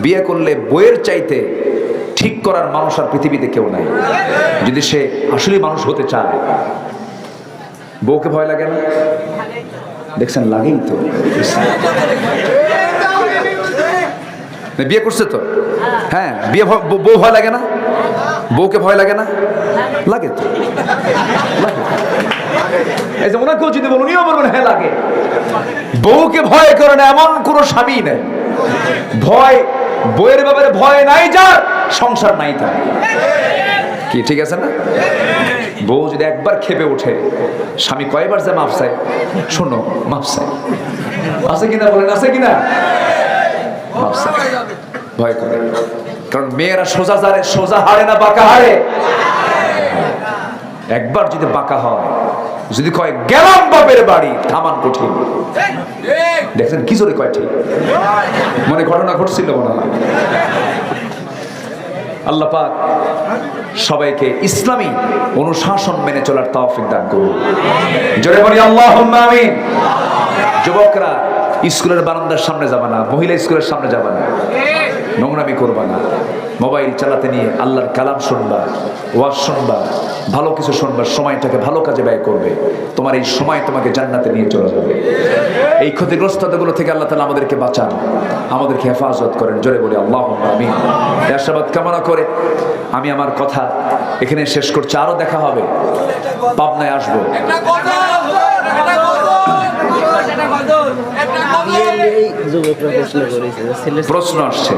বিয়ে করলে বইয়ের চাইতে ঠিক করার মানুষ আর পৃথিবীতে কেউ নাই, যদি সে আসলে মানুষ হতে চায়। বউকে ভয় লাগে না? দেখছেন, লাগেই তো। বিয়ে করছে তো, হ্যাঁ, বিয়ে বউ ভয় লাগে না? বউকে ভয় লাগে না? লাগে তো, লাগে। এই যে ওনাকেও যদি বলুন, উনিও বলবেন হ্যাঁ লাগে। বউকে ভয় করে না এমন কোন স্বামী নেই। ভয়, বউয়ের ব্যাপারে ভয় নাই যার, সংসার নাই তার। কি ঠিক আছে না? বউ যদি একবার খেপে ওঠে, স্বামী কয়বার যে মাফ চায়? শোনো, মাফ চায়। আছে কিনা বলেন, আছে কিনা? মাফ চায়, ভয় করে। কারণ মেয়েরা সোজা জারে, সোজা হারে না বাঁকা হারে। একবার যদি বাঁকা হয়, যদি কয় গেলাম বাপের বাড়ি, থামান কঠিন। দেখছেন কি জোরে কয়, ঠিক মনে ঘটনা ঘটছিল মনে হয়। আল্লাহ পাক সবাইকে ইসলামী অনুশাসন মেনে চলার তৌফিক দান করুন। জোরে বলি আল্লাহুম্মা আমিন। যুবকরা স্কুলের বারান্দার সামনে যাবে না, মহিলা স্কুলের সামনে যাবে না। নোংরামি করবা না। মোবাইল চালাতে নিয়ে আল্লাহর কালাম শুনবা, ওয়াজ শুনবা, ভালো কিছু শুনবা, সময়টাকে ভালো কাজে ব্যয় করবে। তোমার এই সময় তোমাকে জান্নাতে নিয়ে চলে যাবে। এই ক্ষতিগ্রস্ততাগুলো থেকে আল্লাহ তাআলা আমাদেরকে বাঁচান, আমাদেরকে হেফাজত করেন। জোরে বলি আল্লাহুম্মা আমিন। আশীর্বাদ কামনা করে আমি আমার কথা এখানে শেষ করছি। আরো দেখা হবে, পাবনায় আসবো। প্রশ্ন আসছে,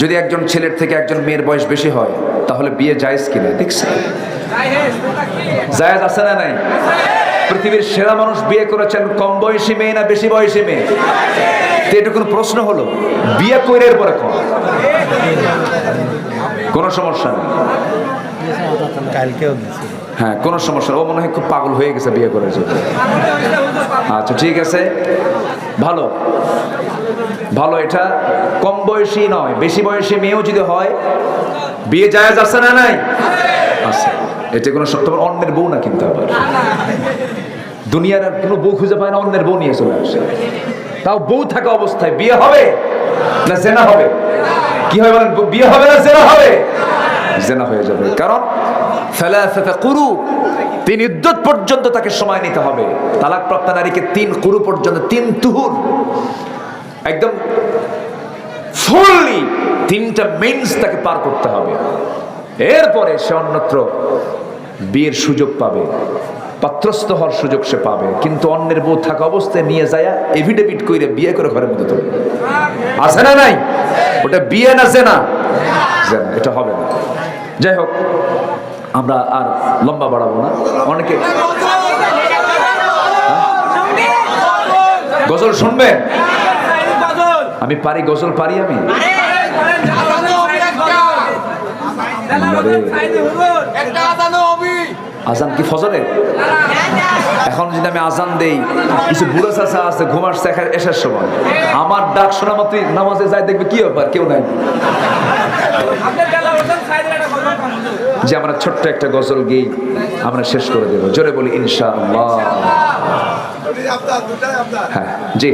যদি একজন ছেলের থেকে একজন মেয়ের বয়স বেশি হয় তাহলে বিয়ে জায়েজ কিনা? দেখছি জায়েজ আছে না নাই? পৃথিবীর সেরা মানুষ বিয়ে করেছেন কম বয়সী মেয়ে না বেশি বয়সী মেয়ে? তো এটা কোনো প্রশ্ন হলো? বিয়ে কইরের পরে কম, কোনো সমস্যা নেই। হ্যাঁ, কোনো সমস্যা। ও মনে হয় খুব পাগল হয়ে গেছে বিয়ে করার জন্য। আচ্ছা ঠিক আছে, ভালো ভালো। এটা কম বয়সী নয়, বেশি বয়সী মেয়েও যদি হয় বিয়ে জায়েজ আছে না নাই? আছে। এটা কোনো সত্য অন্যের বউ না, কিন্তু আবার দুনিয়ার আর কোনো বউ খুঁজে পায় না, অন্যের বউ নিয়ে চলে আসে। তাও বউ থাকা অবস্থায় বিয়ে হবে না জেনা হবে? কি হয় বলেন? বিয়ে হবে না জেনা হবে? জেনা হয়ে যাবে। কারণ সালাসাতা কুরু, 3 ইদ্দত পর্যন্ত তাকে সময় নিতে হবে। তালাকপ্রাপ্ত নারীকে 3 কুরু পর্যন্ত, 3 তুহুর, একদম ফুললি 3টা মেন্স তাকে পার করতে হবে। এরপরে সে অন্যত্র বিয়ের সুযোগ পাবে, পাত্রস্থ হওয়ার সুযোগ সে পাবে। কিন্তু অন্যের বউ থাকা অবস্থায় নিয়ে যায় এফিডেভিট করে বিয়ে করে ঘরের মধ্যে তোলে, আছে না নাই? ওটা বিয়ে না জেনা? জেনা। এটা হবে না। যাই হোক, আমরা আর লম্বা বাড়াবো না। অনেকে গজল শুনবেন? আমি পারি, গজল পারি আমি। আজান কি ফজরে? এখন যদি আমি আজান দেই, কিছু বুড়ো চাচা আছে ঘুম আসছে এসার সময়, আমার ডাক শোনা মাত্রই নামাজে যায়, দেখবে কি ব্যাপার, কেউ নাই। যে আমরা ছোট্ট একটা গজল গেই আমরা শেষ করে দেব। জোরে বলি ইনশাআল্লাহ। হ্যাঁ জি,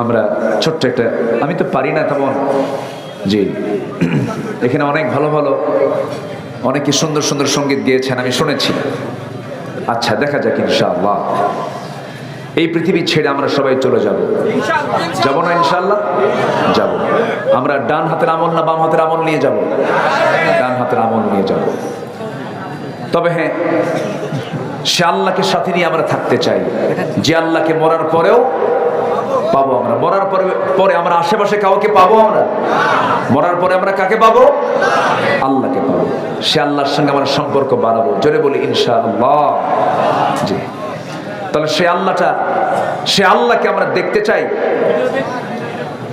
আমরা ছোট্ট একটা, আমি তো পারি না তেমন। জি, এখানে অনেক ভালো ভালো, অনেকে সুন্দর সুন্দর সঙ্গীত গেয়েছেন, আমি শুনেছি। আচ্ছা, দেখা যাক ইনশাআল্লাহ। এই পৃথিবী ছেড়ে আমরা সবাই চলে যাব, যাব না ইনশাআল্লাহ? যাব। আমরা ডান হাতের আমল না বাম হাতের আমল নিয়ে যাব? ডান হাতের আমল নিয়ে যাব। তবে হ্যাঁ, সে আল্লাহকে সাথে নিয়ে আমরা থাকতে চাই, যে আল্লাহকে মরার পরেও পাবো। আমরা মরার পরে আমরা আশেপাশে কাউকে পাবো? আমরা মরার পরে আমরা কাকে পাবো? আল্লাহকে পাবো। সে আল্লাহর সঙ্গে আমরা সম্পর্ক বাড়াবো। জোরে বলি ইনশাআল্লাহ। জি, তাহলে সে আল্লাহকে আমরা দেখতে চাই।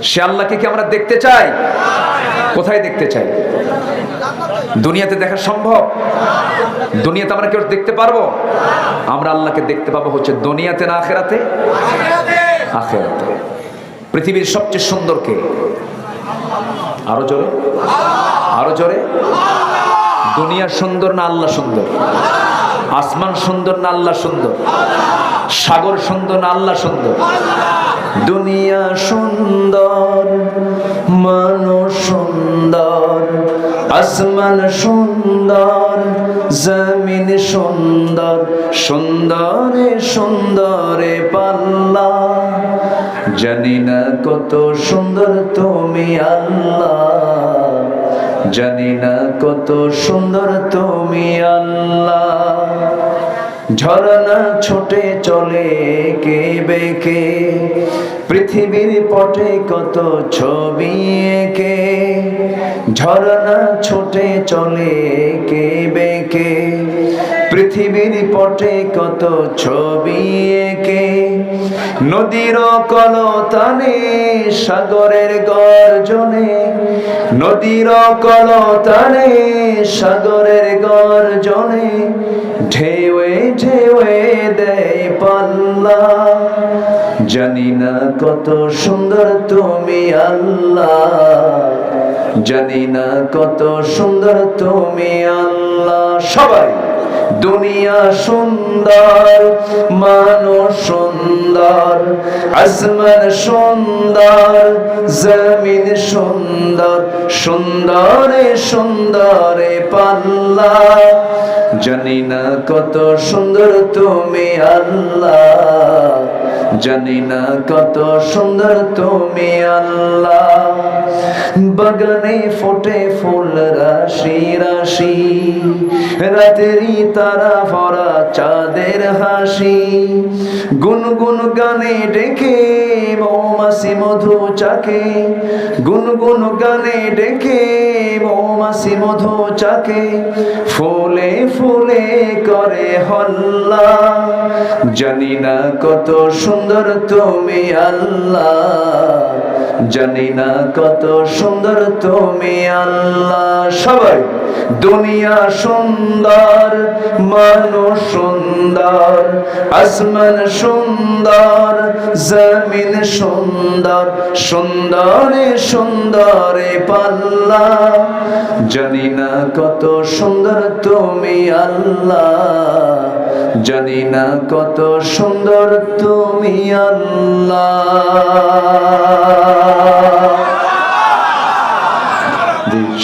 সে আল্লাহকে কি আমরা দেখতে চাই? কোথায় দেখতে চাই? দুনিয়াতে দেখা সম্ভব? দুনিয়াতে আমরা কেউ দেখতে পারবো? আমরা আল্লাহকে দেখতে পাবো হচ্ছে দুনিয়াতে না আখিরাতে? আখিরাতে। পৃথিবীর সবচেয়ে সুন্দর কে? আরো জোরে, আরো জোরে। দুনিয়া সুন্দর না আল্লাহ সুন্দর? আসমান সুন্দর না আল্লাহ সুন্দর? সাগর সুন্দর না আল্লাহ সুন্দর? দুনিয়া সুন্দর, মানুষ সুন্দর, আসমান সুন্দর, জমিন সুন্দর, সুন্দরে সুন্দরে পাল্লা। জানি না কত সুন্দর তুমি আল্লাহ, জানি না কত সুন্দর তুমি আল্লাহ। ঝরনা ছোটে চলে কে বেঁকে, পৃথিবীর পটে কত ছবি এঁকে। ঝরনা ছোটে চলে কে বেঁকে, পৃথিবীর পটে কত ছবি এঁকে। নদীর কলতানে সাগরের গর্জনে, নদীর কলতানে সাগরের গর্জনে। ঢেউয়ে ঢেউয়ে দেয় পাল্লা। জানি না কত সুন্দর তুমি আল্লাহ, জানি না কত সুন্দর তুমি আল্লাহ। সবাই দুনিয়া সুন্দর, মানুষ সুন্দর, আসমান সুন্দর, জমিন সুন্দর, সুন্দরে সুন্দরে পাল্লা। জানি না কত সুন্দর তুমি আল্লাহ, জানি না কত সুন্দর তুমি আল্লাহ। বাগানে ফোটে ফুল রাশি রাশি, রাতেরই তারা ভরা চাঁদের হাসি। গুনগুন গানে ডেকে মৌমাছি মধু চাকে, গুনগুন গানে ডেকে মৌমাছি মধু চাকে। ফুলে ফুলে করে হল্লা, জানি না কত সুন্দর তুমি আল্লাহ, জানি না কত সুন্দর তুমি আল্লাহ। সবাই দুনিয়া সুন্দর, মানুষ সুন্দর, আসমান সুন্দর, জমিন সুন্দর, সুন্দরে সুন্দরে পাল্লা। জানি না কত সুন্দর তুমি আল্লাহ, জানি না কত সুন্দর তুমি আল্লাহ।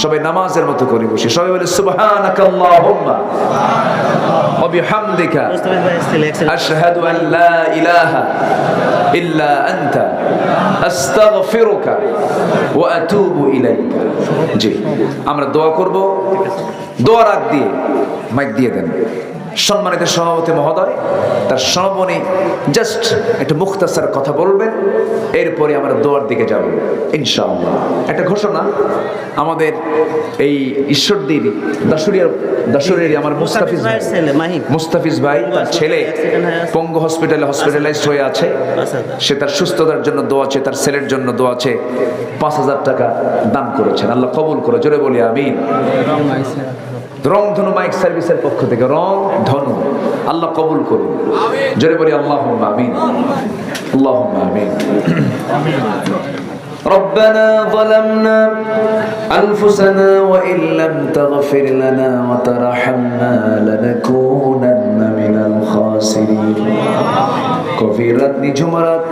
সবাই নামাজের মতো করে বসে সবাই বলে সুবহানাকাল্লাহুম্মা ওয়া বিহামদিকা আশহাদু আন লা ইলাহা ইল্লা আনতা আস্তাগফিরুকা ওয়া আতুবু ইলাইকা। জি, আমরা দোয়া করব। দোয়ার আগ দিয়ে মাইক দিয়ে দেন সম্মানিত সভাপতি মহোদয়, তার সমাপনী জাস্ট একটা মুখতাসার কথা বলবেন, এরপরে আমরা দোয়ার দিকে যাব ইনশাআল্লাহ। একটা ঘোষণা, আমাদের এই ঈশ্বরদীর দাসুরিয়ার আমার মুস্তাফিজ ভাই, তার ছেলে পঙ্গু হসপিটালাইজড হয়ে আছে। সে তার সুস্থতার জন্য দোয়া আছে, তার ছেলের জন্য দোয়া আছে। 5,000 টাকা দান করেছেন, আল্লাহ কবুল করে। জোরে বলি আমিন। রংধনু মাইক সার্ভিসের পক্ষ থেকে রংধনু, আল্লাহ কবুল করুন। জোরে বলি আল্লাহুম্মা আমিন, আল্লাহুম্মা আমিন। ربنا ظلمنا أنفسنا وإن لم تغفر لنا وترحمنا لنكونن من الخاسرين। গভীর রাত, নিঝুম রাত,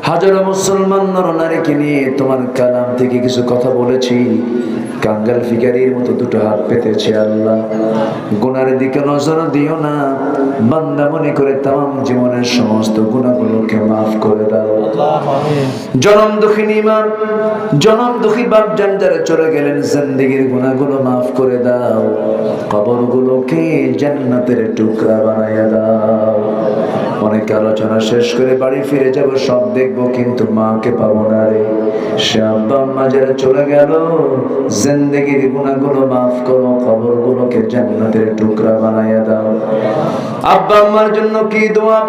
হাজারো মুসলমান নরনারীকে নিয়ে তোমার কালাম থেকে কিছু কথা বলেছি। কাঙ্গাল ফিকারির মতো দুটো হাত পেতেছে আল্লাহ, গুনার দিকে নজর দিও না। বান্দা মনে করে তামাম জীবনের সমস্ত গুনাহগুলোকে মাফ করে দাও। জনম দুঃখিনী মা, জনম দুঃখী বাপ জান যারা চলে গেলেন, জিন্দেগীর গুনাহগুলো মাফ করে দাও। কবরগুলোকে জান্নাতের টুকরা বানাইয়া দাও। অনেক আলোচনা শেষ করে বাড়ি ফিরে যাব, সব দেখবো কিন্তু মাকে পাবো না রে। সে আব্বা আম্মা যারা চলে গেল, জিন্দেগীর গুনাহগুলো মাফ করো, কবরগুলোকে জান্নাতের টুকরা বানাইয়া দাও। আব্বা আম্মার জন্য কি দোয়া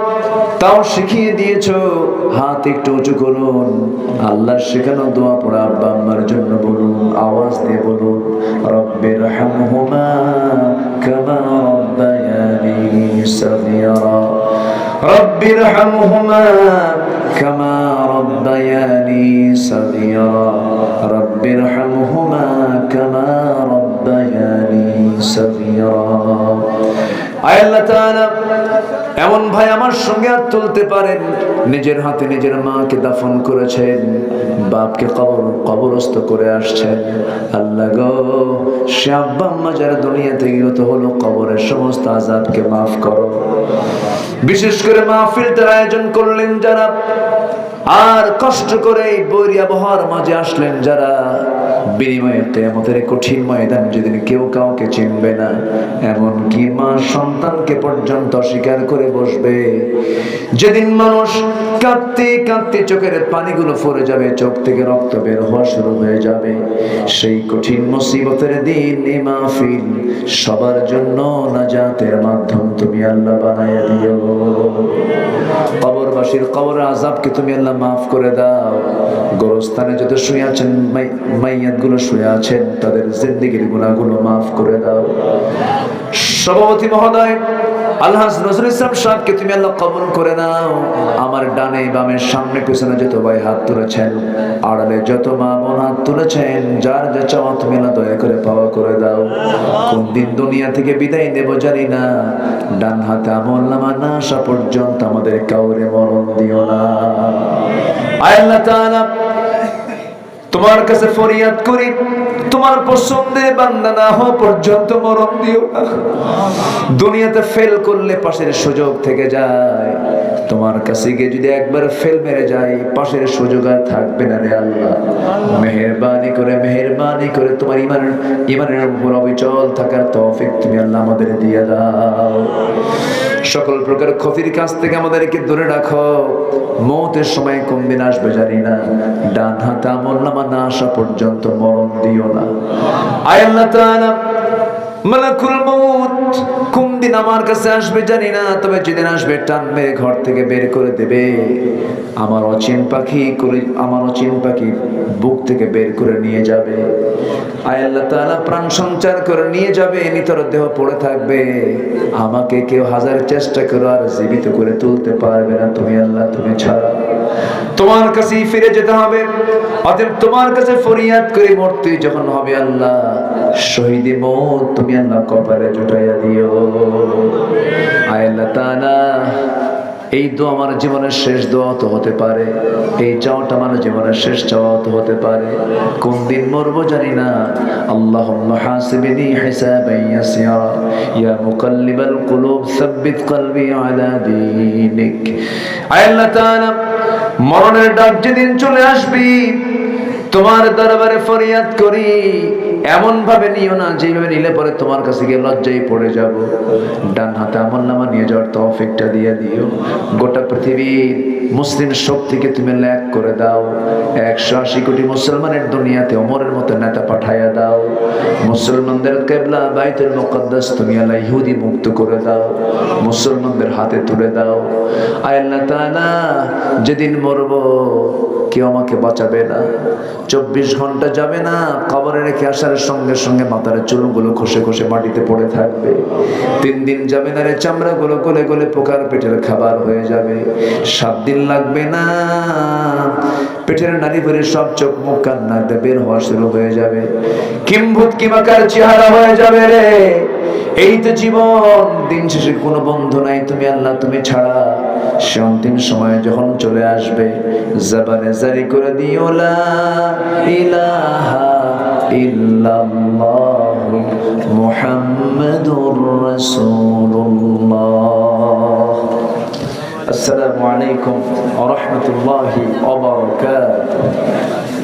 তাও শিখিয়ে দিয়েছো, হাত একটু উঁচু করুন। আল্লাহর শেখানো দোয়া পড়া আব্বা আম্মার জন্য বলুন, আওয়াজ দিয়ে বলুন, রব্বির হামহুমা কামা রব্বায়ানি সগীরা, রব্বির হামহুমা কামা রব্বায়ানি সগীরা, রব্বির হামহুমা কামা রব্বায়ানি সগীরা। আয় আল্লাহ তাআলা, এমন ভাই আমার সঙ্গে হাত তুলতে পারেন, নিজের হাতে নিজের মাকে দাফন করেছেন, বাপকে কবরস্থ করে আসছেন। আল্লাহ গো, সে আব্বা আম্মা যারা দুনিয়া থেকে গত হলো, কবরের সমস্ত আযাবকে মাফ করো। বিশেষ করে মাহফিলটার আয়োজন করলেন যারা, আর কষ্ট করে এই বৈরী আবহাওয়ার মাঝে আসলেন যারা, বিনিময়ে কিয়ামতের কঠিন ময়দান যেদিন কেউ কাউকে চিনবে না, এমনকি মা সন্তানকে পর্যন্ত অস্বীকার করে বসবে, যেদিন মানুষ কাঁদতে কাঁদতে চোখের পানিগুলো পড়ে যাবে, চোখ থেকে রক্ত বের হওয়া শুরু হয়ে যাবে, সেই কঠিন মুসিবতের দিন এই মাহফিল সবার জন্য নাজাতের মাধ্যম তুমি আল্লাহ বানাইয়া দিও। কবরবাসীর কবর আযাবকে তুমি আল্লাহ মাফ করে দাও। গোরস্থানে যত শুয়ে আছেন মাইয়াত গুলো শুয়ে আছেন, তাদের জিন্দেগীর গুনাহগুলো মাফ করে দাও। সভাপতি মহোদয় আলহাজ নজরুল ইসলাম সাহেবকে তুমি আল্লাহ কবুল করে নাও। আমার ডানে বামে সামনে পেছনে যত ভাই হাত তুলেছেন, আড়ালে যত মা বোন হাত তুলেছেন, যার যা চাওয়া তুমি আল্লাহ দয়া করে পাওয়া করে দাও। কোন দিন দুনিয়া থেকে বিদায় নেব জানি না, ডান হাতে আমলনামা না আসা পর্যন্ত আমাদের কাউরে মরণ দিও না। আল্লাহ তাআলা তোমার কাছে ফরিয়াদ করি, তোমার পছন্দের বান্দা না হওয়া পর্যন্ত মরণ দিও না। দুনিয়াতে ফেল করলে পাশের সুযোগ থেকে যায়, তোমার কাছে গিয়ে যদি একবার ফেল মেরে যায় পাশের সুযোগ আর থাকবে না রে আল্লাহ। মেহেরবানি করে তোমার ইমানের উপর অবিচল থাকার তৌফিক তুমি আল্লাহ আমাদের দিয়ে দাও। সকল প্রকার ক্ষতির কাছ থেকে আমাদেরকে দূরে রাখো। মৌতের সময় কোন দিন আসবে জানি না, ডান হাতে আমলনামা না আসা পর্যন্ত মরণ দিও না। আয় আল্লাহ তাআলা, মালাকুল মউত কোন দিন আমার কাছে আসবে জানি না, তবে যেদিন আসবে টান মেরে ঘর থেকে বের করে দেবে। আমার অচিন পাখি বুক থেকে বের করে নিয়ে যাবে। আয় আল্লাহ তাআলা, প্রাণ সঞ্চার করে নিয়ে যাবে, নিতর দেহ পড়ে থাকবে। আমাকে কেউ হাজার চেষ্টা করে আর জীবিত করে তুলতে পারবে না তুমি আল্লাহ, তুমি ছাড়া। তোমার কাছেই ফিরে যেতে হবে। অতএব তোমার কাছে ফরিয়াদ করে মরতে যখন হবে আল্লাহ, শহীদ মওত তুমি আল্লাহ কপালে জুটাইয়া দিও। আয় আল্লাহ তাআলা, এই দোয়া আমার জীবনের শেষ দোয়া তো হতে পারে, এই চাওয়াটা আমার জীবনের শেষ চাওয়া তো হতে পারে। কোন দিন মরবো জানি না। আল্লাহুম্মা হাসিবনি হিসাবান ইয়াসিরা ইয়া মুকাল্লিবাল কুলুব সাব্বিত কলবি আলা দীনিক। আয় আল্লাহ তাআলা, মরণের ডাক যেদিন চলে আসবি, তোমার দরবারে ফরিয়াদ করি, এমন ভাবে নিও না যেভাবে নিলে পরে তোমার কাছে গিয়ে লজ্জায় পড়ে যাব। ডান হাতে আমলনামা নিয়ে যাওয়ার তৌফিকটা দিয়ে দিও। গোটা পৃথিবীর মুসলিম শক্তিকে তুমি এক করে দাও। 180 কোটি মুসলমানের দুনিয়াতে ওমরের মতো নেতা পাঠাইয়া দাও। মুসলমানদের কিবলা বাইতুল মুকদ্দাস তুমি আল্লাহ ইহুদি মুক্ত করে দাও, মুসলমানদের হাতে তুলে দাও। আয় আল্লাহ তাআলা, যেদিন মরবো কেউ আমাকে বাঁচাবে না, 24 ঘন্টা যাবে না, কবরে রেখে আসার সঙ্গে সঙ্গে মাথার চুলগুলো খসে খসে মাটিতে পড়ে থাকবে। 3 দিন যাবে না রে, চামড়াগুলো গলে গলে পোকার পেটের খাবার হয়ে যাবে। 7 দিন লাগবে না, পেটের নাড়ি ভরে সব চোখ মুখ কান্নাতে বের হওয়া শুরু হয়ে যাবে। কিম্ভূত কিমাকার চেহারা হয়ে যাবে রে। এই তো জীবন, দিন শেষে কোনো বন্ধু নাই তুমি আল্লাহ, তুমি ছাড়া। সে অন্তিম সময় যখন চলে আসবে, জবানে জারি করে দিও লা ইলাহা ইল্লাল্লাহ মুহাম্মাদুর রাসূলুল্লাহ। আসসালামু আলাইকুম ওয়া রাহমাতুল্লাহি ওয়া বারাকাতুহু।